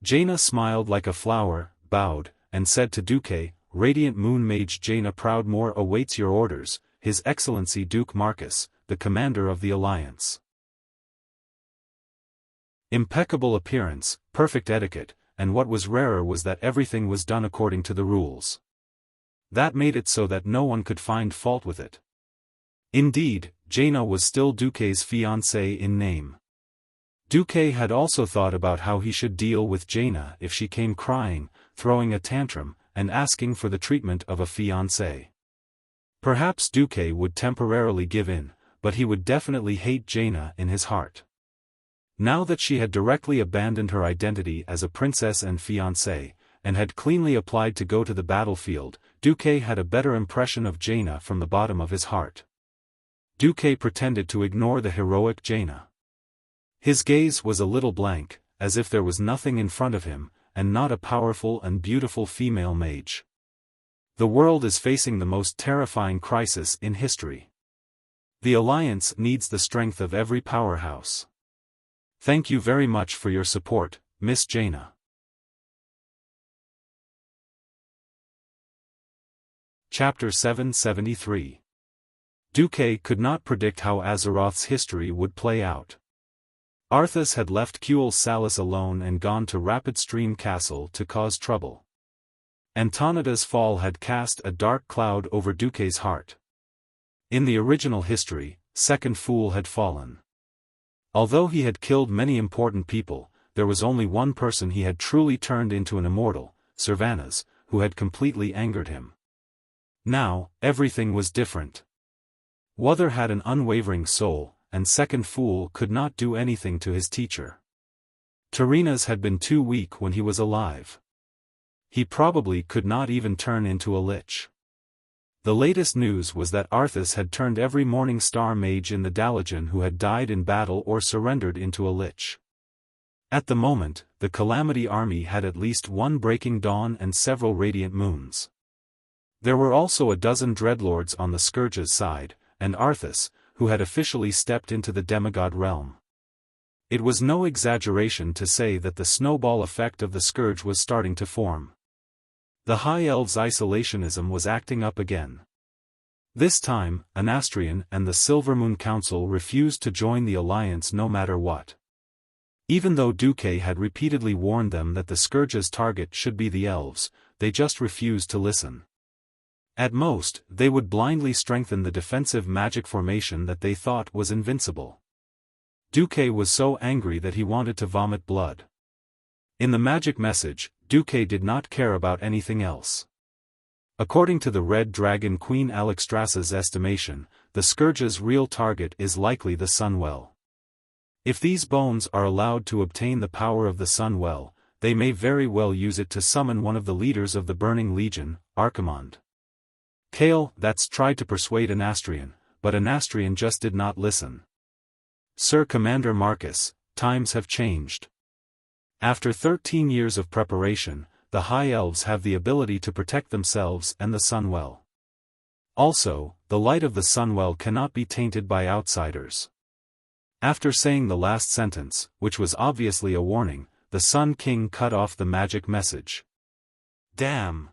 Jaina smiled like a flower, bowed, and said to Duque, Radiant Moon Mage Jaina Proudmoore awaits your orders, His Excellency Duke Marcus, the commander of the Alliance. Impeccable appearance, perfect etiquette, and what was rarer was that everything was done according to the rules. That made it so that no one could find fault with it. Indeed, Jaina was still Duque's fiancée in name. Duque had also thought about how he should deal with Jaina if she came crying, throwing a tantrum, and asking for the treatment of a fiancée. Perhaps Duque would temporarily give in, but he would definitely hate Jaina in his heart. Now that she had directly abandoned her identity as a princess and fiancée, and had cleanly applied to go to the battlefield, Duque had a better impression of Jaina from the bottom of his heart. Duque pretended to ignore the heroic Jaina. His gaze was a little blank, as if there was nothing in front of him, and not a powerful and beautiful female mage. The world is facing the most terrifying crisis in history. The Alliance needs the strength of every powerhouse. Thank you very much for your support, Miss Jaina. Chapter 773. Duque could not predict how Azeroth's history would play out. Arthas had left Kuel Salis alone and gone to Rapid Stream Castle to cause trouble. Antonida's fall had cast a dark cloud over Duque's heart. In the original history, Second Fool had fallen. Although he had killed many important people, there was only one person he had truly turned into an immortal, Sylvanas, who had completely angered him. Now, everything was different. Wuther had an unwavering soul, and Second Fool could not do anything to his teacher. Tyreena's had been too weak when he was alive. He probably could not even turn into a lich. The latest news was that Arthas had turned every Morning Star mage in the Dalajan who had died in battle or surrendered into a lich. At the moment, the Calamity Army had at least one Breaking Dawn and several Radiant Moons. There were also a dozen Dreadlords on the Scourge's side, and Arthas, who had officially stepped into the demigod realm. It was no exaggeration to say that the snowball effect of the Scourge was starting to form. The High Elves' isolationism was acting up again. This time, Anastrian and the Silvermoon Council refused to join the Alliance no matter what. Even though Duque had repeatedly warned them that the Scourge's target should be the Elves, they just refused to listen. At most, they would blindly strengthen the defensive magic formation that they thought was invincible. Duque was so angry that he wanted to vomit blood. In the magic message, Duque did not care about anything else. According to the Red Dragon Queen Alexstrasza's estimation, the Scourge's real target is likely the Sunwell. If these bones are allowed to obtain the power of the Sunwell, they may very well use it to summon one of the leaders of the Burning Legion, Archimonde. Kael that's tried to persuade Anastrian, but Anastrian just did not listen. Sir Commander Marcus, times have changed. After 13 years of preparation, the High Elves have the ability to protect themselves and the Sunwell. Also, the light of the Sunwell cannot be tainted by outsiders. After saying the last sentence, which was obviously a warning, the Sun King cut off the magic message. Damn!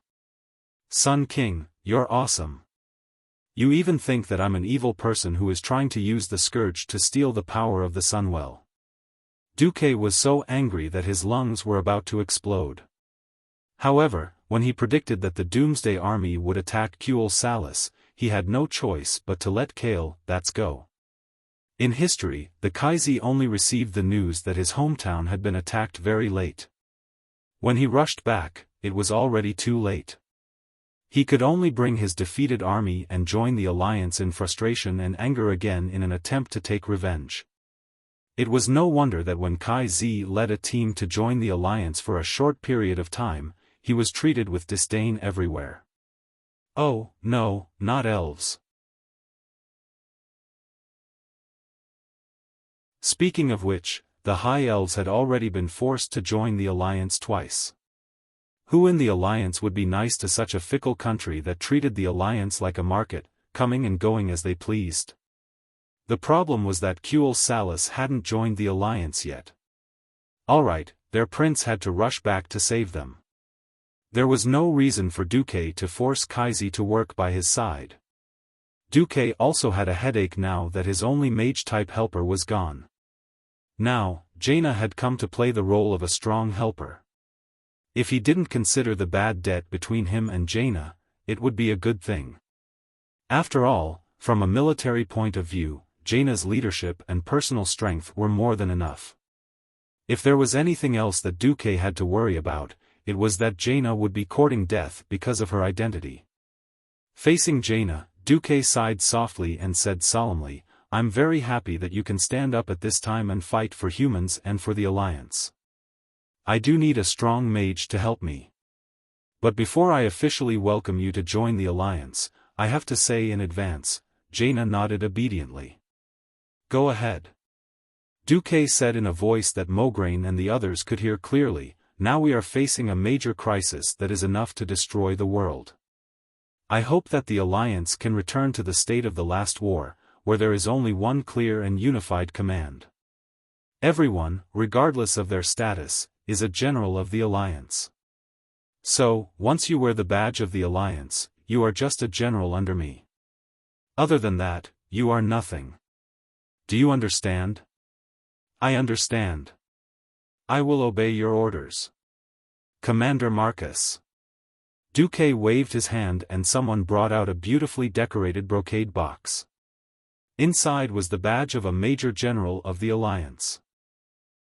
Sun King, you're awesome. You even think that I'm an evil person who is trying to use the Scourge to steal the power of the Sunwell. Duque was so angry that his lungs were about to explode. However, when he predicted that the Doomsday Army would attack Kuel Salis, he had no choice but to let Kael that's go. In history, the Kaizi only received the news that his hometown had been attacked very late. When he rushed back, it was already too late. He could only bring his defeated army and join the Alliance in frustration and anger again in an attempt to take revenge. It was no wonder that when Kai Z led a team to join the Alliance for a short period of time, he was treated with disdain everywhere. Oh, no, not elves. Speaking of which, the High Elves had already been forced to join the Alliance twice. Who in the Alliance would be nice to such a fickle country that treated the Alliance like a market, coming and going as they pleased? The problem was that Kuel Salis hadn't joined the Alliance yet. Alright, their prince had to rush back to save them. There was no reason for Duque to force Kaizi to work by his side. Duque also had a headache now that his only mage-type helper was gone. Now, Jaina had come to play the role of a strong helper. If he didn't consider the bad debt between him and Jaina, it would be a good thing. After all, from a military point of view, Jaina's leadership and personal strength were more than enough. If there was anything else that Duque had to worry about, it was that Jaina would be courting death because of her identity. Facing Jaina, Duque sighed softly and said solemnly, "I'm very happy that you can stand up at this time and fight for humans and for the Alliance. I do need a strong mage to help me. But before I officially welcome you to join the alliance, I have to say in advance, Jaina nodded obediently. Go ahead. Duque said in a voice that Mograine and the others could hear clearly, now we are facing a major crisis that is enough to destroy the world. I hope that the alliance can return to the state of the last war, where there is only one clear and unified command. Everyone, regardless of their status, is a general of the alliance. So, once you wear the badge of the alliance, you are just a general under me. Other than that, you are nothing. Do you understand? I understand. I will obey your orders. Commander Marcus. Duque waved his hand and someone brought out a beautifully decorated brocade box. Inside was the badge of a major general of the alliance.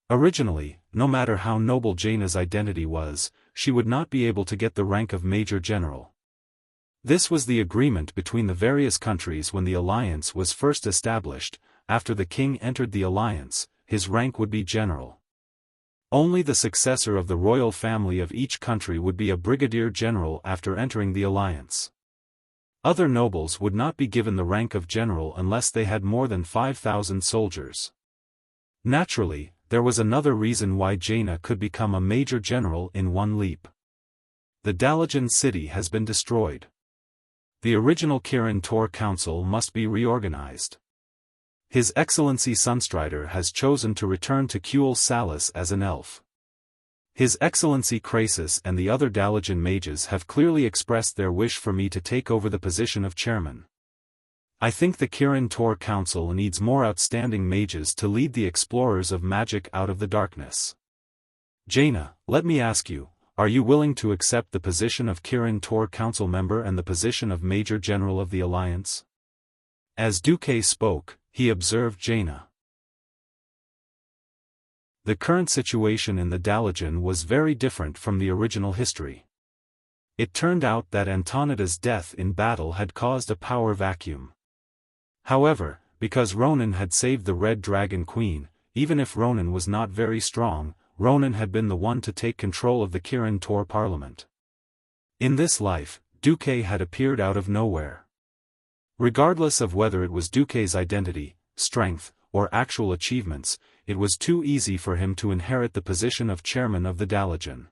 Originally, no matter how noble Jaina's identity was, she would not be able to get the rank of major general. This was the agreement between the various countries when the alliance was first established. After the king entered the alliance, his rank would be general. Only the successor of the royal family of each country would be a brigadier general after entering the alliance. Other nobles would not be given the rank of general unless they had more than 5,000 soldiers. Naturally, there was another reason why Jaina could become a major general in one leap. The Dalajan city has been destroyed. The original Kirin Tor Council must be reorganized. His Excellency Sunstrider has chosen to return to Kuel Salis as an elf. His Excellency Krasis and the other Dalajan mages have clearly expressed their wish for me to take over the position of chairman. I think the Kirin Tor Council needs more outstanding mages to lead the explorers of magic out of the darkness. Jaina, let me ask you, are you willing to accept the position of Kirin Tor Council member and the position of Major General of the Alliance? As Duque spoke, he observed Jaina. The current situation in the Dalajan was very different from the original history. It turned out that Antonida's death in battle had caused a power vacuum. However, because Ronan had saved the Red Dragon Queen, even if Ronan was not very strong, Ronan had been the one to take control of the Kirin Tor Parliament. In this life, Duque had appeared out of nowhere. Regardless of whether it was Duque's identity, strength, or actual achievements, it was too easy for him to inherit the position of chairman of the Dalajan.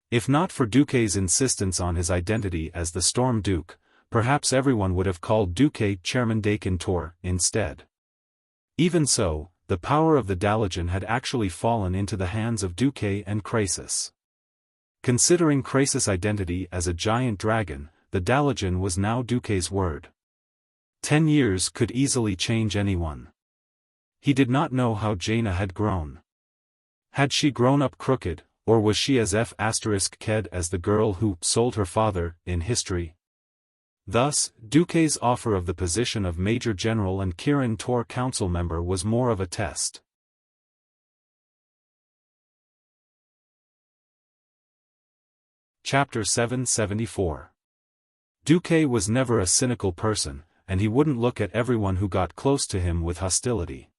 If not for Duque's insistence on his identity as the Storm Duke, perhaps everyone would have called Duque Chairman Dakin Tor instead. Even so, the power of the Dalajan had actually fallen into the hands of Duque and Krasis. Considering Krasis' identity as a giant dragon, the Dalajan was now Duque's word. 10 years could easily change anyone. He did not know how Jaina had grown. Had she grown up crooked, or was she as F***ked as the girl who sold her father in history? Thus, Duque's offer of the position of Major General and Kirin Tor Council member was more of a test. Chapter 774. Duque was never a cynical person, and he wouldn't look at everyone who got close to him with hostility.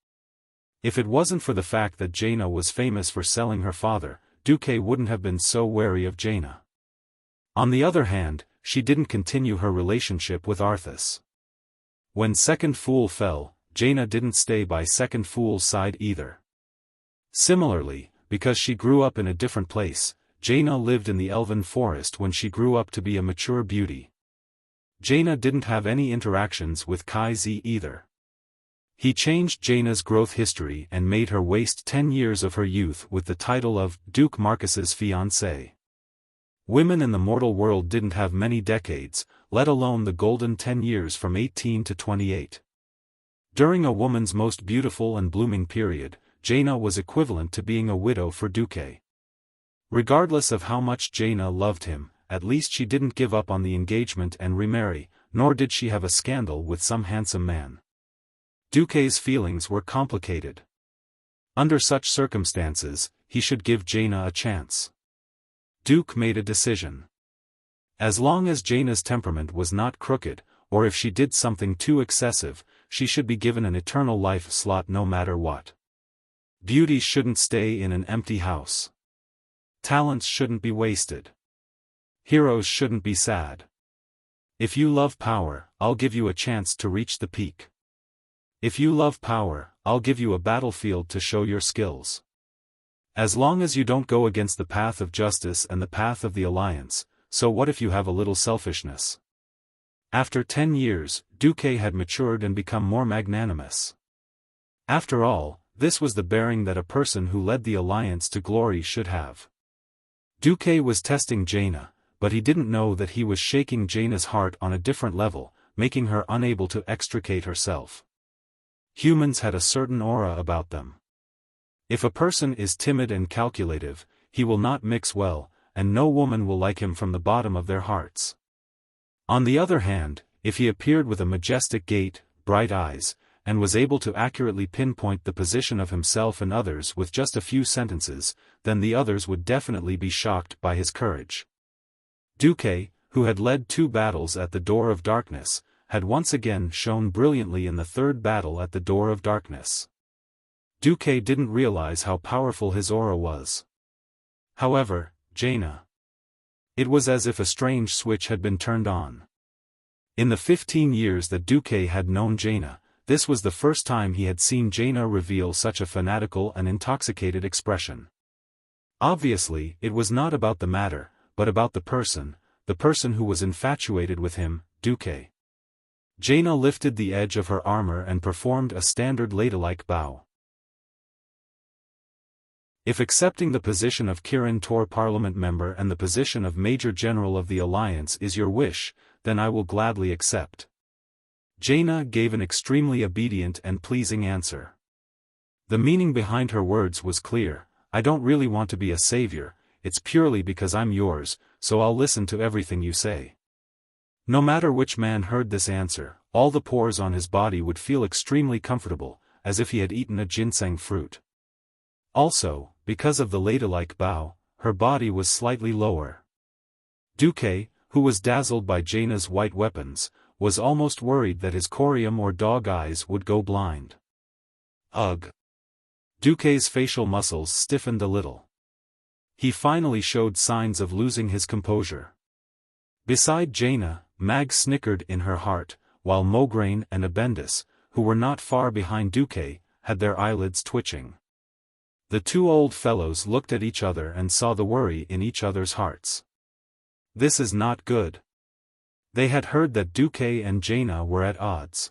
If it wasn't for the fact that Jaina was famous for selling her father, Duque wouldn't have been so wary of Jaina. On the other hand, she didn't continue her relationship with Arthas. When Second Fool fell, Jaina didn't stay by Second Fool's side either. Similarly, because she grew up in a different place, Jaina lived in the Elven Forest when she grew up to be a mature beauty. Jaina didn't have any interactions with Kai Z either. He changed Jaina's growth history and made her waste 10 years of her youth with the title of Duke Marcus's fiancée. Women in the mortal world didn't have many decades, let alone the golden 10 years from 18 to 28. During a woman's most beautiful and blooming period, Jaina was equivalent to being a widow for Duque. Regardless of how much Jaina loved him, at least she didn't give up on the engagement and remarry, nor did she have a scandal with some handsome man. Duque's feelings were complicated. Under such circumstances, he should give Jaina a chance. Duke made a decision. As long as Jaina's temperament was not crooked, or if she did something too excessive, she should be given an eternal life slot no matter what. Beauty shouldn't stay in an empty house. Talents shouldn't be wasted. Heroes shouldn't be sad. If you love power, I'll give you a chance to reach the peak. If you love power, I'll give you a battlefield to show your skills. As long as you don't go against the path of justice and the path of the alliance, so what if you have a little selfishness? After 10 years, Duque had matured and become more magnanimous. After all, this was the bearing that a person who led the alliance to glory should have. Duque was testing Jaina, but he didn't know that he was shaking Jaina's heart on a different level, making her unable to extricate herself. Humans had a certain aura about them. If a person is timid and calculative, he will not mix well, and no woman will like him from the bottom of their hearts. On the other hand, if he appeared with a majestic gait, bright eyes, and was able to accurately pinpoint the position of himself and others with just a few sentences, then the others would definitely be shocked by his courage. Duque, who had led 2 battles at the Door of Darkness, had once again shone brilliantly in the 3rd battle at the Door of Darkness. Duque didn't realize how powerful his aura was. However, Jaina. It was as if a strange switch had been turned on. In the 15 years that Duque had known Jaina, this was the first time he had seen Jaina reveal such a fanatical and intoxicated expression. Obviously, it was not about the matter, but about the person who was infatuated with him, Duque. Jaina lifted the edge of her armor and performed a standard ladylike bow. If accepting the position of Kirin Tor Parliament member and the position of Major General of the Alliance is your wish, then I will gladly accept. Jaina gave an extremely obedient and pleasing answer. The meaning behind her words was clear: I don't really want to be a savior, it's purely because I'm yours, so I'll listen to everything you say. No matter which man heard this answer, all the pores on his body would feel extremely comfortable, as if he had eaten a ginseng fruit. Also, because of the ladylike bow, her body was slightly lower. Duque, who was dazzled by Jaina's white weapons, was almost worried that his corium or dog eyes would go blind. Ugh! Duque's facial muscles stiffened a little. He finally showed signs of losing his composure. Beside Jaina, Mag snickered in her heart, while Mograine and Abendis, who were not far behind Duque, had their eyelids twitching. The 2 old fellows looked at each other and saw the worry in each other's hearts. This is not good. They had heard that Duque and Jaina were at odds.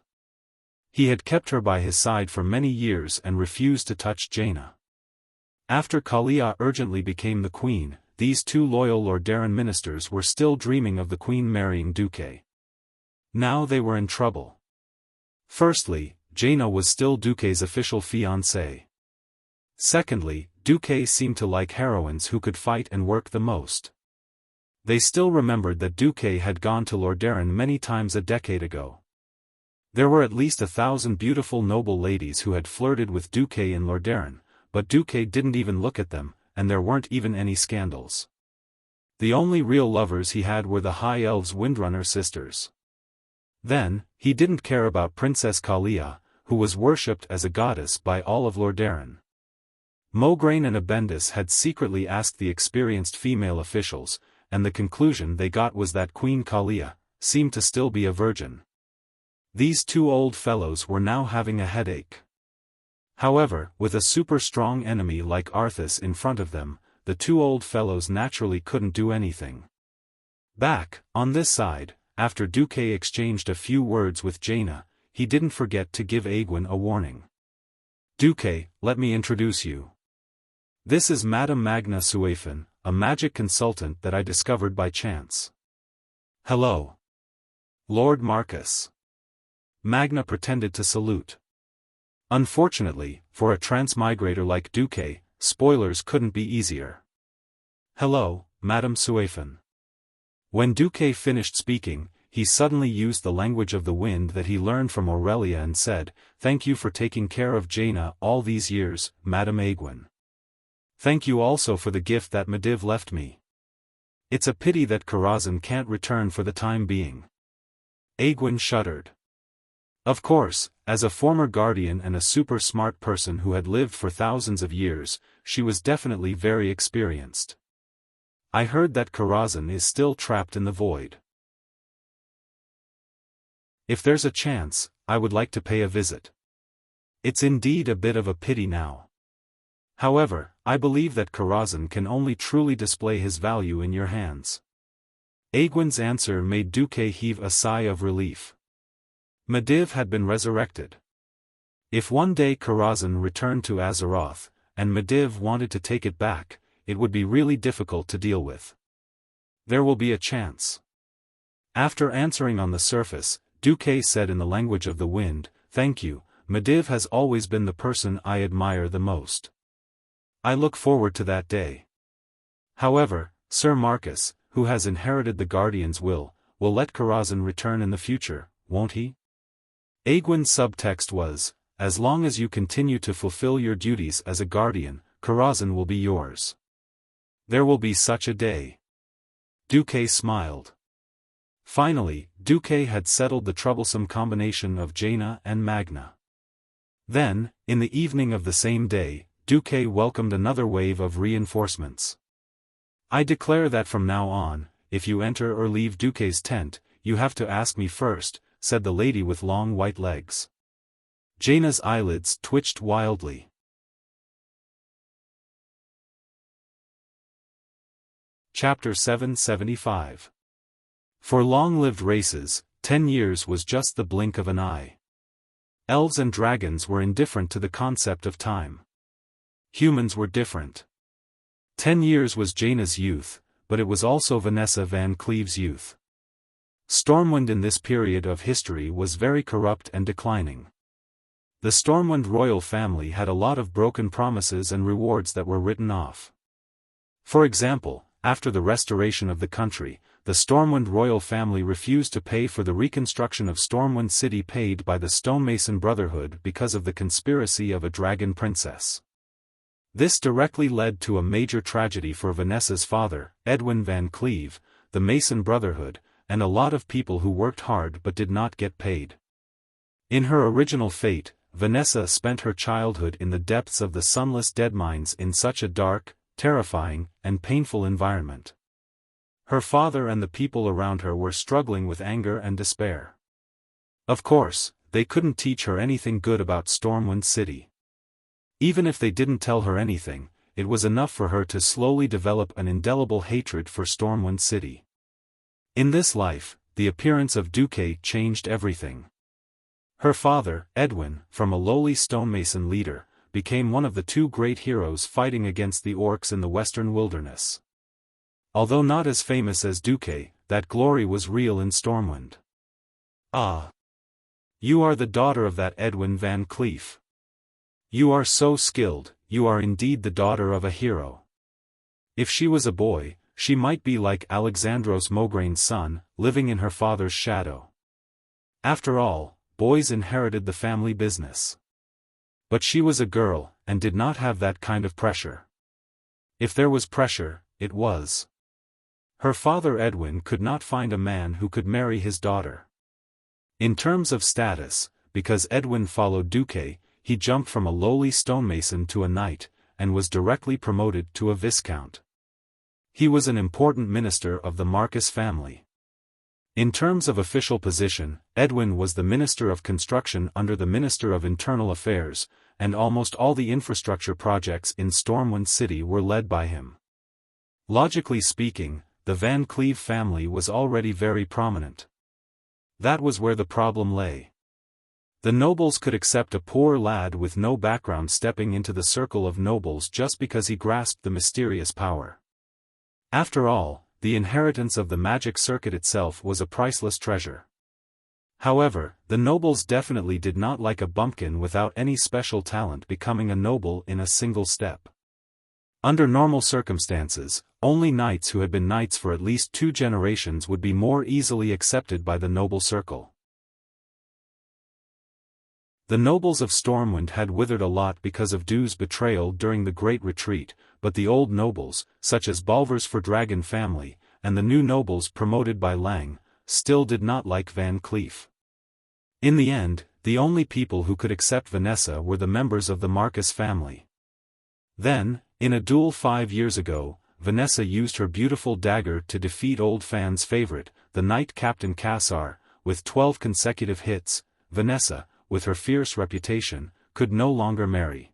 He had kept her by his side for many years and refused to touch Jaina. After Kalia urgently became the queen, these 2 loyal Lordaeron ministers were still dreaming of the queen marrying Duque. Now they were in trouble. Firstly, Jaina was still Duque's official fiancée. Secondly, Duque seemed to like heroines who could fight and work the most. They still remembered that Duque had gone to Lordaeron many times a decade ago. There were at least 1,000 beautiful noble ladies who had flirted with Duque in Lordaeron, but Duque didn't even look at them, and there weren't even any scandals. The only real lovers he had were the High Elves' Windrunner sisters. Then, he didn't care about Princess Kalia, who was worshipped as a goddess by all of Lordaeron. Mograine and Abendis had secretly asked the experienced female officials, and the conclusion they got was that Queen Kalia seemed to still be a virgin. These 2 old fellows were now having a headache. However, with a super strong enemy like Arthas in front of them, the 2 old fellows naturally couldn't do anything. Back, on this side, after Duque exchanged a few words with Jaina, he didn't forget to give Aegwin a warning. Duque, let me introduce you. This is Madame Magna Xiaofan, a magic consultant that I discovered by chance. Hello. Lord Marcus. Magna pretended to salute. Unfortunately, for a transmigrator like Duque, spoilers couldn't be easier. Hello, Madame Xiaofan. When Duque finished speaking, he suddenly used the language of the wind that he learned from Aurelia and said, "Thank you for taking care of Jaina all these years, Madame Aegwin. Thank you also for the gift that Medivh left me. It's a pity that Karazhan can't return for the time being." Aegwin shuddered. Of course, as a former guardian and a super smart person who had lived for thousands of years, she was definitely very experienced. I heard that Karazhan is still trapped in the void. If there's a chance, I would like to pay a visit. It's indeed a bit of a pity now. However, I believe that Karazhan can only truly display his value in your hands. Aegwyn's answer made Duque heave a sigh of relief. Medivh had been resurrected. If one day Karazhan returned to Azeroth, and Medivh wanted to take it back, it would be really difficult to deal with. There will be a chance. After answering on the surface, Duque said in the language of the wind, "Thank you, Medivh has always been the person I admire the most. I look forward to that day. However, Sir Marcus, who has inherited the Guardian's will let Karazhan return in the future, won't he?" Aegwyn's subtext was, "As long as you continue to fulfill your duties as a Guardian, Karazhan will be yours. There will be such a day." Duque smiled. Finally, Duque had settled the troublesome combination of Jaina and Magna. Then, in the evening of the same day, Duque welcomed another wave of reinforcements. "I declare that from now on, if you enter or leave Duque's tent, you have to ask me first," said the lady with long white legs. Jaina's eyelids twitched wildly. Chapter 775. For long-lived races, 10 years was just the blink of an eye. Elves and dragons were indifferent to the concept of time. Humans were different. 10 years was Jaina's youth, but it was also Vanessa Van Cleve's youth. Stormwind in this period of history was very corrupt and declining. The Stormwind royal family had a lot of broken promises and rewards that were written off. For example, after the restoration of the country, the Stormwind royal family refused to pay for the reconstruction of Stormwind City paid by the Stonemason Brotherhood because of the conspiracy of a dragon princess. This directly led to a major tragedy for Vanessa's father, Edwin Van Cleve, the Mason Brotherhood, and a lot of people who worked hard but did not get paid. In her original fate, Vanessa spent her childhood in the depths of the sunless deadmines in such a dark, terrifying, and painful environment. Her father and the people around her were struggling with anger and despair. Of course, they couldn't teach her anything good about Stormwind City. Even if they didn't tell her anything, it was enough for her to slowly develop an indelible hatred for Stormwind City. In this life, the appearance of Duque changed everything. Her father, Edwin, from a lowly stonemason leader, became one of the two great heroes fighting against the orcs in the western wilderness. Although not as famous as Duque, that glory was real in Stormwind. "Ah! You are the daughter of that Edwin Van Cleef. You are so skilled, you are indeed the daughter of a hero. If she was a boy, she might be like Alexandros Mograin's son, living in her father's shadow. After all, boys inherited the family business. But she was a girl, and did not have that kind of pressure. If there was pressure, it was. Her father Edwin could not find a man who could marry his daughter. In terms of status, because Edwin followed Duque, he jumped from a lowly stonemason to a knight, and was directly promoted to a viscount. He was an important minister of the Marcus family. In terms of official position, Edwin was the Minister of Construction under the Minister of Internal Affairs, and almost all the infrastructure projects in Stormwind City were led by him. Logically speaking, the Van Cleve family was already very prominent. That was where the problem lay. The nobles could accept a poor lad with no background stepping into the circle of nobles just because he grasped the mysterious power. After all, the inheritance of the magic circuit itself was a priceless treasure. However, the nobles definitely did not like a bumpkin without any special talent becoming a noble in a single step. Under normal circumstances, only knights who had been knights for at least 2 generations would be more easily accepted by the noble circle. The nobles of Stormwind had withered a lot because of Du's betrayal during the Great Retreat, but the old nobles, such as Balver's for Dragon family, and the new nobles promoted by Lang, still did not like Van Cleef. In the end, the only people who could accept Vanessa were the members of the Marcus family. Then, in a duel 5 years ago, Vanessa used her beautiful dagger to defeat old Fan's favorite, the knight Captain Cassar. With 12 consecutive hits, Vanessa, with her fierce reputation, could no longer marry.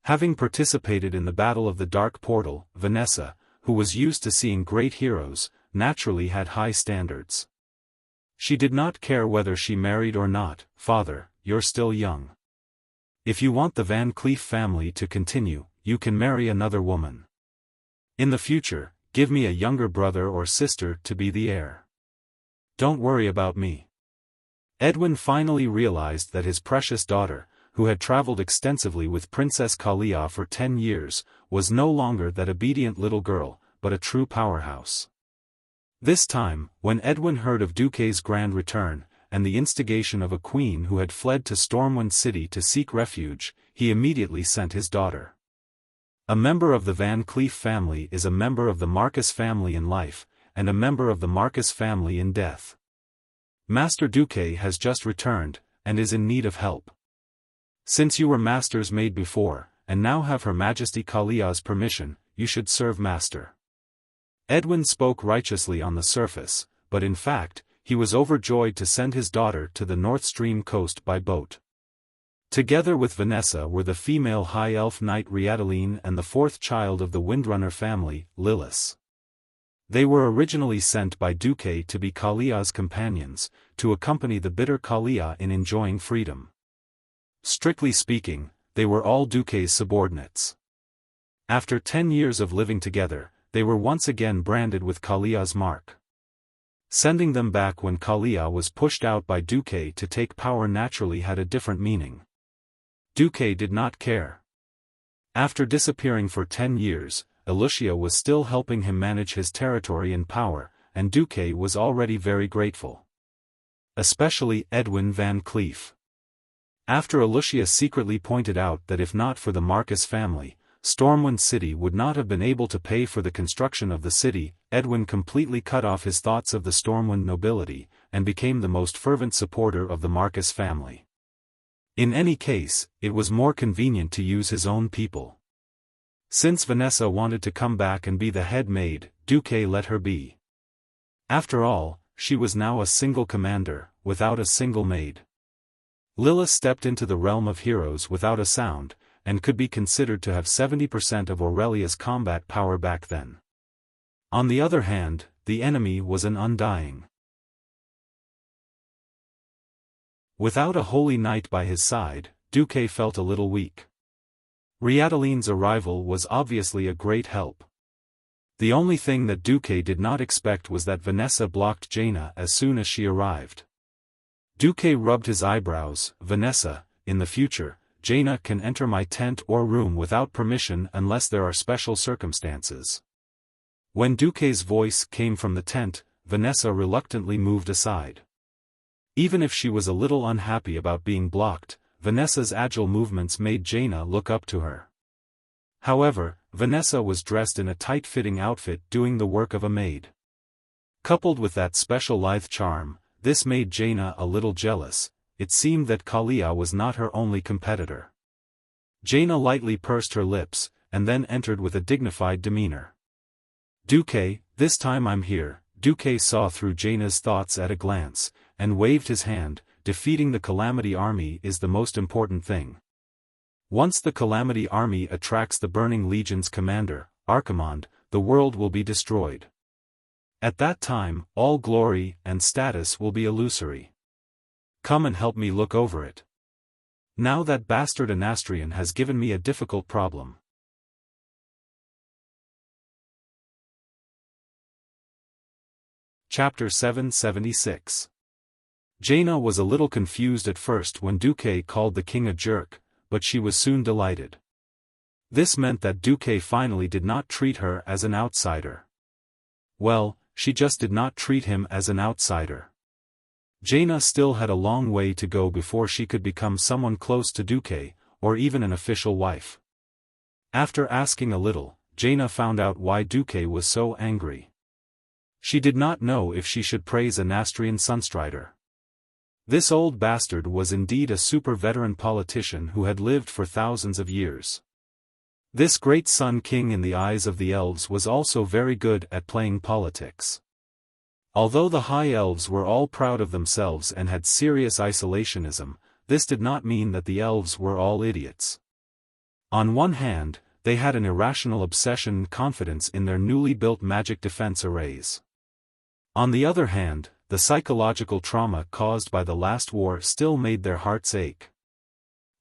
Having participated in the Battle of the Dark Portal, Vanessa, who was used to seeing great heroes, naturally had high standards. She did not care whether she married or not. "Father, you're still young. If you want the Van Cleef family to continue, you can marry another woman. In the future, give me a younger brother or sister to be the heir. Don't worry about me." Edwin finally realized that his precious daughter, who had traveled extensively with Princess Kalia for 10 years, was no longer that obedient little girl, but a true powerhouse. This time, when Edwin heard of Duque's grand return, and the instigation of a queen who had fled to Stormwind City to seek refuge, he immediately sent his daughter. A member of the Van Cleef family is a member of the Marcus family in life, and a member of the Marcus family in death. Master Duque has just returned, and is in need of help. Since you were Master's maid before, and now have Her Majesty Kalia's permission, you should serve Master. Edwin spoke righteously on the surface, but in fact, he was overjoyed to send his daughter to the North Stream coast by boat. Together with Vanessa were the female High Elf Knight Riataline and the fourth child of the Windrunner family, Lilith. They were originally sent by Duque to be Kalia's companions, to accompany the bitter Kalia in enjoying freedom. Strictly speaking, they were all Duque's subordinates. After 10 years of living together, they were once again branded with Kalia's mark. Sending them back when Kalia was pushed out by Duque to take power naturally had a different meaning. Duque did not care. After disappearing for 10 years, Wuxia was still helping him manage his territory and power, and Duque was already very grateful. Especially Edwin Van Cleef. After Wuxia secretly pointed out that if not for the Marcus family, Stormwind City would not have been able to pay for the construction of the city, Edwin completely cut off his thoughts of the Stormwind nobility, and became the most fervent supporter of the Marcus family. In any case, it was more convenient to use his own people. Since Vanessa wanted to come back and be the head maid, Duque let her be. After all, she was now a single commander, without a single maid. Lilith stepped into the realm of heroes without a sound, and could be considered to have 70% of Aurelia's combat power back then. On the other hand, the enemy was an undying. Without a holy knight by his side, Duque felt a little weak. Riataline's arrival was obviously a great help. The only thing that Duque did not expect was that Vanessa blocked Jaina as soon as she arrived. Duque rubbed his eyebrows. "Vanessa, in the future, Jaina can enter my tent or room without permission unless there are special circumstances." When Duque's voice came from the tent, Vanessa reluctantly moved aside. Even if she was a little unhappy about being blocked, Vanessa's agile movements made Jaina look up to her. However, Vanessa was dressed in a tight-fitting outfit doing the work of a maid. Coupled with that special lithe charm, this made Jaina a little jealous. It seemed that Kalia was not her only competitor. Jaina lightly pursed her lips, and then entered with a dignified demeanor. "Duque, this time I'm here." Duque saw through Jaina's thoughts at a glance, and waved his hand. "Defeating the Calamity Army is the most important thing. Once the Calamity Army attracts the Burning Legion's commander, Archimond, the world will be destroyed. At that time, all glory and status will be illusory. Come and help me look over it. Now that bastard Anastrian has given me a difficult problem." Chapter 776. Jaina was a little confused at first when Duque called the king a jerk, but she was soon delighted. This meant that Duque finally did not treat her as an outsider. Well, she just did not treat him as an outsider. Jaina still had a long way to go before she could become someone close to Duque, or even an official wife. After asking a little, Jaina found out why Duque was so angry. She did not know if she should praise Anastrian Sunstrider. This old bastard was indeed a super veteran politician who had lived for thousands of years. This great Sun King in the eyes of the elves was also very good at playing politics. Although the High Elves were all proud of themselves and had serious isolationism, this did not mean that the elves were all idiots. On one hand, they had an irrational obsession and confidence in their newly built magic defense arrays. On the other hand, the psychological trauma caused by the last war still made their hearts ache.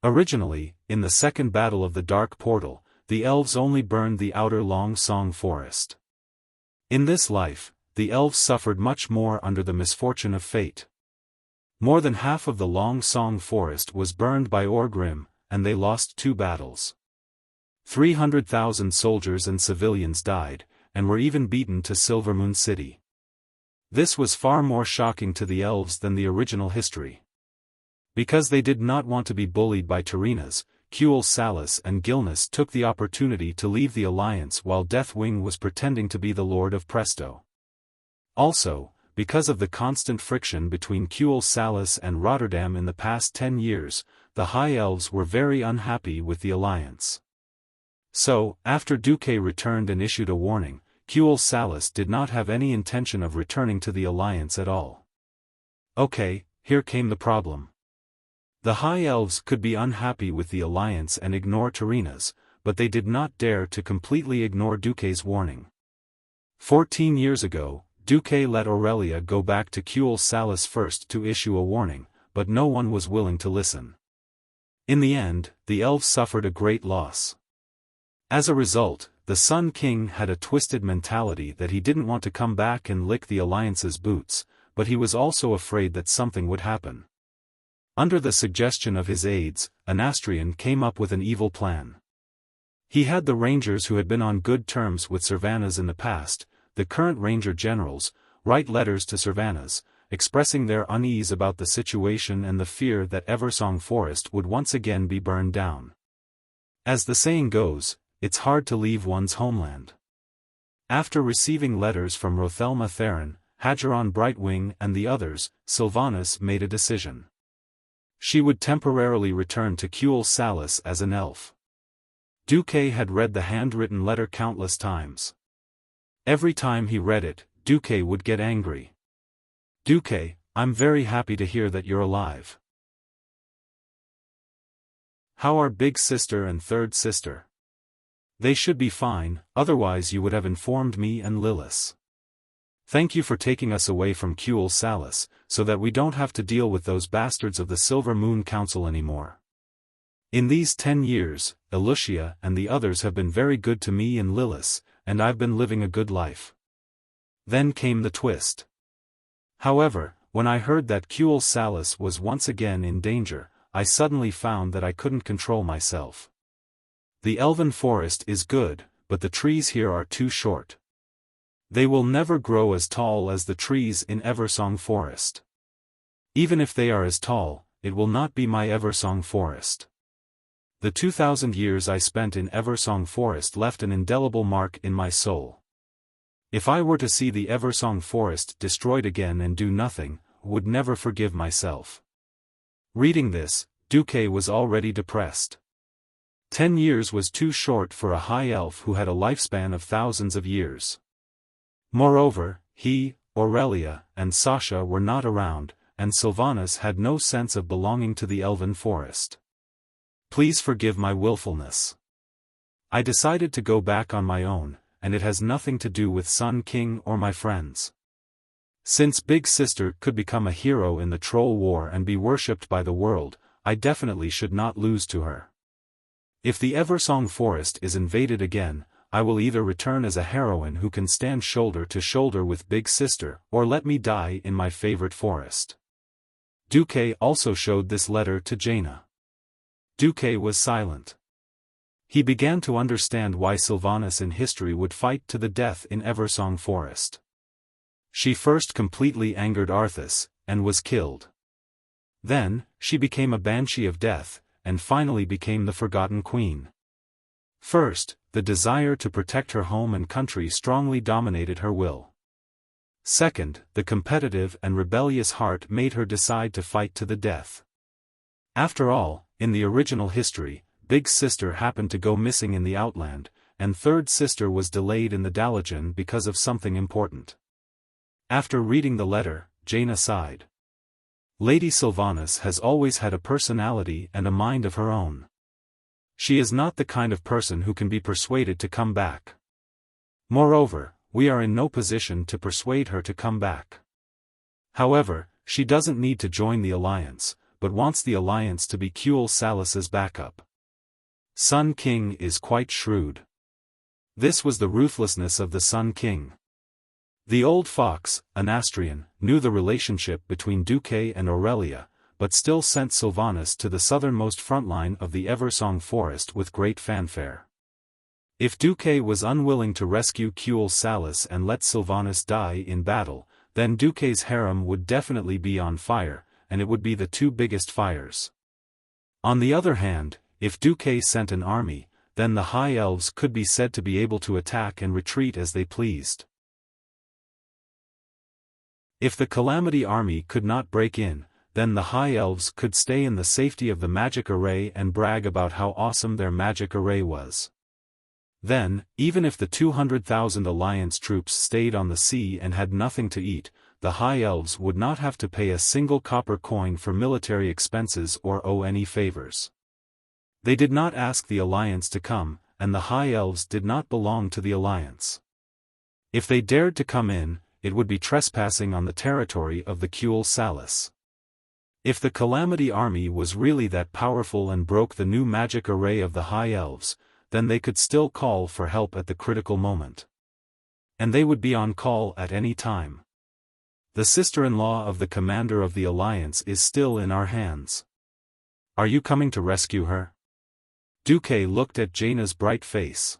Originally, in the Second Battle of the Dark Portal, the elves only burned the outer Long Song Forest. In this life, the elves suffered much more under the misfortune of fate. More than half of the Long Song Forest was burned by Orgrim, and they lost 2 battles. 300,000 soldiers and civilians died, and were even beaten to Silvermoon City. This was far more shocking to the elves than the original history. Because they did not want to be bullied by Tyreenas, Kuel Salus and Gilnis took the opportunity to leave the alliance while Deathwing was pretending to be the Lord of Presto. Also, because of the constant friction between Kuel Salus and Rotterdam in the past 10 years, the High Elves were very unhappy with the alliance. So, after Duque returned and issued a warning, Kuel Salus did not have any intention of returning to the alliance at all. Okay, here came the problem. The High Elves could be unhappy with the alliance and ignore Tyreenas, but they did not dare to completely ignore Duque's warning. 14 years ago, Duque let Aurelia go back to Kuel Salus first to issue a warning, but no one was willing to listen. In the end, the elves suffered a great loss. As a result, the Sun King had a twisted mentality that he didn't want to come back and lick the alliance's boots, but he was also afraid that something would happen. Under the suggestion of his aides, Anastrian came up with an evil plan. He had the Rangers who had been on good terms with Servanas in the past, the current Ranger generals, write letters to Servanas, expressing their unease about the situation and the fear that Eversong Forest would once again be burned down. As the saying goes, it's hard to leave one's homeland. After receiving letters from Rothelma Theron, Hageron Brightwing and the others, Sylvanas made a decision. She would temporarily return to Kuel Salus as an elf. Duque had read the handwritten letter countless times. Every time he read it, Duque would get angry. Duque, I'm very happy to hear that you're alive. How are big sister and third sister? They should be fine, otherwise you would have informed me and Lilith. Thank you for taking us away from Kuel Salus, so that we don't have to deal with those bastards of the Silver Moon Council anymore. In these 10 years, Elucia and the others have been very good to me and Lilith, and I've been living a good life. Then came the twist. However, when I heard that Kuel Salus was once again in danger, I suddenly found that I couldn't control myself. The elven forest is good, but the trees here are too short. They will never grow as tall as the trees in Eversong Forest. Even if they are as tall, it will not be my Eversong Forest. The 2,000 years I spent in Eversong Forest left an indelible mark in my soul. If I were to see the Eversong Forest destroyed again and do nothing, would never forgive myself. Reading this, Duque was already depressed. 10 years was too short for a high elf who had a lifespan of thousands of years. Moreover, he, Aurelia, and Sasha were not around, and Sylvanas had no sense of belonging to the elven forest. Please forgive my willfulness. I decided to go back on my own, and it has nothing to do with Sun King or my friends. Since Big Sister could become a hero in the Troll War and be worshipped by the world, I definitely should not lose to her. If the Eversong Forest is invaded again, I will either return as a heroine who can stand shoulder to shoulder with Big Sister, or let me die in my favorite forest. Duque also showed this letter to Jaina. Duque was silent. He began to understand why Sylvanas in history would fight to the death in Eversong Forest. She first completely angered Arthas, and was killed. Then, she became a Banshee of Death, and finally became the Forgotten Queen. First, the desire to protect her home and country strongly dominated her will. Second, the competitive and rebellious heart made her decide to fight to the death. After all, in the original history, big sister happened to go missing in the Outland, and third sister was delayed in the Dalajan because of something important. After reading the letter, Jaina sighed. Lady Sylvanas has always had a personality and a mind of her own. She is not the kind of person who can be persuaded to come back. Moreover, we are in no position to persuade her to come back. However, she doesn't need to join the alliance, but wants the alliance to be Kuel Salas's backup. Sun King is quite shrewd. This was the ruthlessness of the Sun King. The old fox, Anastrian, knew the relationship between Duque and Aurelia, but still sent Sylvanas to the southernmost front line of the Eversong forest with great fanfare. If Duque was unwilling to rescue Kuel Salas and let Sylvanas die in battle, then Duque's harem would definitely be on fire, and it would be the two biggest fires. On the other hand, if Duque sent an army, then the High Elves could be said to be able to attack and retreat as they pleased. If the Calamity army could not break in, then the High Elves could stay in the safety of the magic array and brag about how awesome their magic array was. Then, even if the 200,000 Alliance troops stayed on the sea and had nothing to eat, the High Elves would not have to pay a single copper coin for military expenses or owe any favors. They did not ask the Alliance to come, and the High Elves did not belong to the Alliance. If they dared to come in, it would be trespassing on the territory of the Kuel Salas. If the Calamity army was really that powerful and broke the new magic array of the High Elves, then they could still call for help at the critical moment. And they would be on call at any time. The sister-in-law of the commander of the Alliance is still in our hands. Are you coming to rescue her? Duque looked at Jaina's bright face.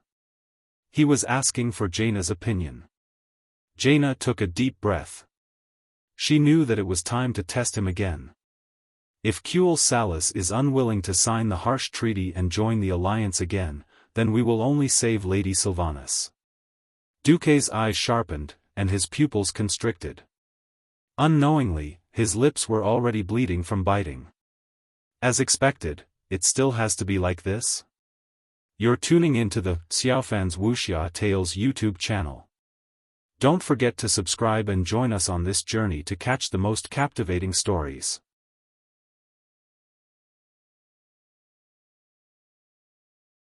He was asking for Jaina's opinion. Jaina took a deep breath. She knew that it was time to test him again. If Kuel Salas is unwilling to sign the harsh treaty and join the alliance again, then we will only save Lady Sylvanas. Duque's eyes sharpened, and his pupils constricted. Unknowingly, his lips were already bleeding from biting. As expected, it still has to be like this? You're tuning into the Xiaofan's Wuxia Tales YouTube channel. Don't forget to subscribe and join us on this journey to catch the most captivating stories.